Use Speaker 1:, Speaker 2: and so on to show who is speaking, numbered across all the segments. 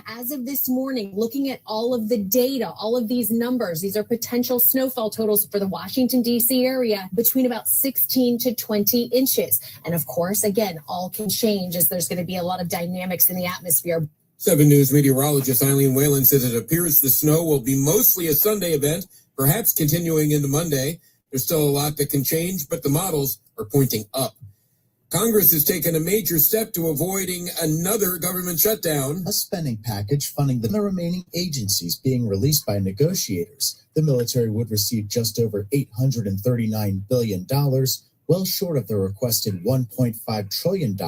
Speaker 1: As of this morning, looking at all of the data, all of these numbers, these are potential snowfall totals for the Washington, D.C. area between about 16 to 20 inches. And of course, again, all can change as there's going to be a lot of dynamics in the atmosphere.
Speaker 2: 7 News meteorologist Eileen Whalen says it appears the snow will be mostly a Sunday event, perhaps continuing into Monday. There's still a lot that can change, but the models are pointing up. Congress has taken a major step to avoiding another government shutdown.
Speaker 3: A spending package funding the remaining agencies being released by negotiators. The military would receive just over $839 billion, well short of the requested $1.5 trillion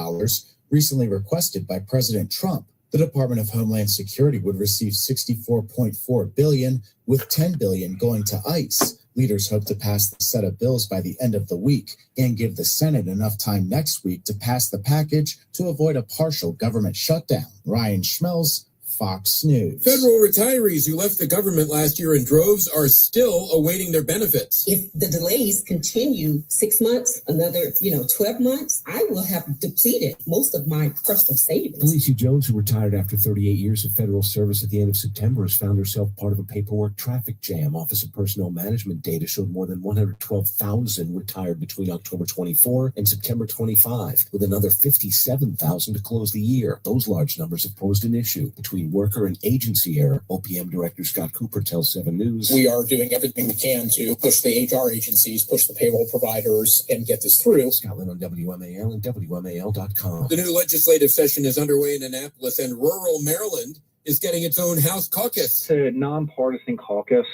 Speaker 3: recently requested by President Trump. The Department of Homeland Security would receive $64.4 billion, with $10 billion going to ICE. Leaders hope to pass the set of bills by the end of the week and give the Senate enough time next week to pass the package to avoid a partial government shutdown. Ryan Schmelz, Fox News.
Speaker 2: Federal retirees who left the government last year in droves are still awaiting their benefits.
Speaker 4: If the delays continue 6 months, another, 12 months, I will have depleted most of my personal savings.
Speaker 5: Felicia Jones, who retired after 38 years of federal service at the end of September, has found herself part of a paperwork traffic jam. Office of Personnel Management data showed more than 112,000 retired between October 24 and September 25, with another 57,000 to close the year. Those large numbers have posed an issue between worker and agency error. OPM Director Scott Cooper tells 7 News.
Speaker 6: We are doing everything we can to push the HR agencies, push the payroll providers, and get this through.
Speaker 5: Scotland on WMAL and WMAL.com.
Speaker 2: The new legislative session is underway in Annapolis, and rural Maryland is getting its own House caucus.
Speaker 7: It's a nonpartisan caucus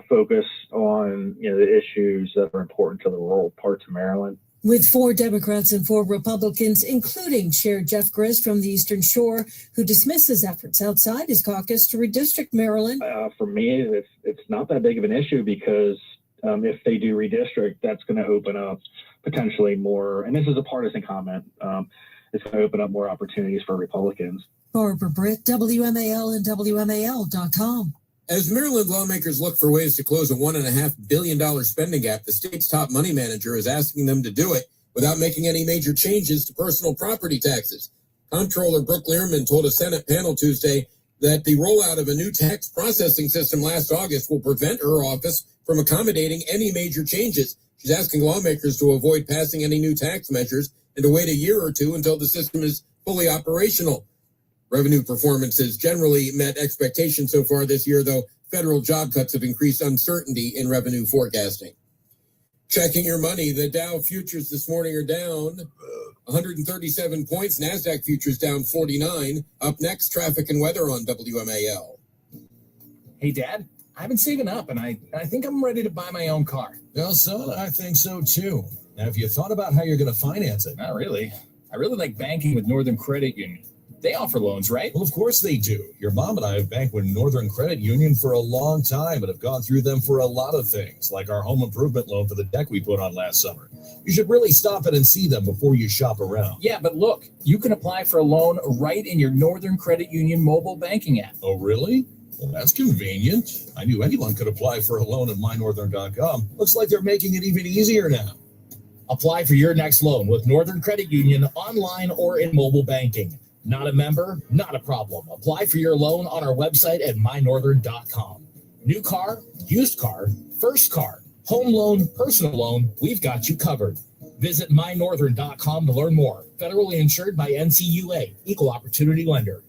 Speaker 7: focused on the issues that are important to the rural parts of Maryland.
Speaker 8: With 4 Democrats and 4 Republicans, including Chair Jeff Gris from the Eastern Shore, who dismisses efforts outside his caucus to redistrict Maryland.
Speaker 7: For me, it's not that big of an issue because if they do redistrict, that's going to open up potentially more, and this is a partisan comment, it's going to open up more opportunities for Republicans.
Speaker 8: Barbara Britt, WMAL and WMAL.com.
Speaker 2: As Maryland lawmakers look for ways to close a $1.5 billion spending gap, the state's top money manager is asking them to do it without making any major changes to personal property taxes. Comptroller Brooke Learman told a Senate panel Tuesday that the rollout of a new tax processing system last August will prevent her office from accommodating any major changes. She's asking lawmakers to avoid passing any new tax measures and to wait a year or two until the system is fully operational. Revenue performance has generally met expectations so far this year, though federal job cuts have increased uncertainty in revenue forecasting. Checking your money, the Dow futures this morning are down 137 points. NASDAQ futures down 49. Up next, traffic and weather on WMAL.
Speaker 9: Hey, Dad, I've been saving up, and I think I'm ready to buy my own car.
Speaker 10: Well, son, I think so, too. Now, have you thought about how you're going to finance it?
Speaker 9: Not really. I really like banking with Northern Credit Union. They offer loans, right?
Speaker 10: Well, of course they do. Your mom and I have banked with Northern Credit Union for a long time and have gone through them for a lot of things, like our home improvement loan for the deck we put on last summer. You should really stop in and see them before you shop around.
Speaker 9: Yeah, but look, you can apply for a loan right in your Northern Credit Union mobile banking app.
Speaker 10: Oh, really? Well, that's convenient. I knew anyone could apply for a loan at mynorthern.com. Looks like they're making it even easier now.
Speaker 9: Apply for your next loan with Northern Credit Union online or in mobile banking. Not a member? Not a problem. Apply for your loan on our website at mynorthern.com. New car, used car, first car, home loan, personal loan, we've got you covered. Visit mynorthern.com to learn more. Federally insured by NCUA, Equal Opportunity Lender.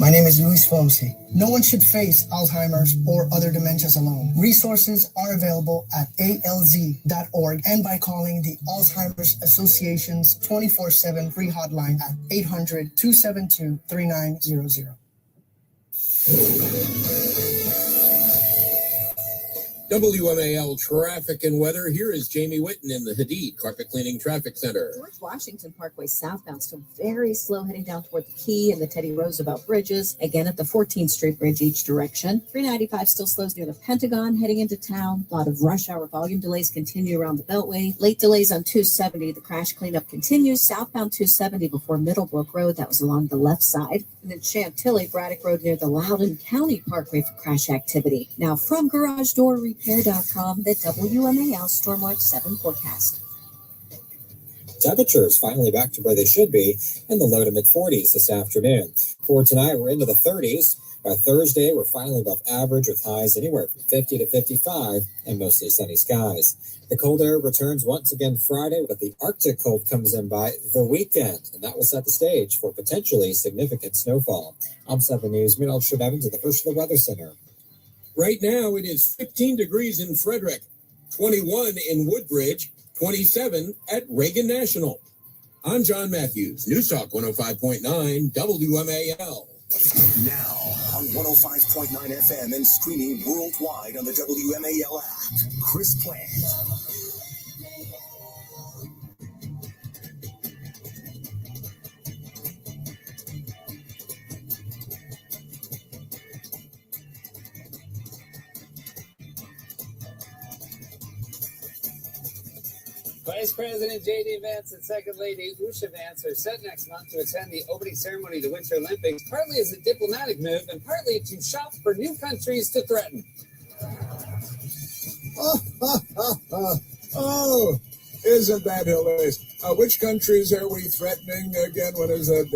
Speaker 11: My name is Luis Fonsi. No one should face Alzheimer's or other dementias alone. Resources are available at alz.org and by calling the Alzheimer's Association's 24/7 free hotline at 800-272-3900.
Speaker 2: WMAL traffic and weather. Here is Jamie Whitten in the Hadid Carpet Cleaning Traffic Center.
Speaker 1: George Washington Parkway southbound still very slow heading down toward the Key and the Teddy Roosevelt bridges. Again at the 14th Street Bridge each direction. 395 still slows near the Pentagon heading into town. A lot of rush hour volume delays continue around the Beltway. Late delays on 270. The crash cleanup continues. Southbound 270 before Middlebrook Road. That was along the left side. And then Chantilly, Braddock Road near the Loudoun County Parkway for crash activity. Now from Garage Door Repair.com, the WMAL Stormwatch 7 forecast.
Speaker 12: Temperatures finally back to where they should be in the low to mid 40s this afternoon. For tonight, we're into the 30s. By Thursday, we're finally above average with highs anywhere from 50 to 55 and mostly sunny skies. The cold air returns once again Friday, but the Arctic cold comes in by the weekend, and that will set the stage for potentially significant snowfall. I'm 7 News Meteorologist Evans at the First Weather Center.
Speaker 2: Right now, it is 15 degrees in Frederick, 21 in Woodbridge, 27 at Reagan National. I'm John Matthews, News Talk 105.9 WMAL.
Speaker 13: Now on 105.9 FM and streaming worldwide on the WMAL app. Chris Plant.
Speaker 14: Vice President J.D. Vance and Second Lady Usha Vance are set next month to attend the opening ceremony of the Winter Olympics, partly as a diplomatic move and partly to shop for new countries to threaten.
Speaker 15: Oh, isn't that hilarious? Which countries are we threatening again? What is that?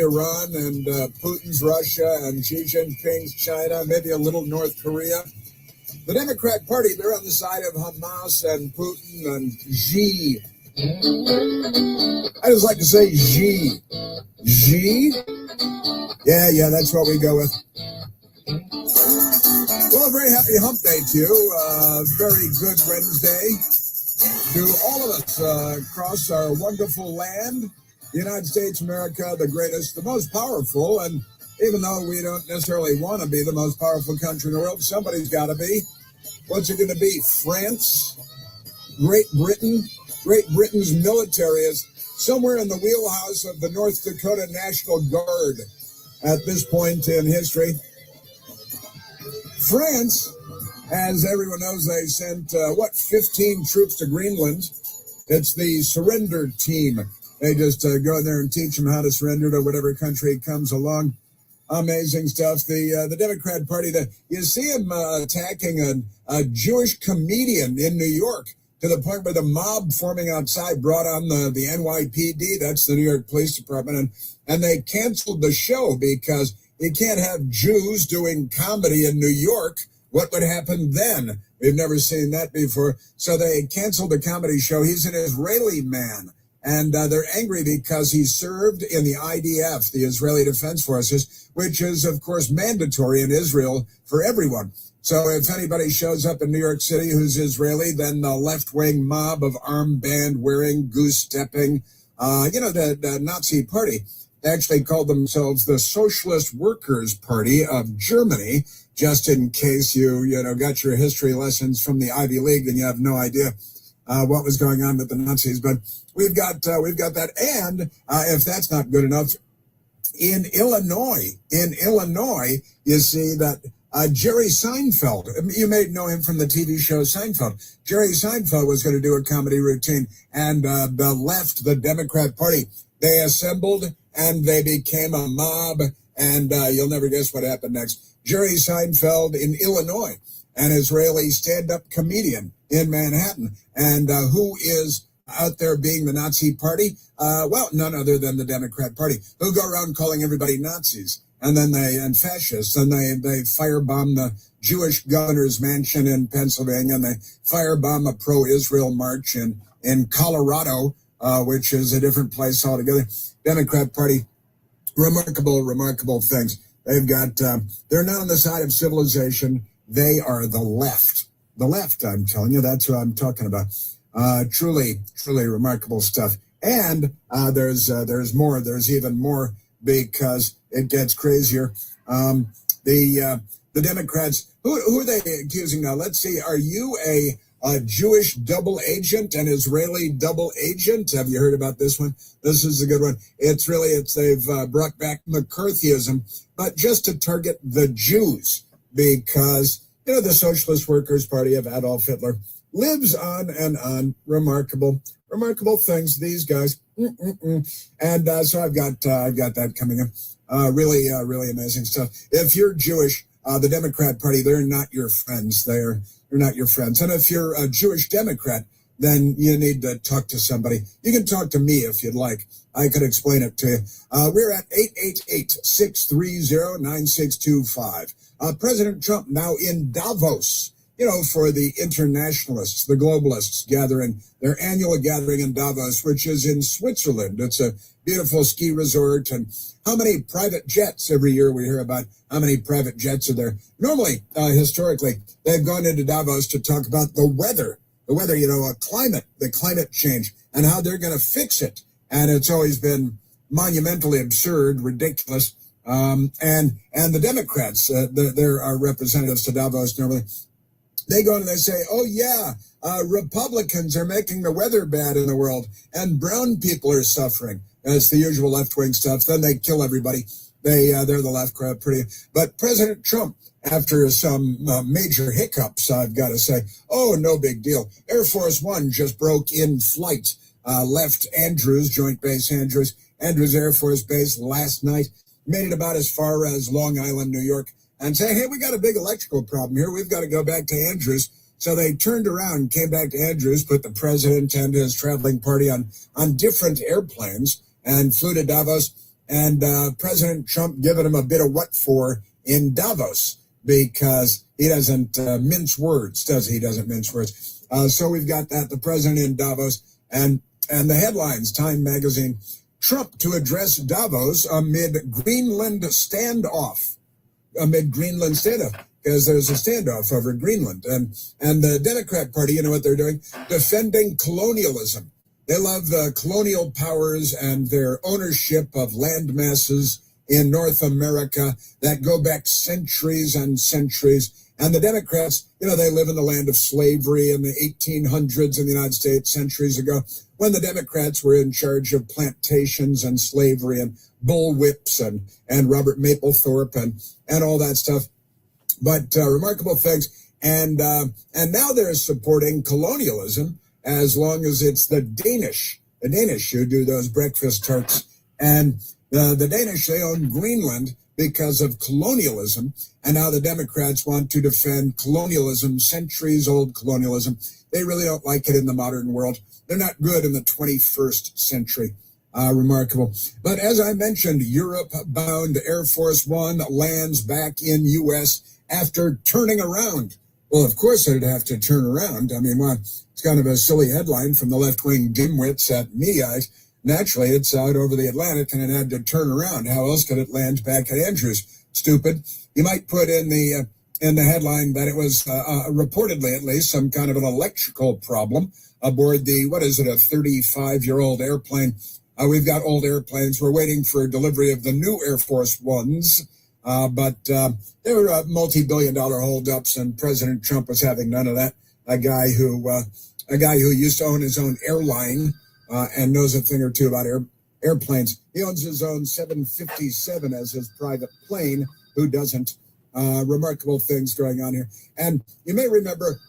Speaker 15: Iran and Putin's Russia and Xi Jinping's China, maybe a little North Korea. The Democrat Party, they're on the side of Hamas and Putin and Xi. I just like to say Xi. Xi? Yeah, that's what we go with. Well, a very happy hump day to you. Very good Wednesday to all of us across our wonderful land. The United States of America, the greatest, the most powerful. And even though we don't necessarily want to be the most powerful country in the world, somebody's got to be. What's it going to be? France? Great Britain? Great Britain's military is somewhere in the wheelhouse of the North Dakota National Guard at this point in history. France, as everyone knows, they sent, 15 troops to Greenland. It's the surrender team. They just go in there and teach them how to surrender to whatever country comes along. Amazing stuff. The Democrat Party, you see him attacking a Jewish comedian in New York to the point where the mob forming outside brought on the NYPD, that's the New York Police Department, and they canceled the show because you can't have Jews doing comedy in New York. What would happen then? We've never seen that before. So they canceled the comedy show. He's an Israeli man. And they're angry because he served in the IDF, the Israeli Defense Forces, which is, of course, mandatory in Israel for everyone. So if anybody shows up in New York City who's Israeli, then the left-wing mob of armband-wearing, goose-stepping, the Nazi party actually called themselves the Socialist Workers' Party of Germany, just in case you got your history lessons from the Ivy League and you have no idea what was going on with the Nazis. But we've got that. And if that's not good enough, in Illinois, you see that Jerry Seinfeld, you may know him from the TV show Seinfeld. Jerry Seinfeld was going to do a comedy routine, and the left, the Democrat Party, they assembled and they became a mob, and you'll never guess what happened next. Jerry Seinfeld in Illinois, an Israeli stand-up comedian in Manhattan, and who is out there being the Nazi party? Well, none other than the Democrat Party, who go around calling everybody Nazis, and fascists, and they firebomb the Jewish governor's mansion in Pennsylvania, and they firebomb a pro-Israel march in Colorado, which is a different place altogether. Democrat Party, remarkable things. They've got, they're not on the side of civilization. They are the left. The left, I'm telling you, that's what I'm talking about. Truly remarkable stuff. And there's more. There's even more because it gets crazier. The Democrats, who are they accusing now? Let's see. Are you a Jewish double agent, an Israeli double agent? Have you heard about this one? This is a good one. They've brought back McCarthyism, but just to target the Jews because, the Socialist Workers' Party of Adolf Hitler lives on and on. Remarkable things, these guys. And so I've got that coming up. Really amazing stuff. If you're Jewish, the Democrat Party, they're not your friends. They're not your friends. And if you're a Jewish Democrat, then you need to talk to somebody. You can talk to me if you'd like. I could explain it to you. We're at 888-630-9625. President Trump now in Davos, for the internationalists, the globalists gathering, their annual gathering in Davos, which is in Switzerland. It's a beautiful ski resort. And how many private jets every year we hear about how many private jets are there. Normally, historically, they've gone into Davos to talk about the weather, the climate change, and how they're going to fix it. And it's always been monumentally absurd, ridiculous. And the Democrats, there are representatives to Davos normally. They go and they say, oh, yeah, Republicans are making the weather bad in the world and brown people are suffering. It's the usual left-wing stuff. Then they kill everybody. They're the left crowd pretty. But President Trump, after some major hiccups, I've got to say, oh, no big deal. Air Force One just broke in flight, left Andrews, Joint Base Andrews Air Force Base last night, made it about as far as Long Island, New York, and say, hey, we got a big electrical problem here. We've got to go back to Andrews. So they turned around, came back to Andrews, put the president and his traveling party on different airplanes and flew to Davos. And President Trump giving him a bit of what for in Davos because he doesn't mince words, does he? He doesn't mince words. So we've got that, the president in Davos. And the headlines, Time magazine, Trump to address Davos amid Greenland standoff. Because there's a standoff over Greenland. And the Democrat Party, you know what they're doing? Defending colonialism. They love the colonial powers and their ownership of land masses in North America that go back centuries and centuries. And the Democrats, they live in the land of slavery in the 1800s in the United States centuries ago when the Democrats were in charge of plantations and slavery and bullwhips and Robert Mapplethorpe and all that stuff. But remarkable things. And now they're supporting colonialism as long as it's the Danish who do those breakfast tarts. And the Danish, they own Greenland because of colonialism. And now the Democrats want to defend colonialism, centuries-old colonialism. They really don't like it in the modern world. They're not good in the 21st century. Remarkable. But as I mentioned, Europe-bound Air Force One lands back in U.S. after turning around. Well, of course it'd have to turn around. I mean, it's kind of a silly headline from the left-wing dimwits at Mediaite. Naturally, it's out over the Atlantic, and it had to turn around. How else could it land back at Andrews? Stupid. You might put in the headline that it was reportedly, at least, some kind of an electrical problem aboard the, a 35-year-old airplane. We've got old airplanes. We're waiting for delivery of the new Air Force Ones. But there were multi-billion-dollar holdups, and President Trump was having none of that. A guy who used to own his own airline and knows a thing or two about airplanes. He owns his own 757 as his private plane. Who doesn't? Remarkable things going on here. And you may remember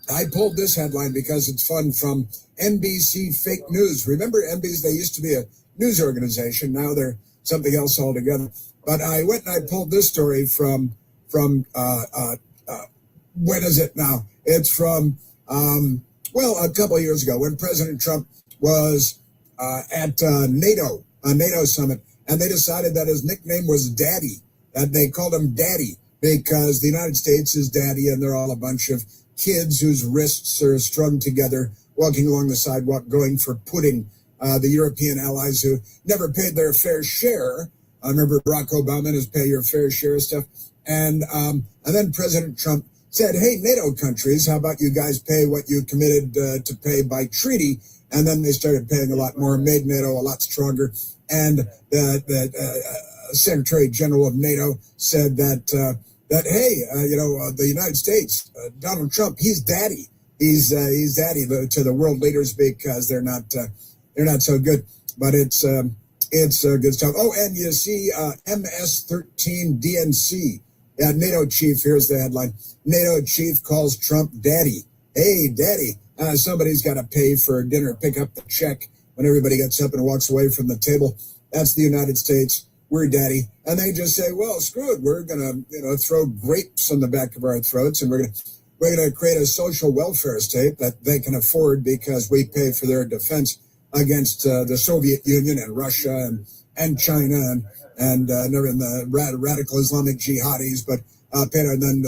Speaker 15: I pulled this headline because it's fun from NBC Fake News. Remember NBC? They used to be a news organization. Now they're something else altogether. But I went and I pulled this story from when is it now? It's from, a couple of years ago when President Trump was at a NATO summit, and they decided that his nickname was Daddy, that they called him Daddy because the United States is Daddy, and they're all a bunch of kids whose wrists are strung together, walking along the sidewalk, going for pudding. The European allies who never paid their fair share. I remember Barack Obama and his pay your fair share stuff. And then President Trump said, hey, NATO countries, how about you guys pay what you committed to pay by treaty? And then they started paying a lot more, made NATO a lot stronger. And the Secretary General of NATO said that the United States, Donald Trump, he's daddy. He's daddy to the world leaders because they're not so good. But it's good stuff. Oh, and you see MS-13 DNC. Yeah, NATO chief, here's the headline. NATO chief calls Trump daddy. Hey, daddy, somebody's got to pay for dinner, pick up the check when everybody gets up and walks away from the table. That's the United States. We're daddy. And they just say, well, screw it. We're going to, throw grapes on the back of our throats, and we're going to we're going to create a social welfare state that they can afford because we pay for their defense against the Soviet Union and Russia and China and the radical Islamic jihadis. But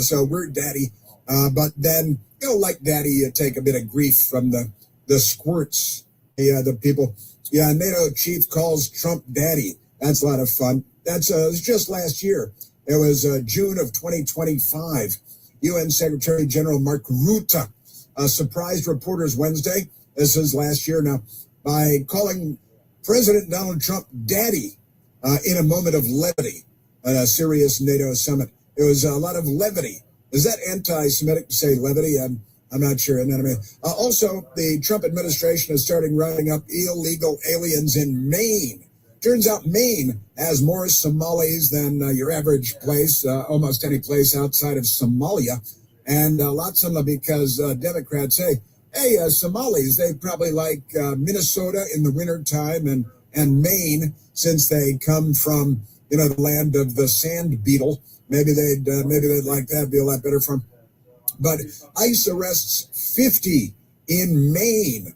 Speaker 15: so we're daddy. But then, like daddy, you take a bit of grief from the squirts, the people. Yeah, NATO chief calls Trump daddy. That's a lot of fun. It was just last year. It was June of 2025. UN Secretary General Mark Rutte surprised reporters Wednesday. This is last year now, by calling President Donald Trump daddy in a moment of levity at a serious NATO summit. It was a lot of levity. Is that anti-Semitic to say levity? I'm not sure. Also, the Trump administration is starting rounding up illegal aliens in Maine. Turns out Maine has more Somalis than your average place, almost any place outside of Somalia. And lots of them because Democrats say, hey, Somalis, they probably like Minnesota in the wintertime and Maine, since they come from, the land of the sand beetle. Maybe they'd like that, be a lot better for them. But ICE arrests 50 in Maine,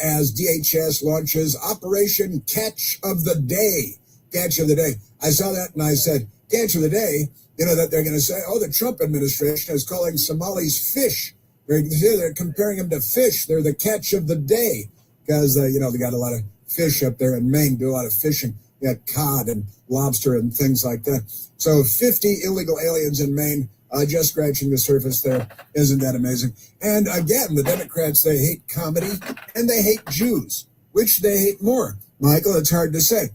Speaker 15: as DHS launches Operation Catch of the Day. Catch of the Day. I saw that and I said, Catch of the Day, that they're going to say, the Trump administration is calling Somalis fish. They're comparing them to fish. They're the catch of the day because, they got a lot of fish up there in Maine, do a lot of fishing. You got cod and lobster and things like that. So 50 illegal aliens in Maine, just scratching the surface there. Isn't that amazing? And again, the Democrats, they hate comedy and they hate Jews. Which they hate more? Michael, it's hard to say.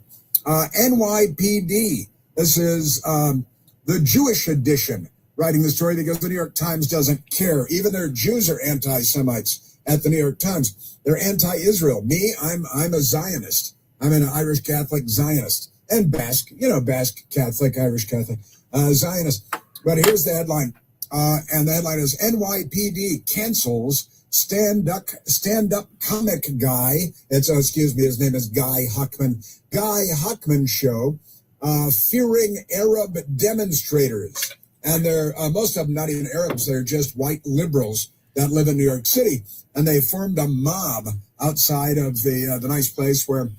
Speaker 15: NYPD, this is the Jewish edition, writing the story because the New York Times doesn't care. Even their Jews are anti-Semites at the New York Times. They're anti-Israel. Me, I'm a Zionist. I'm an Irish Catholic Zionist. And Basque, Basque Catholic, Irish Catholic, Zionist. But here's the headline. And the headline is NYPD cancels stand-up comic guy. His name is Guy Huckman. Guy Huckman show, fearing Arab demonstrators. And they're, most of them not even Arabs. They're just white liberals that live in New York City. And they formed a mob outside of the nice place where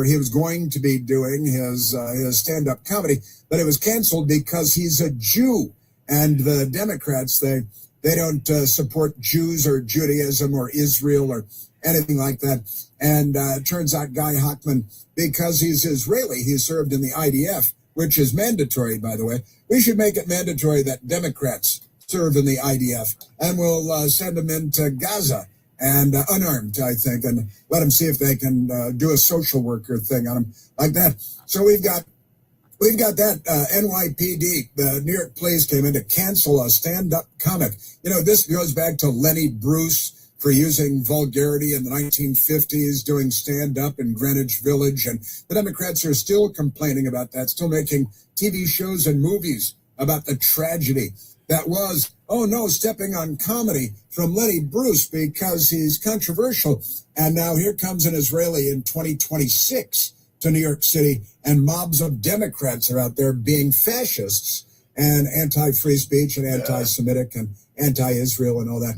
Speaker 15: he was going to be doing his stand-up comedy, but it was canceled because he's a Jew. And the Democrats, they don't support Jews or Judaism or Israel or anything like that. And it turns out Guy Huckman, because he's Israeli, he served in the IDF, which is mandatory, by the way. We should make it mandatory that Democrats serve in the IDF, and we'll send them into Gaza and unarmed, I think, and let them see if they can do a social worker thing on them like that. So we've got that NYPD, the New York police came in to cancel a stand-up comic. This goes back to Lenny Bruce for using vulgarity in the 1950s, doing stand-up in Greenwich Village. And the Democrats are still complaining about that, still making TV shows and movies about the tragedy that was, stepping on comedy from Lenny Bruce because he's controversial. And now here comes an Israeli in 2026 to New York City, and mobs of Democrats are out there being fascists and anti-free speech and anti-Semitic and anti-Israel and all that.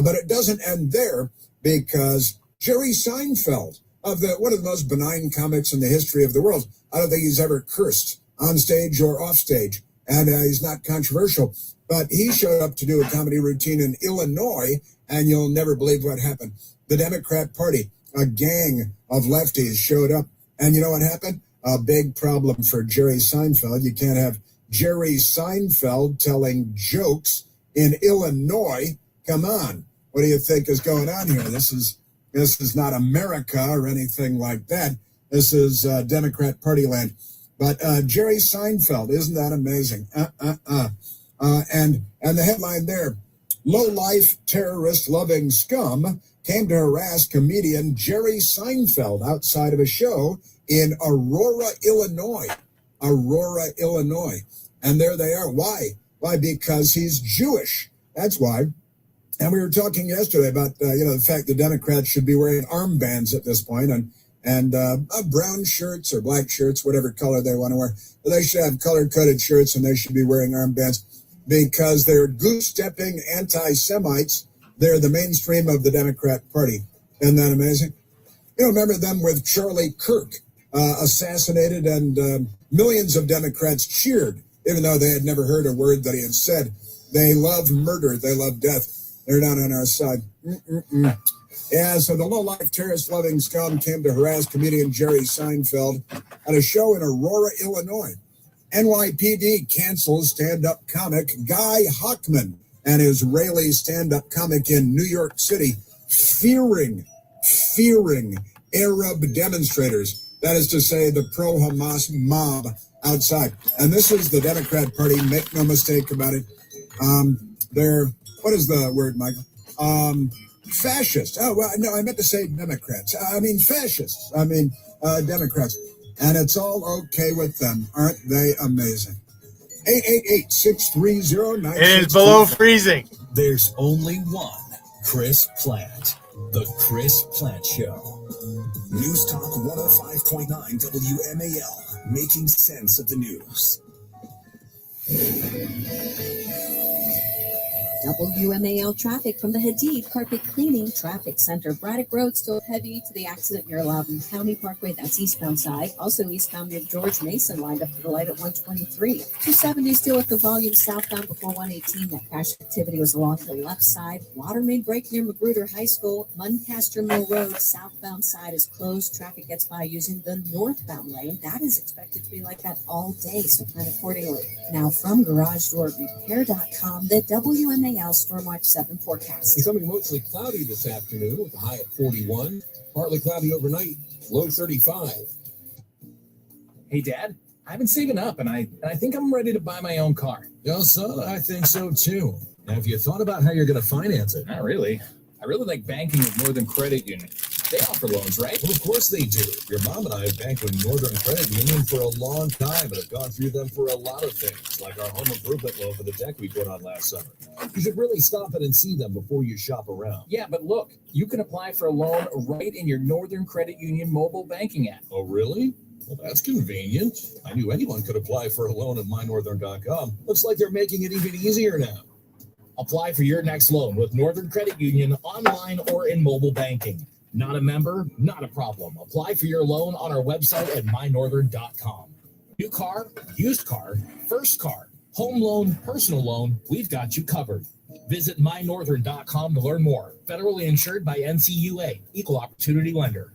Speaker 15: But it doesn't end there, because Jerry Seinfeld, one of the most benign comics in the history of the world, I don't think he's ever cursed on stage or off stage, and he's not controversial. But he showed up to do a comedy routine in Illinois, and you'll never believe what happened. The Democrat Party, a gang of lefties showed up, and you know what happened? A big problem for Jerry Seinfeld. You can't have Jerry Seinfeld telling jokes in Illinois. Come on. What do you think is going on here? This is not America or anything like that. This is Democrat Party land. But Jerry Seinfeld, isn't that amazing? And the headline there, low-life terrorist-loving scum came to harass comedian Jerry Seinfeld outside of a show in Aurora, Illinois. And there they are. Why? Why? Because he's Jewish. That's why. And we were talking yesterday about, the fact that Democrats should be wearing armbands at this point and brown shirts or black shirts, whatever color they want to wear. But they should have color-coded shirts and they should be wearing armbands. because they're goose-stepping anti-Semites. They're the mainstream of the Democrat Party. Isn't that amazing? You remember them with Charlie Kirk assassinated, and millions of Democrats cheered, even though they had never heard a word that he had said. They love murder. They love death. They're not on our side. Yeah, so the low-life terrorist-loving scum came to harass comedian Jerry Seinfeld at a show in Aurora, Illinois. NYPD cancels stand-up comic Guy Hockman, an Israeli stand-up comic in New York City, fearing Arab demonstrators. That is to say, the pro-Hamas mob outside. And this is the Democrat Party. Make no mistake about it. They're, what is the word, Michael? Fascist. Oh, well, no, I meant to say Democrats. I mean fascists. I mean Democrats. And it's all okay with them. Aren't they amazing? 888-630-9622.
Speaker 16: It is below freezing.
Speaker 10: There's only one Chris Plant. The Chris Plant Show.
Speaker 13: News Talk 105.9 WMAL. Making sense of the news.
Speaker 1: WMAL traffic from the Hadid Carpet Cleaning Traffic Center. Braddock Road still heavy to the accident near Loudon County Parkway. That's eastbound side. Also eastbound near George Mason lined up for the light at 123. 270 still at the volume southbound before 118. That crash activity was along the left side. Water main break near Magruder High School. Muncaster Mill Road southbound side is closed. Traffic gets by using the northbound lane. That is expected to be like that all day, so plan accordingly. Now from GarageDoorRepair.com, the WMAL Stormwatch 7 forecast.
Speaker 2: Becoming mostly cloudy this afternoon with a high at 41. Partly cloudy overnight, low 35.
Speaker 9: Hey, Dad, I've been saving up, and I think I'm ready to buy my own car.
Speaker 10: Well, son, I think so too. Now, have you thought about how you're going to finance it?
Speaker 9: Not really. I really like banking with Northern Credit Union. They offer loans, right?
Speaker 10: Well, of course they do. Your mom and I have banked with Northern Credit Union for a long time and have gone through them for a lot of things, like our home improvement loan for the deck we put on last summer. You should really stop in and see them before you shop around.
Speaker 9: Yeah, but look, you can apply for a loan right in your Northern Credit Union mobile banking app.
Speaker 10: Oh, really? Well, that's convenient. I knew anyone could apply for a loan at mynorthern.com. Looks like they're making it even easier now.
Speaker 9: Apply for your next loan with Northern Credit Union online or in mobile banking. Not a member? Not a problem. Apply for your loan on our website at mynorthern.com. New car, used car, first car, home loan, personal loan, we've got you covered. Visit mynorthern.com to learn more. Federally insured by NCUA, Equal Opportunity Lender.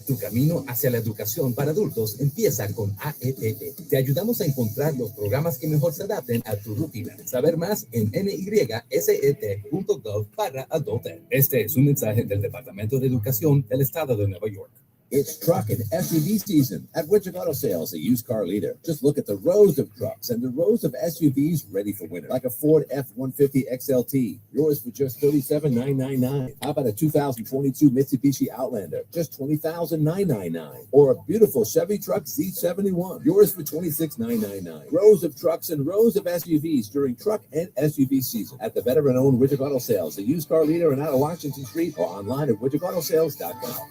Speaker 17: Tu camino hacia la educación para adultos empieza con AETE. Te ayudamos a encontrar los programas que mejor se adapten a tu rutina. Saber más en nyset.gov/adulted. Este es un mensaje del Departamento de Educación del Estado de Nueva York.
Speaker 18: It's truck and SUV season at Widget Auto Sales, a used car leader. Just look at the rows of trucks and the rows of SUVs ready for winter, like a Ford F-150 XLT, yours for just $37,999. How about a 2022 Mitsubishi Outlander, just $20,999? Or a beautiful Chevy Truck Z71, yours for $26,999. Rows of trucks and rows of SUVs during truck and SUV season at the veteran-owned Widget Auto Sales, a used car leader and out of Washington Street, or online at widgetautosales.com.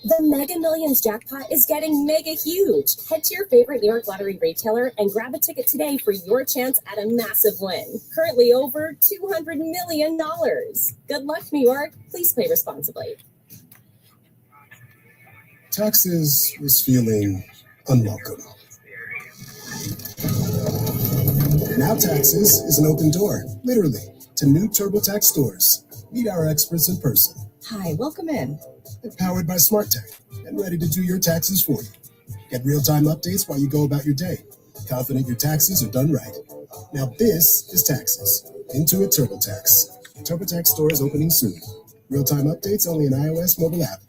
Speaker 19: The Mega Millions jackpot is getting mega huge. Head to your favorite New York Lottery retailer and grab a ticket today for your chance at a massive win. Currently over $200 million. Good luck, New York. Please play responsibly.
Speaker 20: Taxes was feeling unwelcome. Now Taxes is an open door, literally, to new TurboTax stores. Meet our experts in person.
Speaker 21: Hi, welcome in.
Speaker 20: They're powered by Smart Tech and ready to do your taxes for you. Get real-time updates while you go about your day. Confident your taxes are done right. Now this is Taxes. Intuit TurboTax. TurboTax stores opening soon. Real-time updates only in iOS mobile app.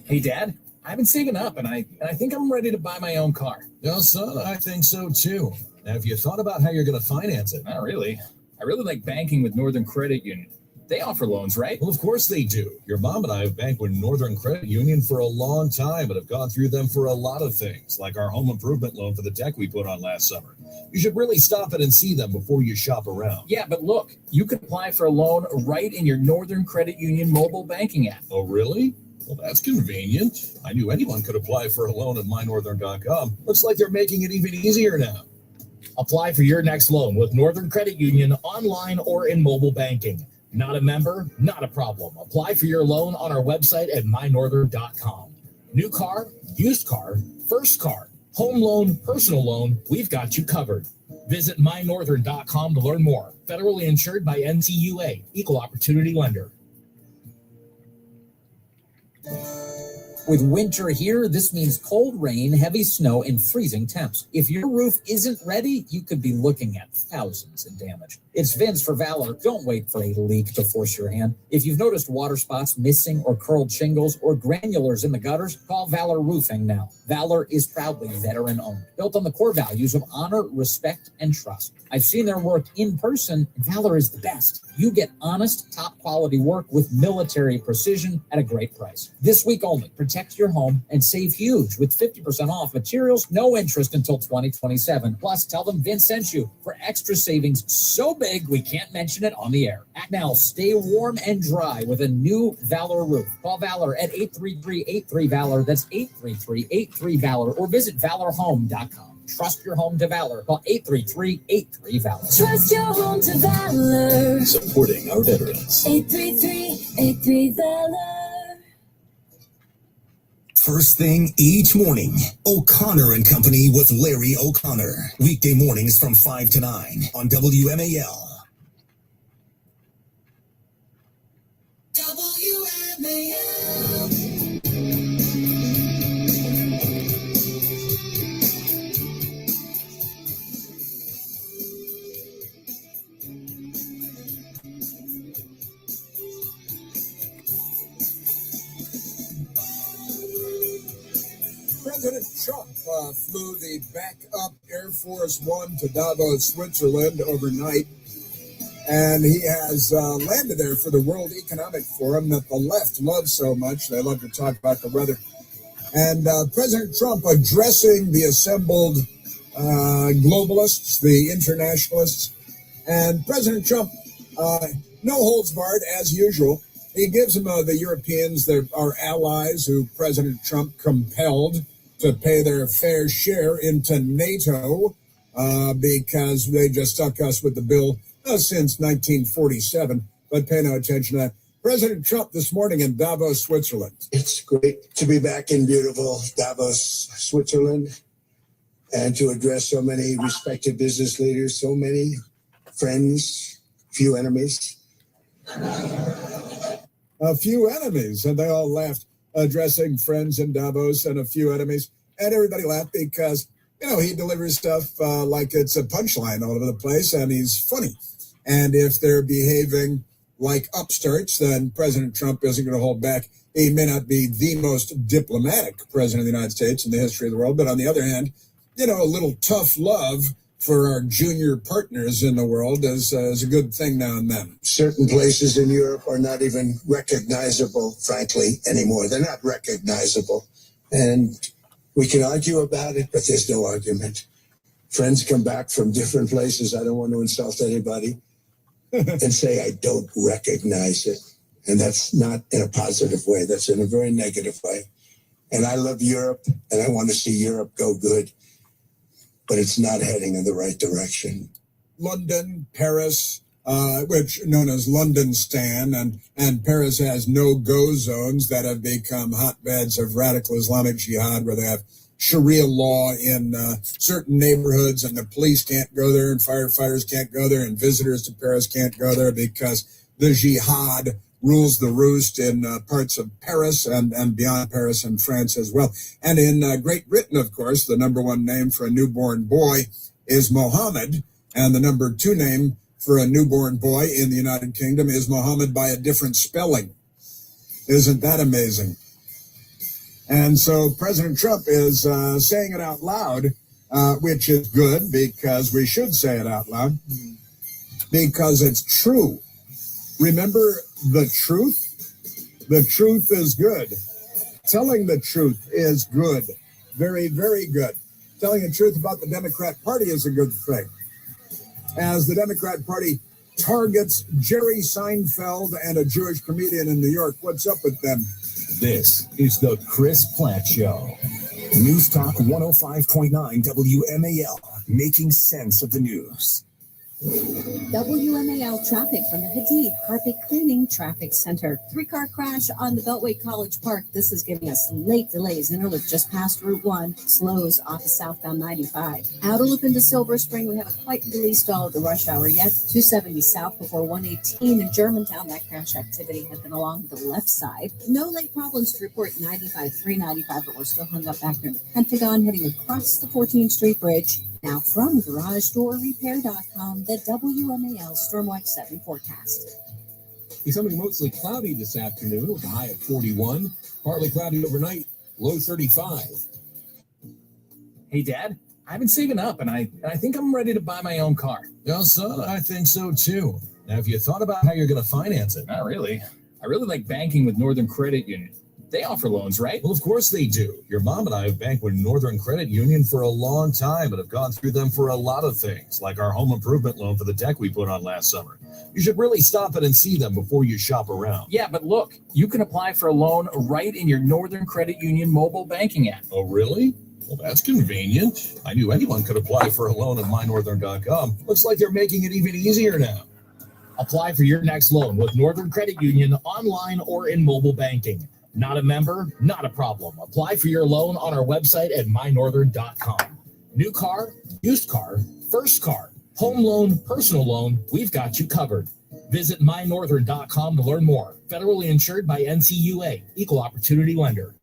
Speaker 9: Hey, Dad, I've been saving up, and I think I'm ready to buy my own car.
Speaker 10: Well, son, I think so too. Now, have you thought about how you're going to finance it?
Speaker 9: Not really. I really like banking with Northern Credit Union. They offer loans, right?
Speaker 10: Well, of course they do. Your mom and I have banked with Northern Credit Union for a long time and have gone through them for a lot of things, like our home improvement loan for the deck we put on last summer. You should really stop in and see them before you shop around.
Speaker 9: Yeah, but look, you can apply for a loan right in your Northern Credit Union mobile banking app.
Speaker 10: Oh, really? Well, that's convenient. I knew anyone could apply for a loan at mynorthern.com. Looks like they're making it even easier now.
Speaker 9: Apply for your next loan with Northern Credit Union online or in mobile banking. Not a member? Not a problem. Apply for your loan on our website at mynorthern.com. New car, used car, first car, home loan, personal loan, we've got you covered. Visit mynorthern.com to learn more. Federally insured by NCUA, Equal Opportunity Lender.
Speaker 16: With winter here, this means cold rain, heavy snow, and freezing temps. If your roof isn't ready, you could be looking at thousands in damage. It's Vince for Valor. Don't wait for a leak to force your hand. If you've noticed water spots, missing or curled shingles, or granulars in the gutters, call Valor Roofing now. Valor is proudly veteran-owned, built on the core values of honor, respect, and trust. I've seen their work in person, and Valor is the best. You get honest, top-quality work with military precision at a great price. This week only, protect your home and save huge with 50% off materials, no interest until 2027. Plus, tell them Vince sent you for extra savings so big we can't mention it on the air. Act now, stay warm and dry with a new Valor roof. Call Valor at 833-83-VALOR. That's 833-83-VALOR, or visit valorhome.com. Trust your home to Valor. Call 833-83-VALOR.
Speaker 21: Trust your home to Valor.
Speaker 13: Supporting our veterans.
Speaker 21: 833-83-VALOR.
Speaker 13: First thing each morning, O'Connor and Company with Larry O'Connor. Weekday mornings from 5 to 9 on WMAL.
Speaker 15: President Trump flew the backup Air Force One to Davos, Switzerland overnight, and he has landed there for the World Economic Forum that the left loves so much. They love to talk about the weather. And President Trump addressing the assembled globalists, the internationalists, and President Trump, no holds barred as usual. He gives them the Europeans, our allies who President Trump compelled to pay their fair share into NATO because they just stuck us with the bill since 1947. But pay no attention to that. President Trump this morning in Davos, Switzerland.
Speaker 22: It's great to be back in beautiful Davos, Switzerland, and to address so many respected business leaders, so many friends, few enemies.
Speaker 15: A few enemies, and they all laughed, addressing friends in Davos and a few enemies. And everybody laughed because, he delivers stuff like it's a punchline all over the place, and he's funny. And if they're behaving like upstarts, then President Trump isn't going to hold back. He may not be the most diplomatic president of the United States in the history of the world, but on the other hand, a little tough love for our junior partners in the world is a good thing now and then.
Speaker 22: Certain places in Europe are not even recognizable, frankly, anymore. They're not recognizable. And we can argue about it, but there's no argument. Friends come back from different places. I don't want to insult anybody and say I don't recognize it. And that's not in a positive way. That's in a very negative way. And I love Europe, and I want to see Europe go good. But it's not heading in the right direction.
Speaker 15: London, Paris, which known as Londonistan, and Paris has no-go zones that have become hotbeds of radical Islamic jihad, where they have Sharia law in certain neighborhoods, and the police can't go there, and firefighters can't go there, and visitors to Paris can't go there because the jihad rules the roost in parts of Paris and beyond Paris and France as well. And in Great Britain, of course, the number one name for a newborn boy is Mohammed, and the number two name for a newborn boy in the United Kingdom is Mohammed by a different spelling. Isn't that amazing? And so President Trump is saying it out loud, which is good because we should say it out loud, because it's true. Remember the truth? The truth is good. Telling the truth is good. Very, very good. Telling the truth about the Democrat Party is a good thing. As the Democrat Party targets Jerry Seinfeld and a Jewish comedian in New York, what's up with them?
Speaker 13: This is the Chris Platt Show. News Talk 105.9 WMAL, making sense of the news.
Speaker 1: WMAL traffic from the Hadid Carpet Cleaning Traffic Center. 3-car crash on the Beltway College Park. This is giving us late delays. Interloop just past Route 1. Slows off of southbound 95. Outer loop into Silver Spring. We haven't quite released all of the rush hour yet. 270 south before 118 in Germantown. That crash activity had been along the left side. No late problems to report 95, 395, but we're still hung up back near the Pentagon, heading across the 14th Street Bridge. Now from GarageDoorRepair.com, the WMAL Stormwatch 7 forecast.
Speaker 2: Becoming mostly cloudy this afternoon with a high of 41. Partly cloudy overnight, low 35.
Speaker 9: Hey, Dad, I've been saving up, and I think I'm ready to buy my own car.
Speaker 10: Well, son, I think so too. Now, have you thought about how you're going to finance it?
Speaker 9: Not really. I really like banking with Northern Credit Union. They offer loans, right?
Speaker 10: Well, of course they do. Your mom and I have banked with Northern Credit Union for a long time and have gone through them for a lot of things, like our home improvement loan for the deck we put on last summer. You should really stop in and see them before you shop around.
Speaker 9: Yeah, but look, you can apply for a loan right in your Northern Credit Union mobile banking app.
Speaker 10: Oh, really? Well, that's convenient. I knew anyone could apply for a loan at mynorthern.com. Looks like they're making it even easier now.
Speaker 9: Apply for your next loan with Northern Credit Union online or in mobile banking. Not a member? Not a problem. Apply for your loan on our website at mynorthern.com. New car, used car, first car, home loan, personal loan, we've got you covered. Visit mynorthern.com to learn more. Federally insured by NCUA, Equal Opportunity Lender.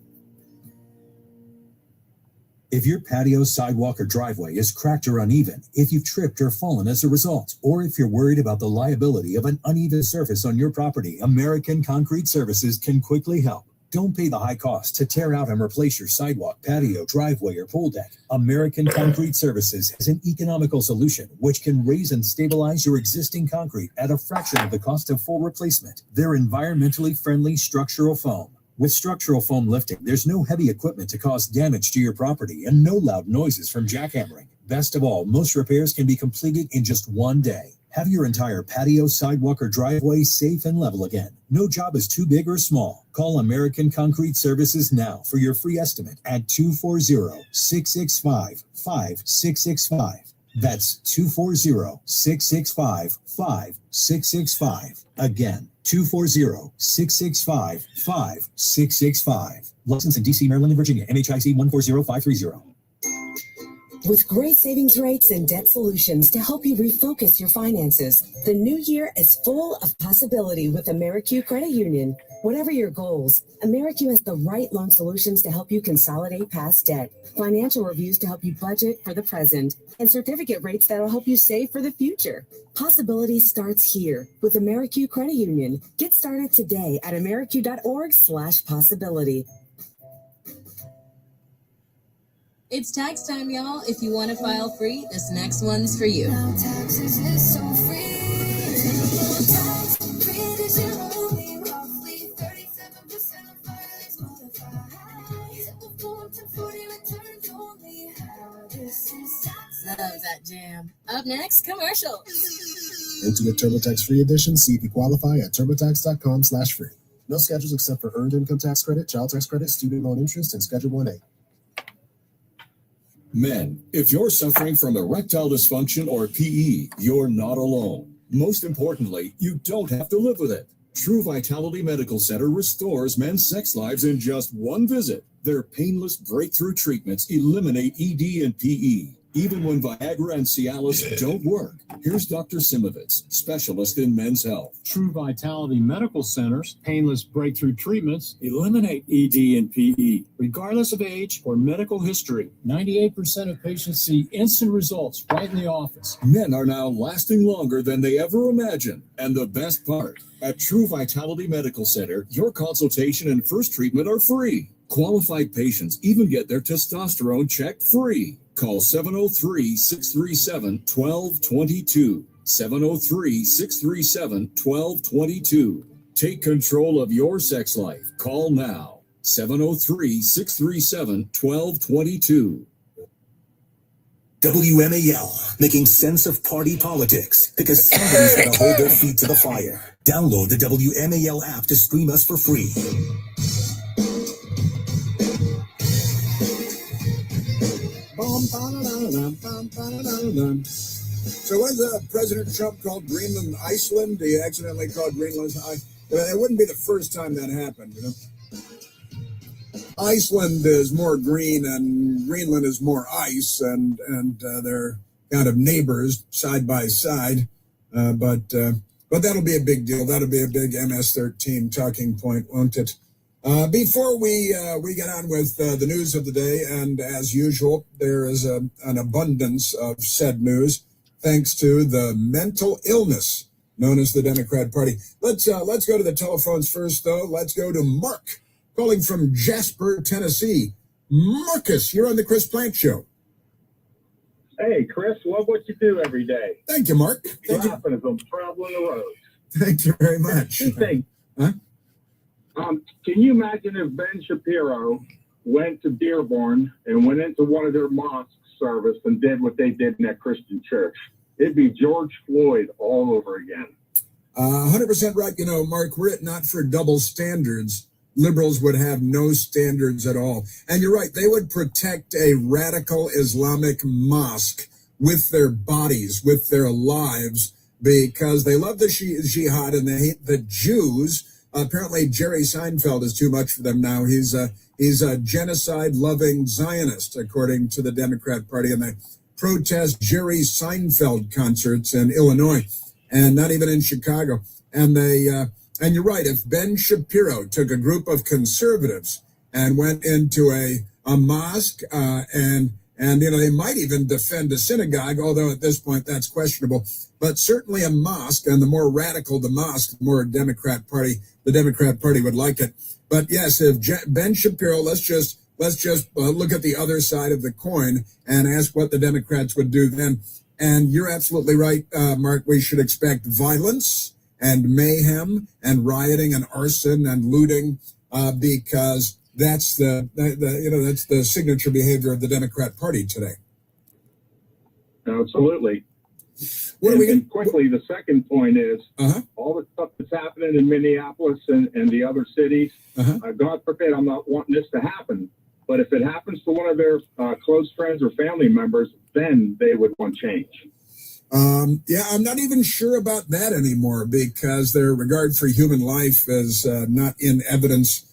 Speaker 5: If your patio, sidewalk, or driveway is cracked or uneven, if you've tripped or fallen as a result, or if you're worried about the liability of an uneven surface on your property, American Concrete Services can quickly help. Don't pay the high cost to tear out and replace your sidewalk, patio, driveway, or pool deck. American Concrete Services has an economical solution which can raise and stabilize your existing concrete at a fraction of the cost of full replacement. They're environmentally friendly structural foam. With structural foam lifting, there's no heavy equipment to cause damage to your property and no loud noises from jackhammering. Best of all, most repairs can be completed in just one day. Have your entire patio, sidewalk, or driveway safe and level again. No job is too big or small. Call American Concrete Services now for your free estimate at 240-665-5665. That's 240-665-5665. Again, 240-665-5665. Licensed in D.C., Maryland, and Virginia. NHIC 140530.
Speaker 3: With great savings rates and debt solutions to help you refocus your finances, the new year is full of possibility with AmeriQ Credit Union. Whatever your goals, AmeriQ has the right loan solutions to help you consolidate past debt, financial reviews to help you budget for the present, and certificate rates that will help you save for the future. Possibility starts here with AmeriQ Credit Union. Get started today at ameriq.org/possibility.
Speaker 4: It's tax time, y'all. If you want to file free, this next one's for you. Now taxes is so free. Roughly 37% of filings qualify. Simple form 1040 returns only. How this is tax. Love that jam. Up next, commercial.
Speaker 20: Ultimate TurboTax Free Edition. See if you qualify at turbotax.com/free. No schedules except for earned income tax credit, child tax credit, student loan interest, and Schedule 1A.
Speaker 10: Men, if you're suffering from erectile dysfunction or PE, you're not alone. Most importantly, you don't have to live with it. True Vitality Medical Center restores men's sex lives in just one visit. Their painless breakthrough treatments eliminate ED and PE, even when Viagra and Cialis don't work. Here's Dr. Simovitz, specialist in men's health.
Speaker 23: True Vitality Medical Center's painless breakthrough treatments eliminate ED and PE, regardless of age or medical history. 98% of patients see instant results right in the office.
Speaker 10: Men are now lasting longer than they ever imagined. And the best part, at True Vitality Medical Center, your consultation and first treatment are free. Qualified patients even get their testosterone checked free. Call 703-637-1222. 703-637-1222. Take control of your sex life. Call now. 703-637-1222.
Speaker 13: WMAL, making sense of party politics, because somebody's got to hold their feet to the fire. Download the WMAL app to stream us for free.
Speaker 15: So was President Trump called Greenland Iceland? He accidentally called Greenland it wouldn't be the first time that happened, you know. Iceland is more green and Greenland is more ice, and they're kind of neighbors side by side. But that'll be a big deal. That'll be a big MS-13 talking point, won't it? Before we get on with the news of the day, and as usual, there is an abundance of said news thanks to the mental illness known as the Democrat Party. Let's go to the telephones first, though. Let's go to Mark, calling from Jasper, Tennessee. Marcus, you're on the Chris Plant Show.
Speaker 6: Hey, Chris, love what you do every day.
Speaker 15: Thank you, Mark.
Speaker 6: Thank you. As I'm traveling the road.
Speaker 15: Thank you very much.
Speaker 6: Huh? Can you imagine if Ben Shapiro went to Dearborn and went into one of their mosque service and did what they did in that Christian church? It'd be George Floyd all over again.
Speaker 15: 100% right. You know, Mark, were it not for double standards, liberals would have no standards at all. And you're right, they would protect a radical Islamic mosque with their bodies, with their lives, because they love the jihad and they hate the Jews. Apparently, Jerry Seinfeld is too much for them now. He's a genocide-loving Zionist, according to the Democrat Party, and they protest Jerry Seinfeld concerts in Illinois, and not even in Chicago. And and you're right, if Ben Shapiro took a group of conservatives and went into a mosque, and you know, they might even defend a synagogue, although at this point that's questionable, but certainly a mosque, and the more radical the mosque, the more the Democrat Party would like it. But yes, if Ben Shapiro, let's just look at the other side of the coin and ask what the Democrats would do then. And you're absolutely right, Mark. We should expect violence and mayhem and rioting and arson and looting, because that's that's the signature behavior of the Democrat Party today.
Speaker 6: Absolutely. And quickly, the second point is all the stuff that's happening in Minneapolis and the other cities. God forbid, I'm not wanting this to happen, but if it happens to one of their close friends or family members, then they would want change.
Speaker 15: Yeah, I'm not even sure about that anymore, because their regard for human life is not in evidence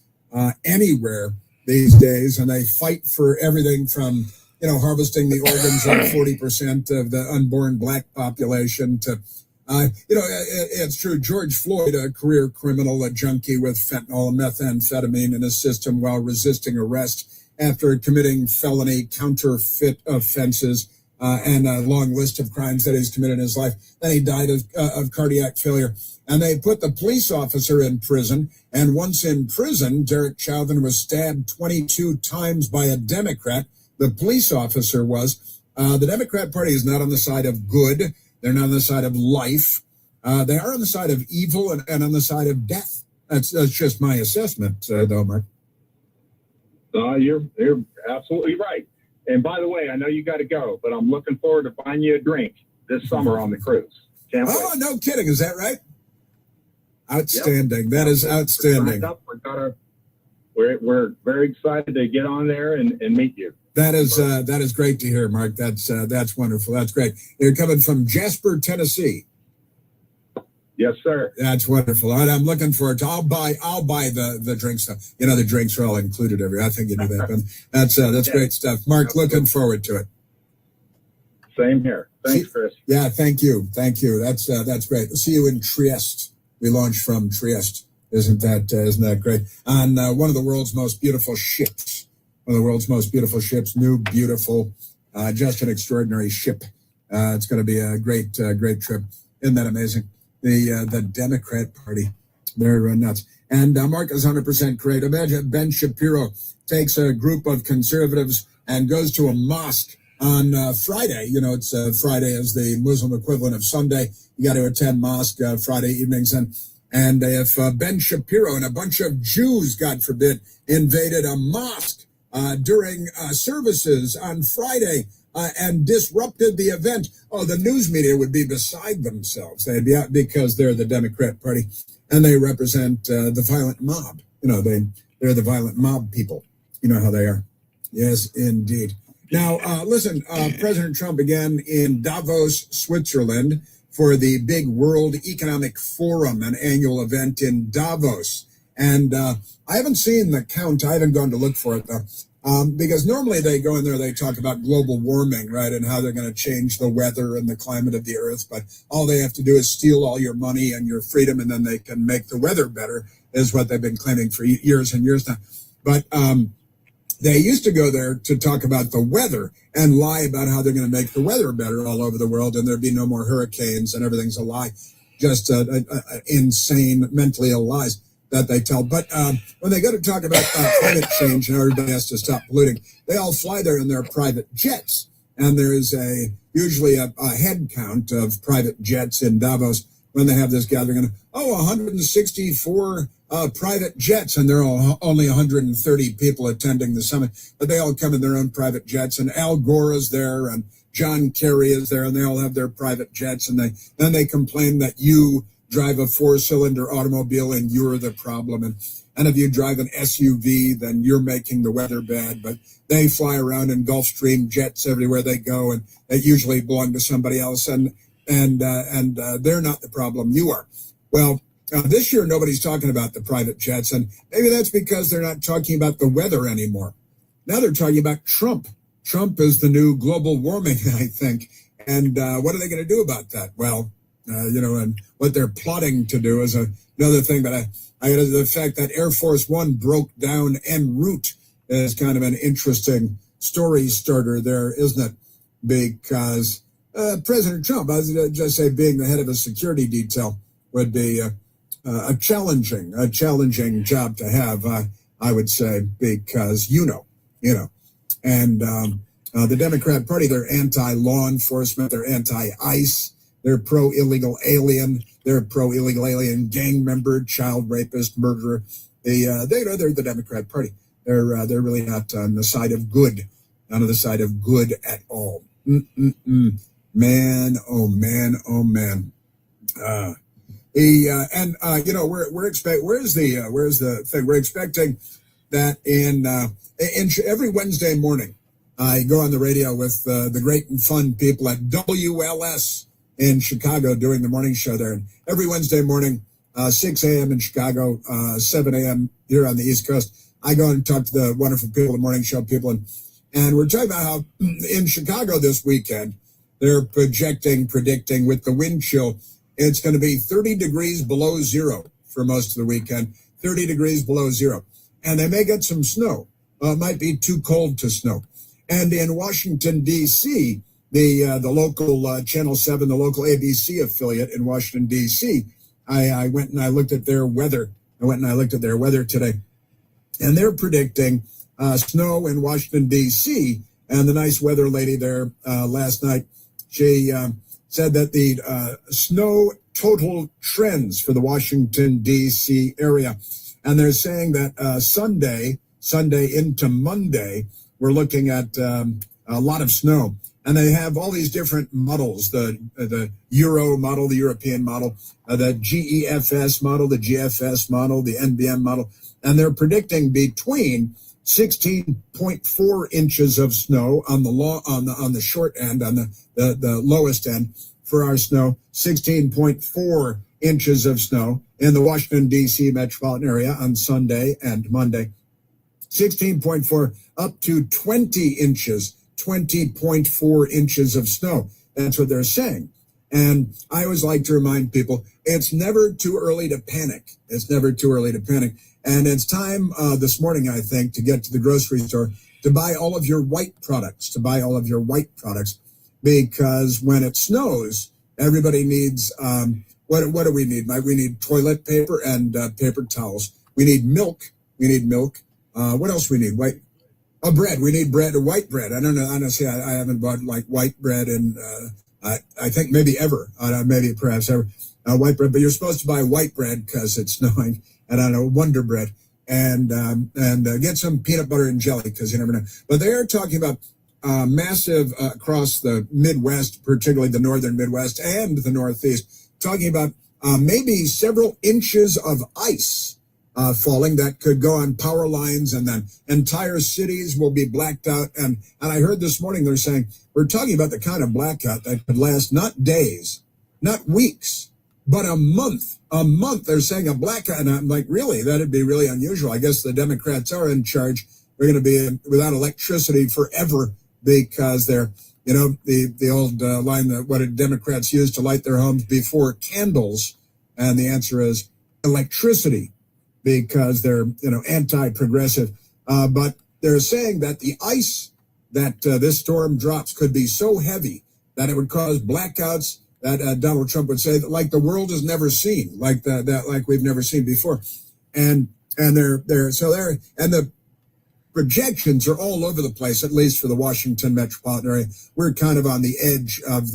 Speaker 15: anywhere these days, and they fight for everything from harvesting the organs of 40% of the unborn black population to, it's true. George Floyd, a career criminal, a junkie with fentanyl and methamphetamine in his system while resisting arrest after committing felony counterfeit offenses, and a long list of crimes that he's committed in his life. Then he died of cardiac failure. And they put the police officer in prison. And once in prison, Derek Chauvin was stabbed 22 times by a Democrat. The police officer was. The Democrat Party is not on the side of good. They're not on the side of life. They are on the side of evil and on the side of death. That's just my assessment, though, Mark.
Speaker 6: You're absolutely right. And by the way, I know you got to go, but I'm looking forward to buying you a drink this summer on the cruise. Can't wait.
Speaker 15: No kidding. Is that right? Outstanding. Yep. That is outstanding.
Speaker 6: We're very excited to get on there and meet you.
Speaker 15: That is great to hear, Mark. That's wonderful. That's great. You're coming from Jasper, Tennessee.
Speaker 6: Yes, sir.
Speaker 15: That's wonderful. I'm looking forward to. I'll buy the drink stuff. The drinks are all included every. I think you know that. But that's great stuff, Mark. Looking forward to it.
Speaker 6: Same here. Thanks, Chris.
Speaker 15: Yeah, thank you. That's great. See you in Trieste. We launched from Trieste. Isn't that great? On one of the world's most beautiful ships. New, beautiful, just an extraordinary ship. It's going to be a great trip. Isn't that amazing? The Democrat Party, they're nuts. And Mark is 100% correct. Imagine Ben Shapiro takes a group of conservatives and goes to a mosque on Friday. It's Friday is the Muslim equivalent of Sunday. You got to attend mosque Friday evenings. And if Ben Shapiro and a bunch of Jews, God forbid, invaded a mosque during services on Friday and disrupted the event, the news media would be beside themselves. They'd be out because they're the Democrat Party and they represent the violent mob. They're the violent mob people. You know how they are. Yes, indeed. Now, listen, President Trump again in Davos, Switzerland for the big World Economic Forum, an annual event in Davos. And I haven't seen the count. I haven't gone to look for it, though, because normally they go in there, they talk about global warming, right, and how they're going to change the weather and the climate of the earth. But all they have to do is steal all your money and your freedom, and then they can make the weather better, is what they've been claiming for years and years now. But they used to go there to talk about the weather and lie about how they're going to make the weather better all over the world, and there'd be no more hurricanes and everything's a lie, just insane, mentally ill lies that they tell. But when they go to talk about climate change and everybody has to stop polluting, they all fly there in their private jets. And there's usually a head count of private jets in Davos when they have this gathering. And 164 private jets, and there are only 130 people attending the summit. But they all come in their own private jets, and Al Gore is there, and John Kerry is there, and they all have their private jets. And then they complain that you drive a 4-cylinder automobile and you're the problem. And if you drive an SUV, then you're making the weather bad. But they fly around in Gulfstream jets everywhere they go, and they usually belong to somebody else. And they're not the problem. You are. Well, this year, nobody's talking about the private jets. And maybe that's because they're not talking about the weather anymore. Now they're talking about Trump. Trump is the new global warming, I think. And what are they going to do about that? Well, and what they're plotting to do is another thing. But the fact that Air Force One broke down en route is kind of an interesting story starter there, isn't it? Because President Trump, I was just say, being the head of a security detail would be a challenging job to have, I would say, because and the Democrat Party, they're anti-law enforcement, they're anti-ICE. They're pro-illegal alien. They're pro-illegal alien gang member, child rapist, murderer. They're the Democrat Party. They're really not on the side of good, not on the side of good at all. Man, oh man, oh man. We're expecting. Where's the thing? We're expecting that in every Wednesday morning, I go on the radio with the great and fun people at WLS. In Chicago doing the morning show there. And every Wednesday morning, 6 a.m. in Chicago, 7 a.m. here on the East Coast, I go and talk to the wonderful people, the morning show people. And we're talking about how in Chicago this weekend, they're predicting with the wind chill, it's going to be 30 degrees below zero for most of the weekend, 30 degrees below zero. And they may get some snow. It might be too cold to snow. And in Washington, D.C., the local Channel 7, the local ABC affiliate in Washington, D.C., I went and I looked at their weather. Today. And they're predicting snow in Washington, D.C. And the nice weather lady there last night, she said that the snow total trends for the Washington, D.C. area. And they're saying that Sunday into Monday, we're looking at a lot of snow. And they have all these different models, the Euro model, the European model, the GEFS model, the GFS model, the NBM model. And they're predicting between 16.4 inches of snow on the short end, on the lowest end for our snow, 16.4 inches of snow in the Washington, D.C. metropolitan area on Sunday and Monday, 16.4 up to 20 inches. 20.4 inches of snow. That's what they're saying. And I always like to remind people, it's never too early to panic. It's never too early to panic. And it's time this morning, I think, to get to the grocery store to buy all of your white products, because when it snows, everybody needs, what do we need? We need toilet paper and paper towels. We need milk. What else we need? Bread. We need bread or white bread. I don't know. Honestly, I haven't bought like white bread in, I think maybe ever, perhaps ever, white bread. But you're supposed to buy white bread because it's snowing. And I don't know, Wonder Bread. And get some peanut butter and jelly because you never know. But they are talking about massive across the Midwest, particularly the northern Midwest and the Northeast, talking about maybe several inches of ice falling that could go on power lines, and then entire cities will be blacked out. And I heard this morning they're saying we're talking about the kind of blackout that could last not days, not weeks, but a month. A month. They're saying a blackout, and I'm like, really? That'd be really unusual. I guess the Democrats are in charge. We're going to be without electricity forever because they're, the old line that what did Democrats use to light their homes before candles? And the answer is electricity, because they're, anti-progressive. But they're saying that the ice that this storm drops could be so heavy that it would cause blackouts that Donald Trump would say that like the world has never seen, like like we've never seen before. And the projections are all over the place, at least for the Washington metropolitan area. We're kind of on the edge of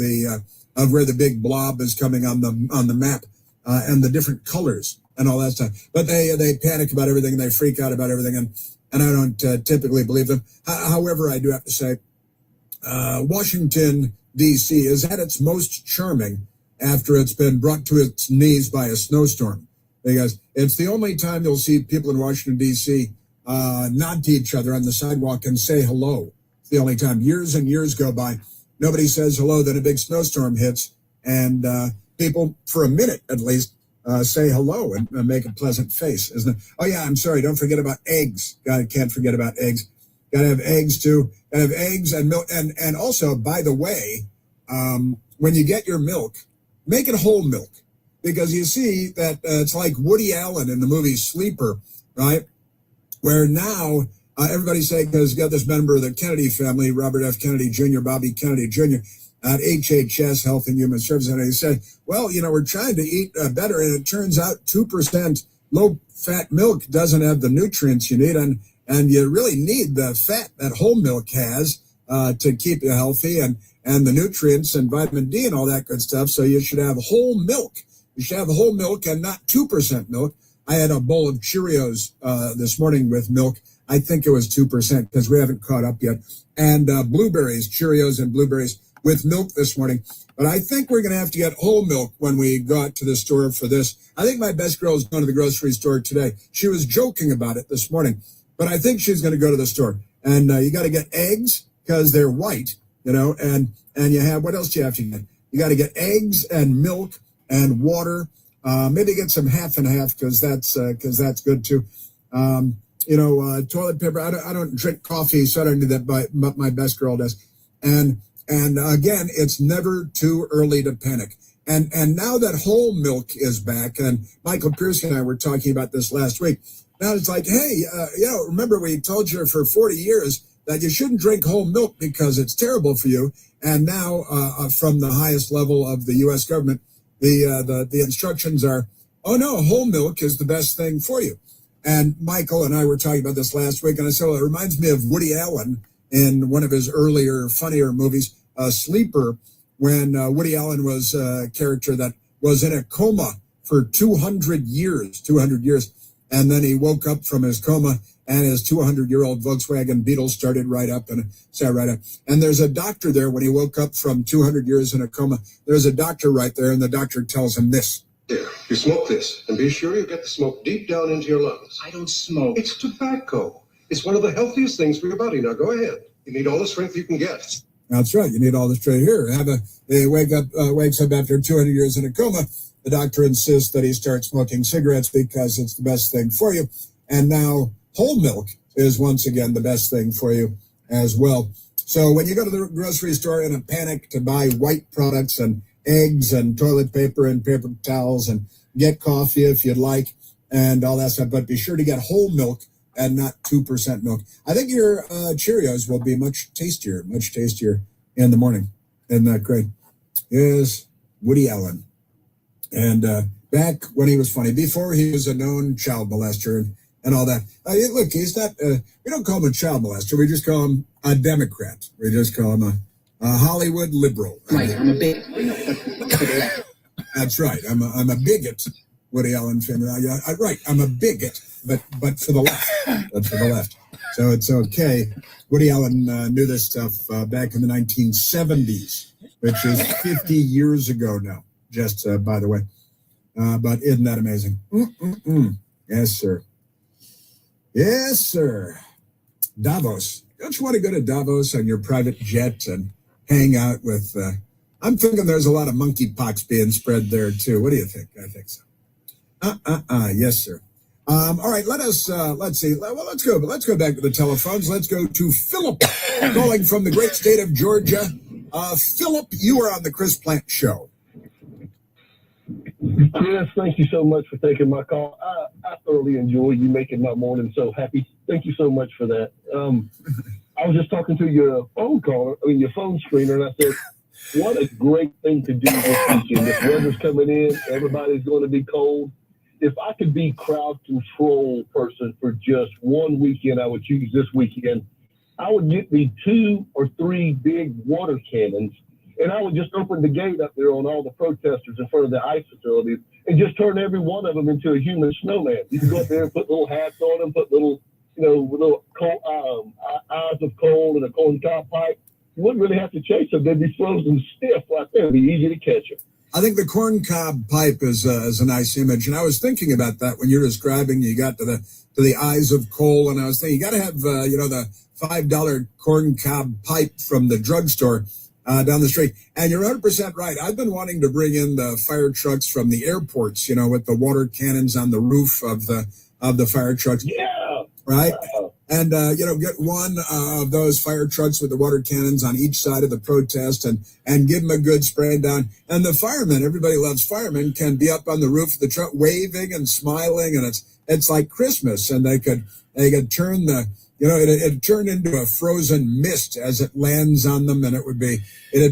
Speaker 15: of where the big blob is coming on the map, and the different colors and all that stuff. But they panic about everything and they freak out about everything, and I don't typically believe them. However, I do have to say, Washington, D.C. is at its most charming after it's been brought to its knees by a snowstorm, because it's the only time you'll see people in Washington, D.C. Nod to each other on the sidewalk and say hello. It's the only time. Years and years go by. Nobody says hello. Then a big snowstorm hits, and people, for a minute at least, say hello and make a pleasant face. Isn't it? Oh, yeah, I'm sorry. Don't forget about eggs. God, can't forget about eggs. Got to have eggs, too. Got to have eggs and milk. And also, by the way, when you get your milk, make it whole milk. Because you see that it's like Woody Allen in the movie Sleeper, right? Where now everybody's saying, because got this member of the Kennedy family, Robert F. Kennedy Jr., Bobby Kennedy Jr., at HHS, Health and Human Services, and he said, well, we're trying to eat better, and it turns out 2% low-fat milk doesn't have the nutrients you need, and you really need the fat that whole milk has to keep you healthy, and the nutrients and vitamin D and all that good stuff, so you should have whole milk. You should have whole milk and not 2% milk. I had a bowl of Cheerios this morning with milk. I think it was 2% because we haven't caught up yet. And blueberries, Cheerios and blueberries with milk this morning. But I think we're going to have to get whole milk when we go out to the store for this. I think my best girl is going to the grocery store today. She was joking about it this morning, but I think she's going to go to the store. And you got to get eggs because they're white, and you have, what else do you have to get? You got to get eggs and milk and water. Maybe get some half and half because that's good too. Toilet paper. I don't drink coffee, so I don't do that. But my best girl does. And again, it's never too early to panic. And now that whole milk is back, and Michael Pierce and I were talking about this last week. Now it's like, hey, remember we told you for 40 years that you shouldn't drink whole milk because it's terrible for you. And now from the highest level of the U.S. government, the instructions are, oh no, whole milk is the best thing for you. And Michael and I were talking about this last week, and I said, well, it reminds me of Woody Allen in one of his earlier, funnier movies, Sleeper, when Woody Allen was a character that was in a coma for 200 years, and then he woke up from his coma, and his 200-year-old Volkswagen Beetle started right up and sat right up. And there's a doctor there when he woke up from 200 years in a coma. There's a doctor right there, and the doctor tells him this.
Speaker 7: Here, you smoke this, and be sure you get the smoke deep down into your lungs. I don't smoke. It's tobacco. It's one of the healthiest things for your body. Now go ahead. You need all the strength you can get.
Speaker 15: That's right. You need all the strength here. He wakes up after 200 years in a coma. The doctor insists that he start smoking cigarettes because it's the best thing for you. And now whole milk is once again the best thing for you as well. So when you go to the grocery store in a panic to buy white products and eggs and toilet paper and paper towels and get coffee if you'd like and all that stuff, but be sure to get whole milk and not 2% milk. I think your Cheerios will be much tastier in the morning. Isn't that great? Is Woody Allen. And back when he was funny, before he was a known child molester and all that. Look, he's not, we don't call him a child molester. We just call him a Democrat. We just call him a Hollywood liberal.
Speaker 8: Right, I'm a bigot.
Speaker 15: That's right. I'm a bigot, Woody Allen fan. Right, I'm a bigot, but for the left. But for the left. So it's okay. Woody Allen knew this stuff back in the 1970s, which is 50 years ago now, just by the way. But isn't that amazing? Yes, sir. Yes, sir. Davos. Don't you want to go to Davos on your private jet and hang out with... I'm thinking there's a lot of monkeypox being spread there, too. What do you think? I think so. Yes, sir. All right, let's see. Well, let's go back to the telephones. Let's go to Philip, calling from the great state of Georgia. Philip, you are on the Chris Plant Show.
Speaker 8: Chris, thank you so much for taking my call. I thoroughly enjoy you making my morning so happy. Thank you so much for that. I was just talking to your phone screener, and I said, what a great thing to do this weekend. This weather's coming in. Everybody's going to be cold. If I could be crowd control person for just one weekend, I would choose this weekend. I would get me 2 or 3 big water cannons, and I would just open the gate up there on all the protesters in front of the ice facilities and just turn every one of them into a human snowman. You can go up there and put little hats on them, put little eyes of coal and a corn cob pipe. You wouldn't really have to chase them. They'd be frozen stiff right there. It'd be easy to catch them.
Speaker 15: I think the corn cob pipe is a nice image, and I was thinking about that when you're describing. You got to the eyes of coal, and I was thinking you got to have the $5 corn cob pipe from the drugstore down the street. And you're 100% right. I've been wanting to bring in the fire trucks from the airports, with the water cannons on the roof of the fire trucks.
Speaker 8: Yeah.
Speaker 15: Right. And, get one of those fire trucks with the water cannons on each side of the protest and give them a good spray down. And the firemen, everybody loves firemen, can be up on the roof of the truck waving and smiling. And it's like Christmas. And they could turn it'd turn into a frozen mist as it lands on them. And it'd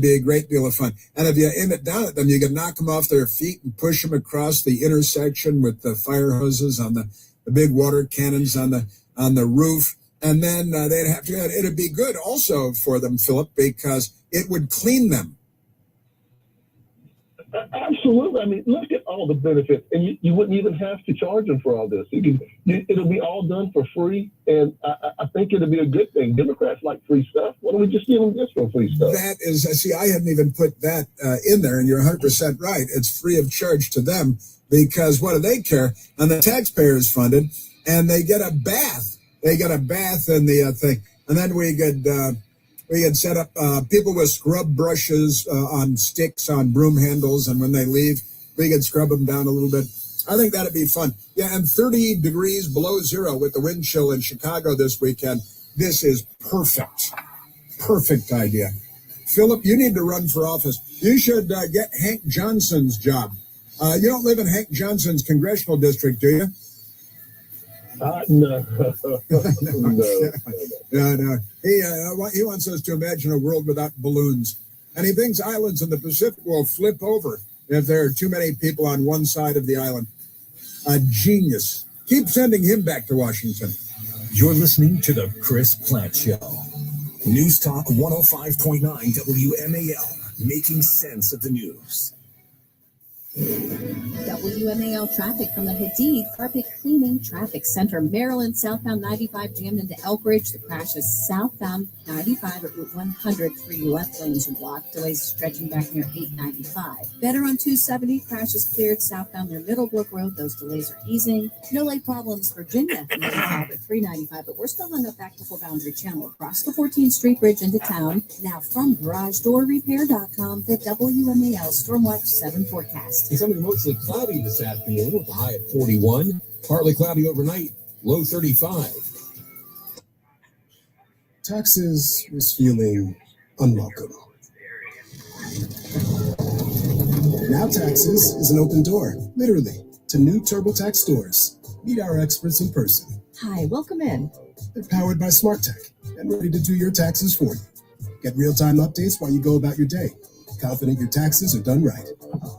Speaker 15: be a great deal of fun. And if you aim it down at them, you can knock them off their feet and push them across the intersection with the fire hoses on the big water cannons on the roof, and then they'd have to. It'd be good also for them, Philip, because it would clean them.
Speaker 8: Absolutely. I mean, look at all the benefits, and you wouldn't even have to charge them for all this. It'll be all done for free, and I think it'll be a good thing. Democrats like free stuff. Why don't we just give them this for free stuff?
Speaker 15: That is, see, I hadn't even put that in there, and you're 100% right. It's free of charge to them because what do they care? And the taxpayer is funded, and they get a bath. They get a bath in the thing, and then we could set up people with scrub brushes on sticks on broom handles, and when they leave, we could scrub them down a little bit. I think that'd be fun. Yeah, and 30 degrees below zero with the wind chill in Chicago this weekend. This is perfect. Perfect idea. Philip, you need to run for office. You should get Hank Johnson's job. You don't live in Hank Johnson's congressional district, do you?
Speaker 8: No.
Speaker 15: No. He wants us to imagine a world without balloons. And he thinks islands in the Pacific will flip over if there are too many people on one side of the island. A genius. Keep sending him back to Washington.
Speaker 13: You're listening to the Chris Plant Show. News Talk 105.9 WMAL, making sense of the news.
Speaker 1: WMAL traffic from the Hadid Carpet Cleaning Traffic Center. Maryland southbound 95 jammed into Elk Ridge. The crash is southbound 95 at Route 100. 3 left lanes are blocked. Delays stretching back near 895. Better on 270. Crash is cleared southbound near Middlebrook Road. Those delays are easing. No late problems. Virginia 95 at 395. But we're still hung up back to Boundary Channel across the 14th Street Bridge into town. Now from GarageDoorRepair.com, the WMAL Stormwatch 7 forecast.
Speaker 2: It's something mostly cloudy this afternoon with a high at 41. Partly cloudy overnight, low 35.
Speaker 20: Taxes was feeling unwelcome. Now Taxes is an open door, literally, to new TurboTax stores. Meet our experts in person.
Speaker 1: Hi, welcome in.
Speaker 20: They're powered by Smart Tech and ready to do your taxes for you. Get real-time updates while you go about your day. Confident your taxes are done right.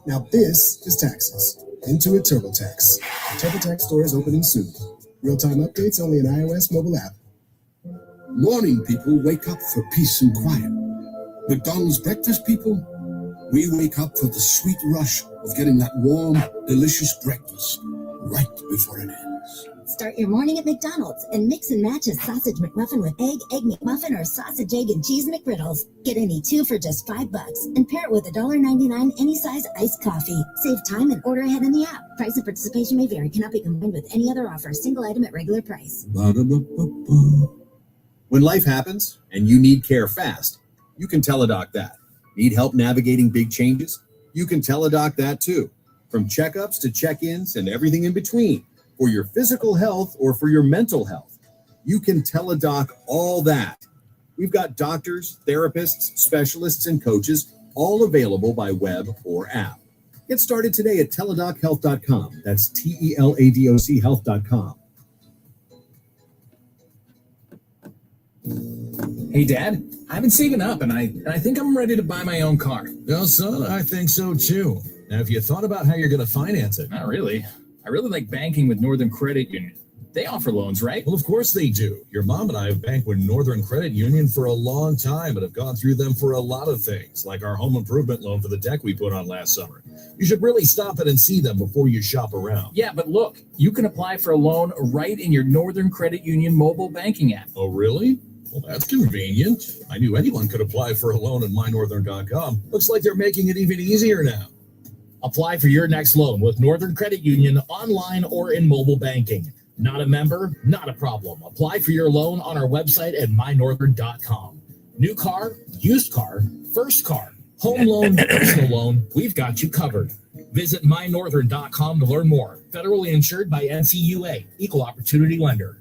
Speaker 20: Now this is Taxes. Intuit TurboTax. TurboTax stores opening soon. Real-time updates only in iOS mobile app.
Speaker 11: Morning people wake up for peace and quiet. McDonald's breakfast people, we wake up for the sweet rush of getting that warm, delicious breakfast right before it ends.
Speaker 12: Start your morning at McDonald's and mix and match a sausage McMuffin with egg McMuffin, or sausage, egg, and cheese McGriddles. Get any two for just $5 and pair it with $1.99 any size iced coffee. Save time and order ahead in the app. Price and participation may vary. Cannot be combined with any other offer. Single item at regular price.
Speaker 14: When life happens and you need care fast, you can Teladoc that. Need help navigating big changes? You can Teladoc that too. From checkups to check-ins and everything in between. For your physical health or for your mental health, you can Teladoc all that. We've got doctors, therapists, specialists, and coaches all available by web or app. Get started today at teladochealth.com. That's TELADOC health.com.
Speaker 9: Hey, Dad, I've been saving up, and I think I'm ready to buy my own car.
Speaker 10: Well, son, I think so too. Now, have you thought about how you're going to finance it?
Speaker 9: Not really. I really like banking with Northern Credit Union. They offer loans, right?
Speaker 10: Well, of course they do. Your mom and I have banked with Northern Credit Union for a long time and have gone through them for a lot of things, like our home improvement loan for the deck we put on last summer. You should really stop in and see them before you shop around.
Speaker 9: Yeah, but look, you can apply for a loan right in your Northern Credit Union mobile banking app.
Speaker 10: Oh, really? Well, that's convenient. I knew anyone could apply for a loan at mynorthern.com. Looks like they're making it even easier now.
Speaker 9: Apply for your next loan with Northern Credit Union online or in mobile banking. Not a member? Not a problem. Apply for your loan on our website at mynorthern.com. New car, used car, first car, home loan, personal loan, we've got you covered. Visit mynorthern.com to learn more. Federally insured by NCUA, Equal Opportunity Lender.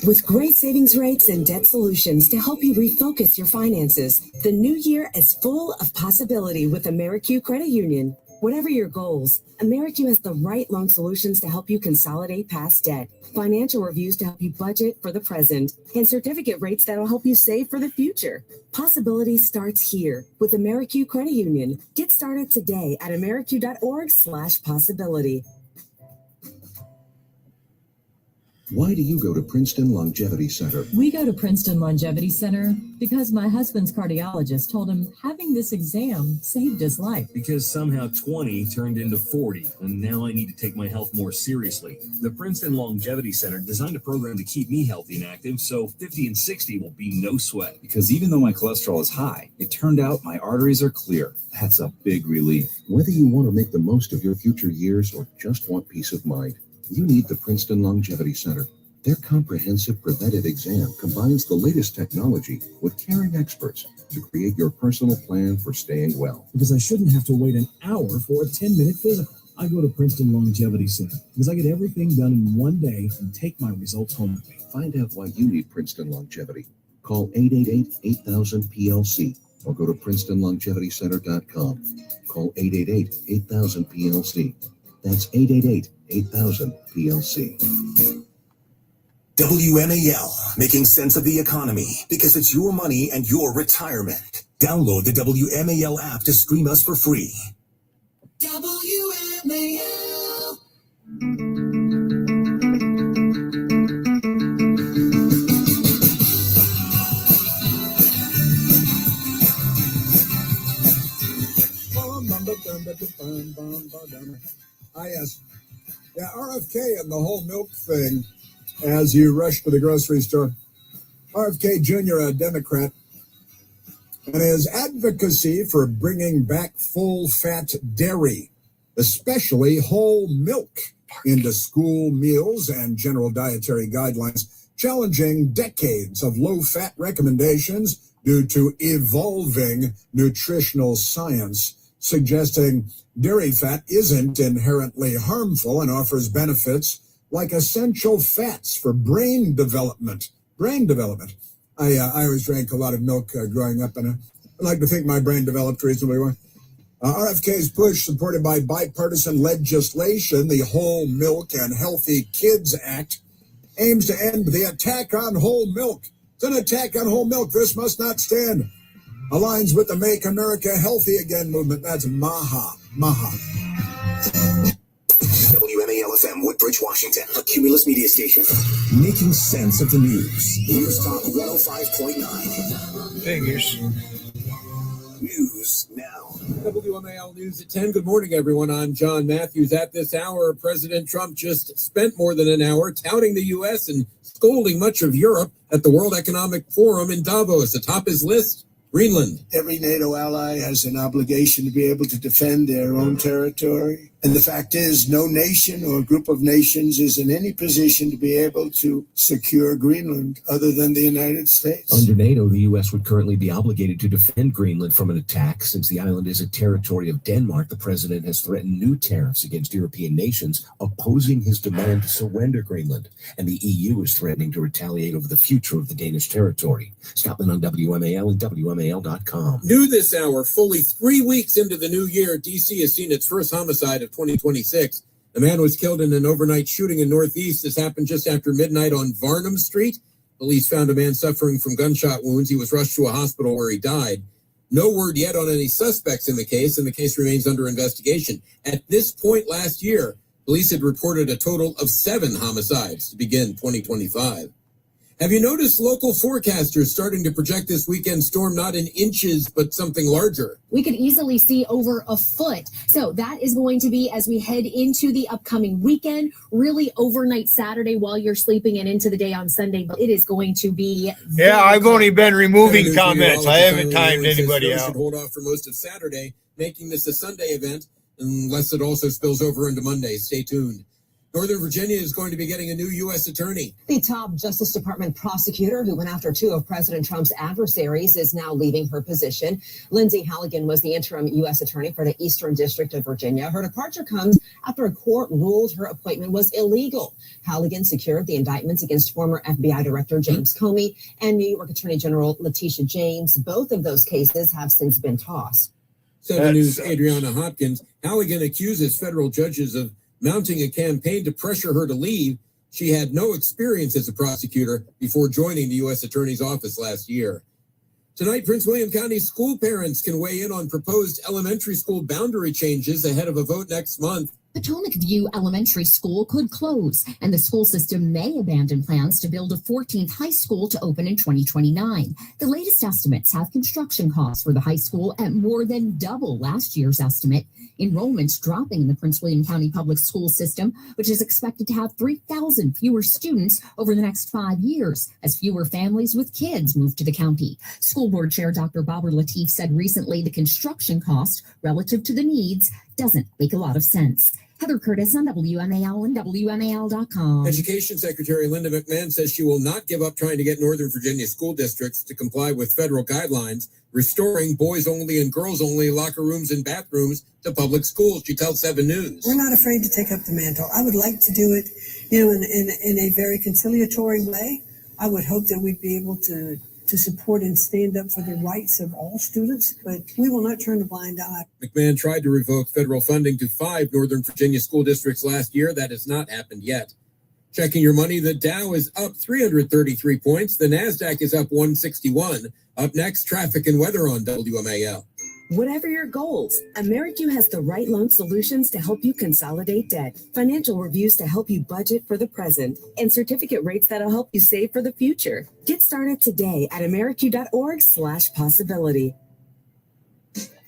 Speaker 3: With great savings rates and debt solutions to help you refocus your finances, the new year is full of possibility with AmeriQ Credit Union. Whatever your goals, AmeriQ has the right loan solutions to help you consolidate past debt, financial reviews to help you budget for the present, and certificate rates that'll help you save for the future. Possibility starts here with AmeriQ Credit Union. Get started today at ameriq.org/possibility.
Speaker 11: Why do you go to Princeton Longevity Center?
Speaker 17: We go to Princeton Longevity Center because my husband's cardiologist told him having this exam saved his life.
Speaker 24: Because somehow 20 turned into 40, and now I need to take my health more seriously. The Princeton Longevity Center designed a program to keep me healthy and active, so 50 and 60 will be no sweat.
Speaker 25: Because even though my cholesterol is high, it turned out my arteries are clear. That's a big relief.
Speaker 11: Whether you want to make the most of your future years or just want peace of mind, you need the Princeton Longevity Center. Their comprehensive preventive exam combines the latest technology with caring experts to create your personal plan for staying well.
Speaker 25: Because I shouldn't have to wait an hour for a 10-minute physical. I go to Princeton Longevity Center because I get everything done in one day and take my results home with me.
Speaker 11: Find out why you need Princeton Longevity. Call 888-8000-PLC or go to PrincetonLongevityCenter.com. Call 888-8000-PLC. That's 888-8000-PLC.
Speaker 13: WMAL, making sense of the economy because it's your money and your retirement. Download the WMAL app to stream us for free.
Speaker 4: WMAL.
Speaker 15: Yes. Yeah, RFK and the whole milk thing as you rush to the grocery store. RFK Jr., a Democrat, and his advocacy for bringing back full-fat dairy, especially whole milk, into school meals and general dietary guidelines, challenging decades of low-fat recommendations due to evolving nutritional science, suggesting dairy fat isn't inherently harmful and offers benefits like essential fats for brain development. I always drank a lot of milk growing up, and I like to think my brain developed reasonably well. RFK's push, supported by bipartisan legislation, the Whole Milk and Healthy Kids Act, aims to end the attack on whole milk. It's an attack on whole milk. This must not stand. Aligns with the Make America Healthy Again movement. That's MAHA.
Speaker 13: WMAL-FM, Woodbridge, Washington, a Cumulus media station. Making sense of the news. News Talk 105.9.
Speaker 26: Figures.
Speaker 13: News now.
Speaker 2: WMAL News at 10. Good morning, everyone. I'm John Matthews. At this hour, President Trump just spent more than an hour touting the U.S. and scolding much of Europe at the World Economic Forum in Davos. Atop his list, Greenland.
Speaker 16: Every NATO ally has an obligation to be able to defend their own territory. And the fact is, no nation or group of nations is in any position to be able to secure Greenland other than the United States.
Speaker 5: Under NATO, the U.S. would currently be obligated to defend Greenland from an attack. Since the island is a territory of Denmark, the president has threatened new tariffs against European nations opposing his demand to surrender Greenland. And the EU is threatening to retaliate over the future of the Danish territory. Scotland on WMAL and WMAL.com.
Speaker 2: New this hour, fully 3 weeks into the new year, D.C. has seen its first homicide of 2026. A man was killed in an overnight shooting in Northeast. This happened just after midnight on Varnum Street. Police found a man suffering from gunshot wounds. He was rushed to a hospital where he died. No word yet on any suspects in the case, and the case remains under investigation. At this point last year, police had reported a total of 7 homicides to begin 2025. Have you noticed local forecasters starting to project this weekend storm not in inches, but something larger?
Speaker 18: We could easily see over a foot. So that is going to be as we head into the upcoming weekend, really overnight Saturday while you're sleeping and into the day on Sunday. But it is going to be.
Speaker 19: Yeah, I've only been removing comments. I haven't timed anybody out.
Speaker 2: Should hold off for most of Saturday, making this a Sunday event, unless it also spills over into Monday. Stay tuned. Northern Virginia is going to be getting a new U.S. attorney.
Speaker 21: The top Justice Department prosecutor who went after 2 of President Trump's adversaries is now leaving her position. Lindsay Halligan was the interim U.S. attorney for the Eastern District of Virginia. Her departure comes after a court ruled her appointment was illegal. Halligan secured the indictments against former FBI Director James Comey and New York Attorney General Letitia James. Both of those cases have since been tossed.
Speaker 2: 7 News' Adriana Hopkins. Halligan accuses federal judges of mounting a campaign to pressure her to leave. She had no experience as a prosecutor before joining the U.S. Attorney's Office last year. Tonight, Prince William County school parents can weigh in on proposed elementary school boundary changes ahead of a vote next month.
Speaker 18: Potomac View Elementary School could close, and the school system may abandon plans to build a 14th high school to open in 2029. The latest estimates have construction costs for the high school at more than double last year's estimate. Enrollments dropping in the Prince William County public school system, which is expected to have 3,000 fewer students over the next 5 years as fewer families with kids move to the county. School Board Chair Dr. Babar Latif said recently the construction cost relative to the needs doesn't make a lot of sense. Heather Curtis on WMAL and WMAL.com.
Speaker 2: Education Secretary Linda McMahon says she will not give up trying to get Northern Virginia school districts to comply with federal guidelines, restoring boys only and girls only locker rooms and bathrooms to public schools. She tells 7 News.
Speaker 22: We're not afraid to take up the mantle. I would like to do it, in a very conciliatory way. I would hope that we'd be able to support and stand up for the rights of all students, but we will not turn a blind eye.
Speaker 2: McMahon tried to revoke federal funding to 5 Northern Virginia school districts last year. That has not happened yet. Checking your money, the Dow is up 333 points. The NASDAQ is up 161. Up next, traffic and weather on WMAL.
Speaker 3: Whatever your goals, AmeriQ has the right loan solutions to help you consolidate debt, financial reviews to help you budget for the present, and certificate rates that'll help you save for the future. Get started today at ameriq.org/possibility.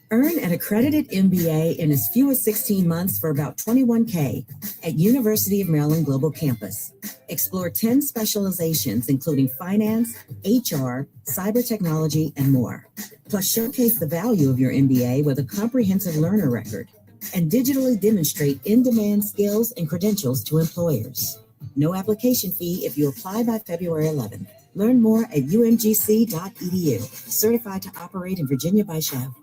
Speaker 3: Earn an accredited MBA in as few as 16 months for about $21K at University of Maryland Global Campus. Explore 10 specializations, including finance, HR, cyber technology, and more. Plus, showcase the value of your MBA with a comprehensive learner record and digitally demonstrate in-demand skills and credentials to employers. No application fee if you apply by February 11th. Learn more at umgc.edu. Certified to operate in Virginia by Chev.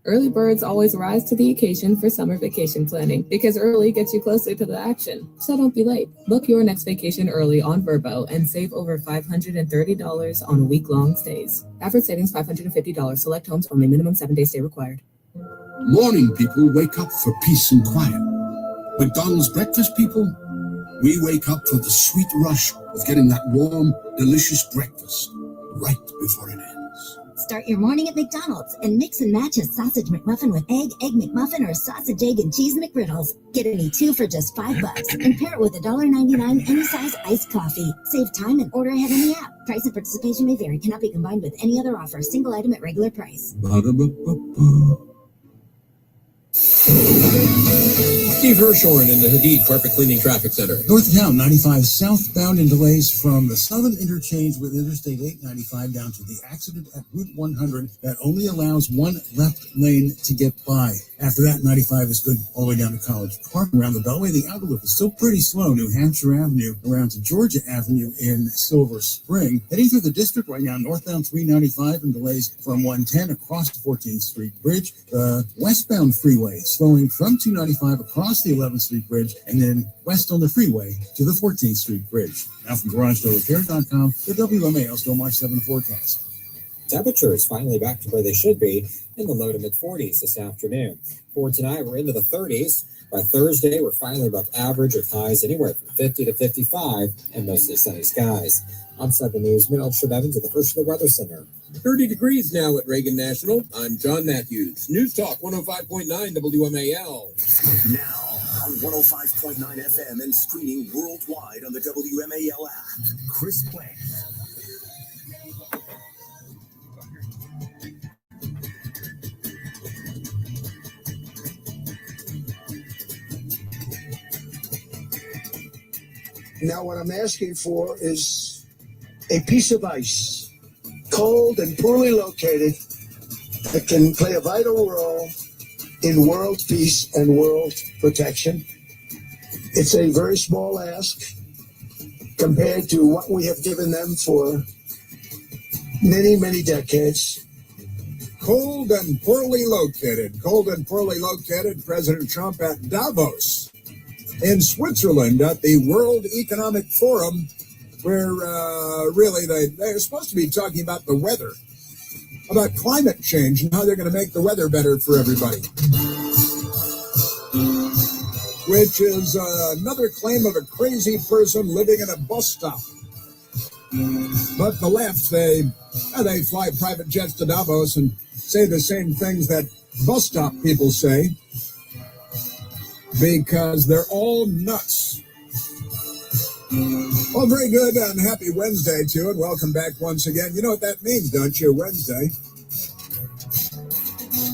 Speaker 26: Early birds always rise to the occasion for summer vacation planning because early gets you closer to the action. So don't be late. Book your next vacation early on Vrbo and save over $530 on week-long stays. Average savings $550. Select homes only. Minimum 7-day stay required.
Speaker 27: Morning people wake up for peace and quiet. McDonald's breakfast people, we wake up for the sweet rush of getting that warm, delicious breakfast right before it ends.
Speaker 1: Start your morning at McDonald's and mix and match a sausage McMuffin with egg McMuffin, or sausage, egg, and cheese McGriddles. Get any two for just $5 and pair it with $1.99 any size iced coffee. Save time and order ahead in the app. Price and participation may vary. Cannot be combined with any other offer. Single item at regular price.
Speaker 2: Steve Hirshhorn in the Hadid Carpet Cleaning Traffic Center.
Speaker 6: North of town, 95 southbound and delays from the southern interchange with Interstate 895 down to the accident at Route 100 that only allows one left lane to get by. After that, 95 is good all the way down to College Park. Around the Beltway, the outer loop is still pretty slow. New Hampshire Avenue around to Georgia Avenue in Silver Spring. Heading through the district right now, northbound 395 and delays from 110 across the 14th Street Bridge. The westbound freeway slowing from 295 across the 11th Street Bridge and then west on the freeway to the 14th Street Bridge. Now from GarageDoorRepair.com, the WMAL Storm Watch 7 forecast.
Speaker 7: Temperatures finally back to where they should be in the low to mid 40s this afternoon. For tonight, we're into the 30s. By Thursday, we're finally above average with highs anywhere from 50 to 55 and mostly sunny skies. I'm 7 News Richard Evans at the First of the Weather Center.
Speaker 2: 30 degrees now at Reagan National. I'm John Matthews. News Talk 105.9 WMAL.
Speaker 13: Now on 105.9 FM and streaming worldwide on the WMAL app. Chris Plank.
Speaker 16: Now what I'm asking for is a piece of ice, cold and poorly located, that can play a vital role in world peace and world protection. It's a very small ask compared to what we have given them for many, many decades.
Speaker 15: Cold and poorly located. Cold and poorly located. President Trump at Davos in Switzerland at the World Economic Forum, where really they're supposed to be talking about the weather, about climate change and how they're going to make the weather better for everybody. Which is another claim of a crazy person living in a bus stop. But the left, they fly private jets to Davos and say the same things that bus stop people say, because they're all nuts. Well, very good and happy Wednesday to you, and welcome back once again. You know what that means, don't you, Wednesday?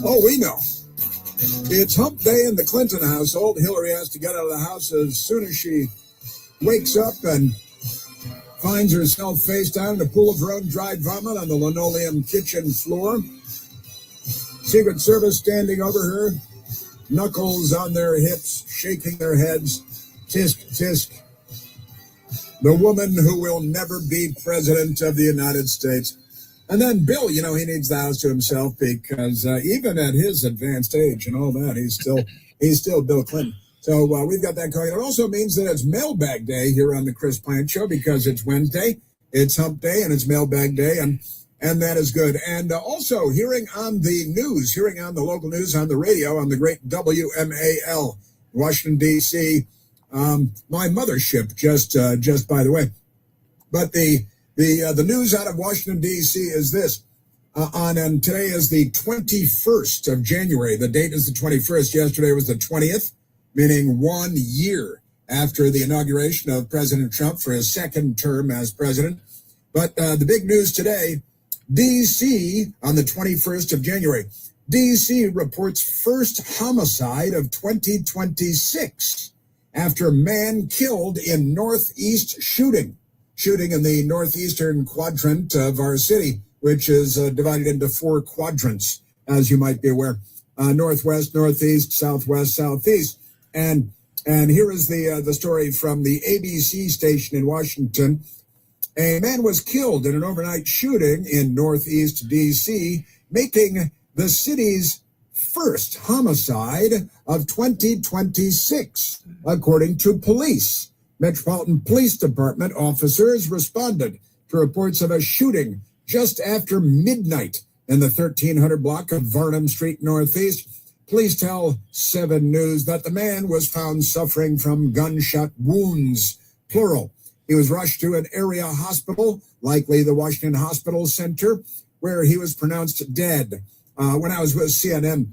Speaker 15: Oh, we know. It's hump day in the Clinton household. Hillary has to get out of the house as soon as she wakes up and finds herself face down in a pool of her own dried vomit on the linoleum kitchen floor. Secret Service standing over her, knuckles on their hips, shaking their heads. Tisk, tisk. The woman who will never be president of the United States. And then Bill, you know, he needs the house to himself because even at his advanced age and all that, he's still Bill Clinton. So we've got that going. It also means that it's mailbag day here on the Chris Plant Show because it's Wednesday, it's hump day, and it's mailbag day, and that is good. And also hearing on the news, hearing on the local news on the radio on the great WMAL, Washington, D.C., my mothership, just by the way. But the news out of Washington, D.C. is this. And today is the 21st of January. The date is the 21st. Yesterday was the 20th, meaning 1 year after the inauguration of President Trump for his second term as president. But the big news today, D.C. on the 21st of January, D.C. reports first homicide of 2026 after man killed in Northeast shooting in the northeastern quadrant of our city, which is divided into 4 quadrants, as you might be aware, northwest, northeast, southwest, southeast. And here is the story from the ABC station in Washington. A man was killed in an overnight shooting in northeast D.C., making the city's first homicide of 2026, according to police. Metropolitan Police Department officers responded to reports of a shooting just after midnight in the 1300 block of Varnum Street Northeast. Police tell 7 News that the man was found suffering from gunshot wounds, plural. He was rushed to an area hospital, likely the Washington Hospital Center, where he was pronounced dead. When I was with CNN,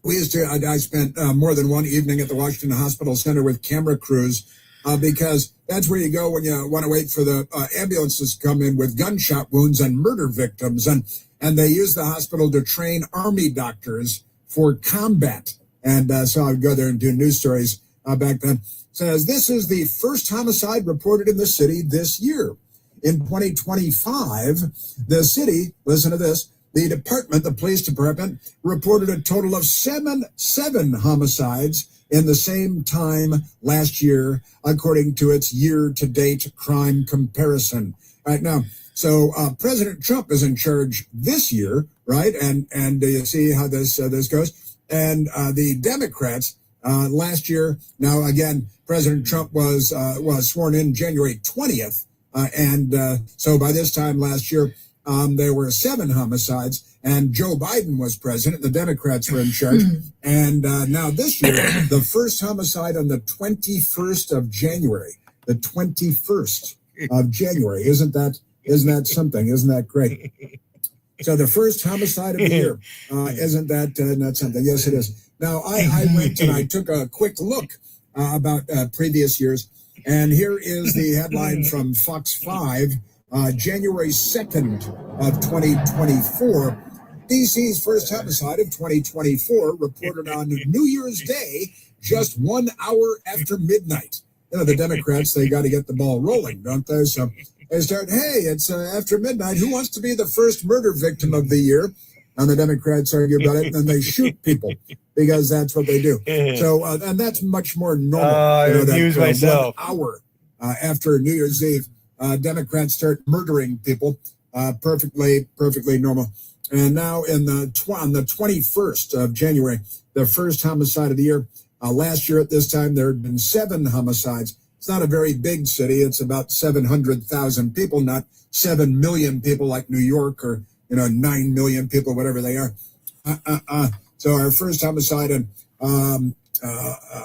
Speaker 15: I spent more than one evening at the Washington Hospital Center with camera crews because that's where you go when you want to wait for the ambulances to come in with gunshot wounds and murder victims. And they use the hospital to train Army doctors for combat. And so I would go there and do news stories back then. Says this is the first homicide reported in the city this year. In 2025, the city, listen to this, the police department, reported a total of seven homicides in the same time last year, according to its year-to-date crime comparison. Right now, so President Trump is in charge this year, right? And you see how this goes. And the Democrats last year. Now again, President Trump was sworn in January 20th, and so by this time last year, there were 7 homicides. And Joe Biden was president. The Democrats were in charge. And now this year, the first homicide on the 21st of January. The 21st of January. Isn't that something? Isn't that great? So the first homicide of the year. Isn't that something? Yes, it is. Now, I went and I took a quick look about previous years. And here is the headline from Fox 5, January 2nd of 2024. DC's first homicide of 2024 reported on New Year's Day, just 1 hour after midnight. You know, the Democrats, they got to get the ball rolling, don't they? So they start, hey, it's after midnight. Who wants to be the first murder victim of the year? And the Democrats argue about it, and then they shoot people because that's what they do. So, and that's much more normal.
Speaker 19: I amuse myself.
Speaker 15: 1 hour after New Year's Eve, Democrats start murdering people. Perfectly normal. And now on the 21st of January, the first homicide of the year. Last year at this time, there had been 7 homicides. It's not a very big city. It's about 700,000 people, not 7 million people like New York or 9 million people, whatever they are. So our first homicide, and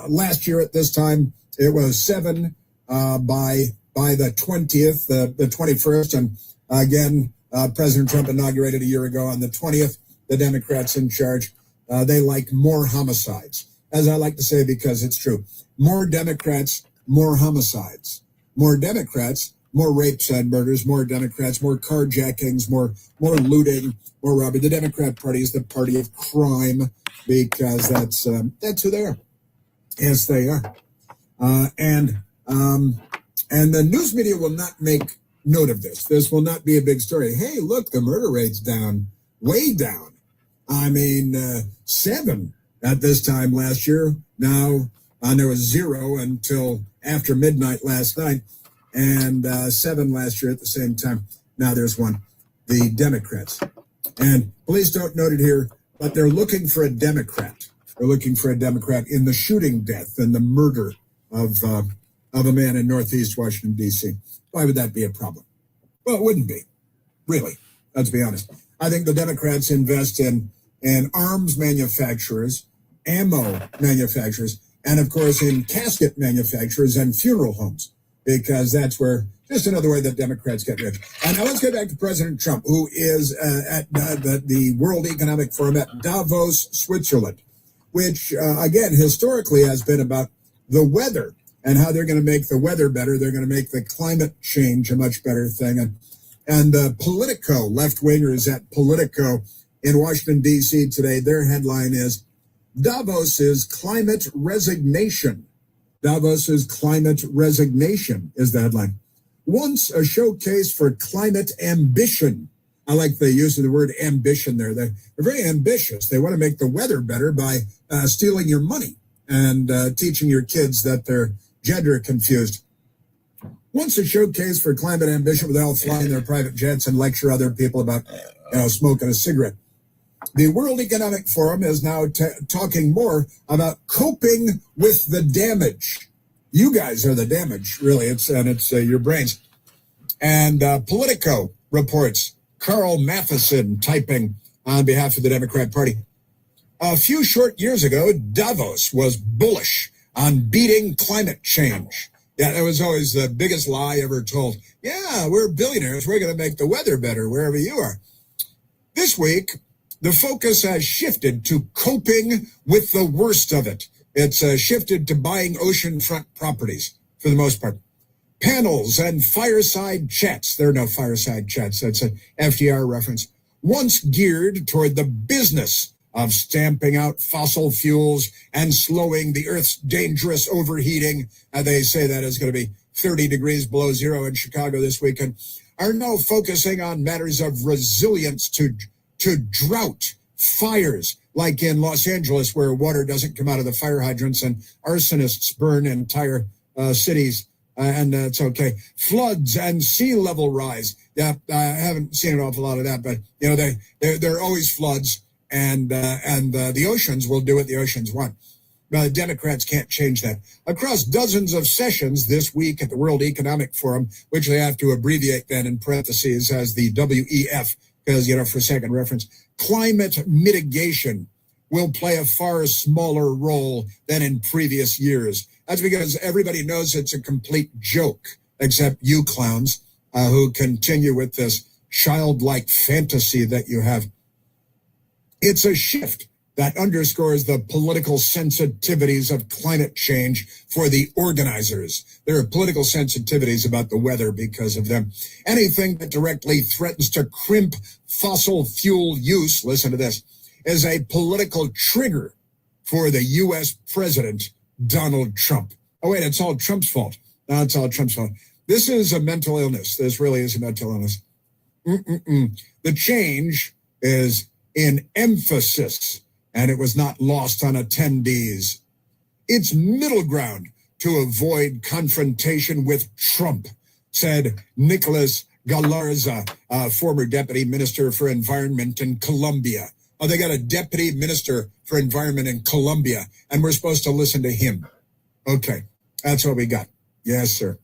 Speaker 15: last year at this time, it was 7 by the 20th, the 21st, and again. President Trump inaugurated a year ago on the 20th. The Democrats in charge. They like more homicides, as I like to say, because it's true. More Democrats, more homicides. More Democrats, more rapes and murders. More Democrats, more carjackings, more looting, more robbery. The Democrat Party is the party of crime because that's who they are. Yes, they are. And the news media will not make note of this. This will not be a big story. Hey, look, the murder rate's down, way down. I mean, 7 at this time last year. Now, there was 0 until after midnight last night, and 7 last year at the same time. Now there's 1. The Democrats. And police don't note it here, but they're looking for a Democrat. They're looking for a Democrat in the shooting death and the murder of a man in Northeast Washington, D.C. Why would that be a problem? Well, it wouldn't be, really. Let's be honest. I think the Democrats invest in arms manufacturers, ammo manufacturers, and, of course, in casket manufacturers and funeral homes, because that's where, just another way that Democrats get rich. And now let's get back to President Trump, who is at the World Economic Forum at Davos, Switzerland, which, again, historically has been about the weather. And how they're going to make the weather better. They're going to make the climate change a much better thing. And Politico, left-wingers at Politico in Washington, D.C. today, their headline is, Davos's climate resignation. Davos's climate resignation is the headline. Once a showcase for climate ambition. I like the use of the word ambition there. They're very ambitious. They want to make the weather better by stealing your money and teaching your kids that they're gender confused. Once a showcase for climate ambition, where they all fly in their private jets and lecture other people about smoking a cigarette. The World Economic Forum is now talking more about coping with the damage. You guys are the damage, really. It's your brains. And Politico reports, Carl Matheson typing on behalf of the Democrat Party. A few short years ago, Davos was bullish on beating climate change. Yeah, that was always the biggest lie ever told. Yeah, we're billionaires. We're going to make the weather better wherever you are. This week, the focus has shifted to coping with the worst of it. It's shifted to buying oceanfront properties for the most part. Panels and fireside chats. There are no fireside chats. That's an FDR reference. Once geared toward the business of stamping out fossil fuels and slowing the Earth's dangerous overheating. They say that is going to be 30 degrees below zero in Chicago this weekend, are now focusing on matters of resilience to drought, fires, like in Los Angeles, where water doesn't come out of the fire hydrants and arsonists burn entire cities. And it's okay. Floods and sea level rise. Yeah, I haven't seen an awful lot of that, but you know, there are always floods, and the oceans will do what the oceans want. Democrats can't change that. Across dozens of sessions this week at the World Economic Forum, which they have to abbreviate then in parentheses as the WEF, because, you know, for second reference, climate mitigation will play a far smaller role than in previous years. That's because everybody knows it's a complete joke, except you clowns who continue with this childlike fantasy that you have. It's a shift that underscores the political sensitivities of climate change for the organizers. There are political sensitivities about the weather because of them. Anything that directly threatens to crimp fossil fuel use, listen to this, is a political trigger for the U.S. president, Donald Trump. Oh, wait, it's all Trump's fault. No, it's all Trump's fault. This is a mental illness. This really is a mental illness. The change is in emphasis, and it was not lost on attendees. It's middle ground to avoid confrontation with Trump, said Nicholas Galarza, former deputy minister for environment in Colombia. Oh, they got a deputy minister for environment in Colombia, and we're supposed to listen to him. Okay, that's what we got. Yes, sir.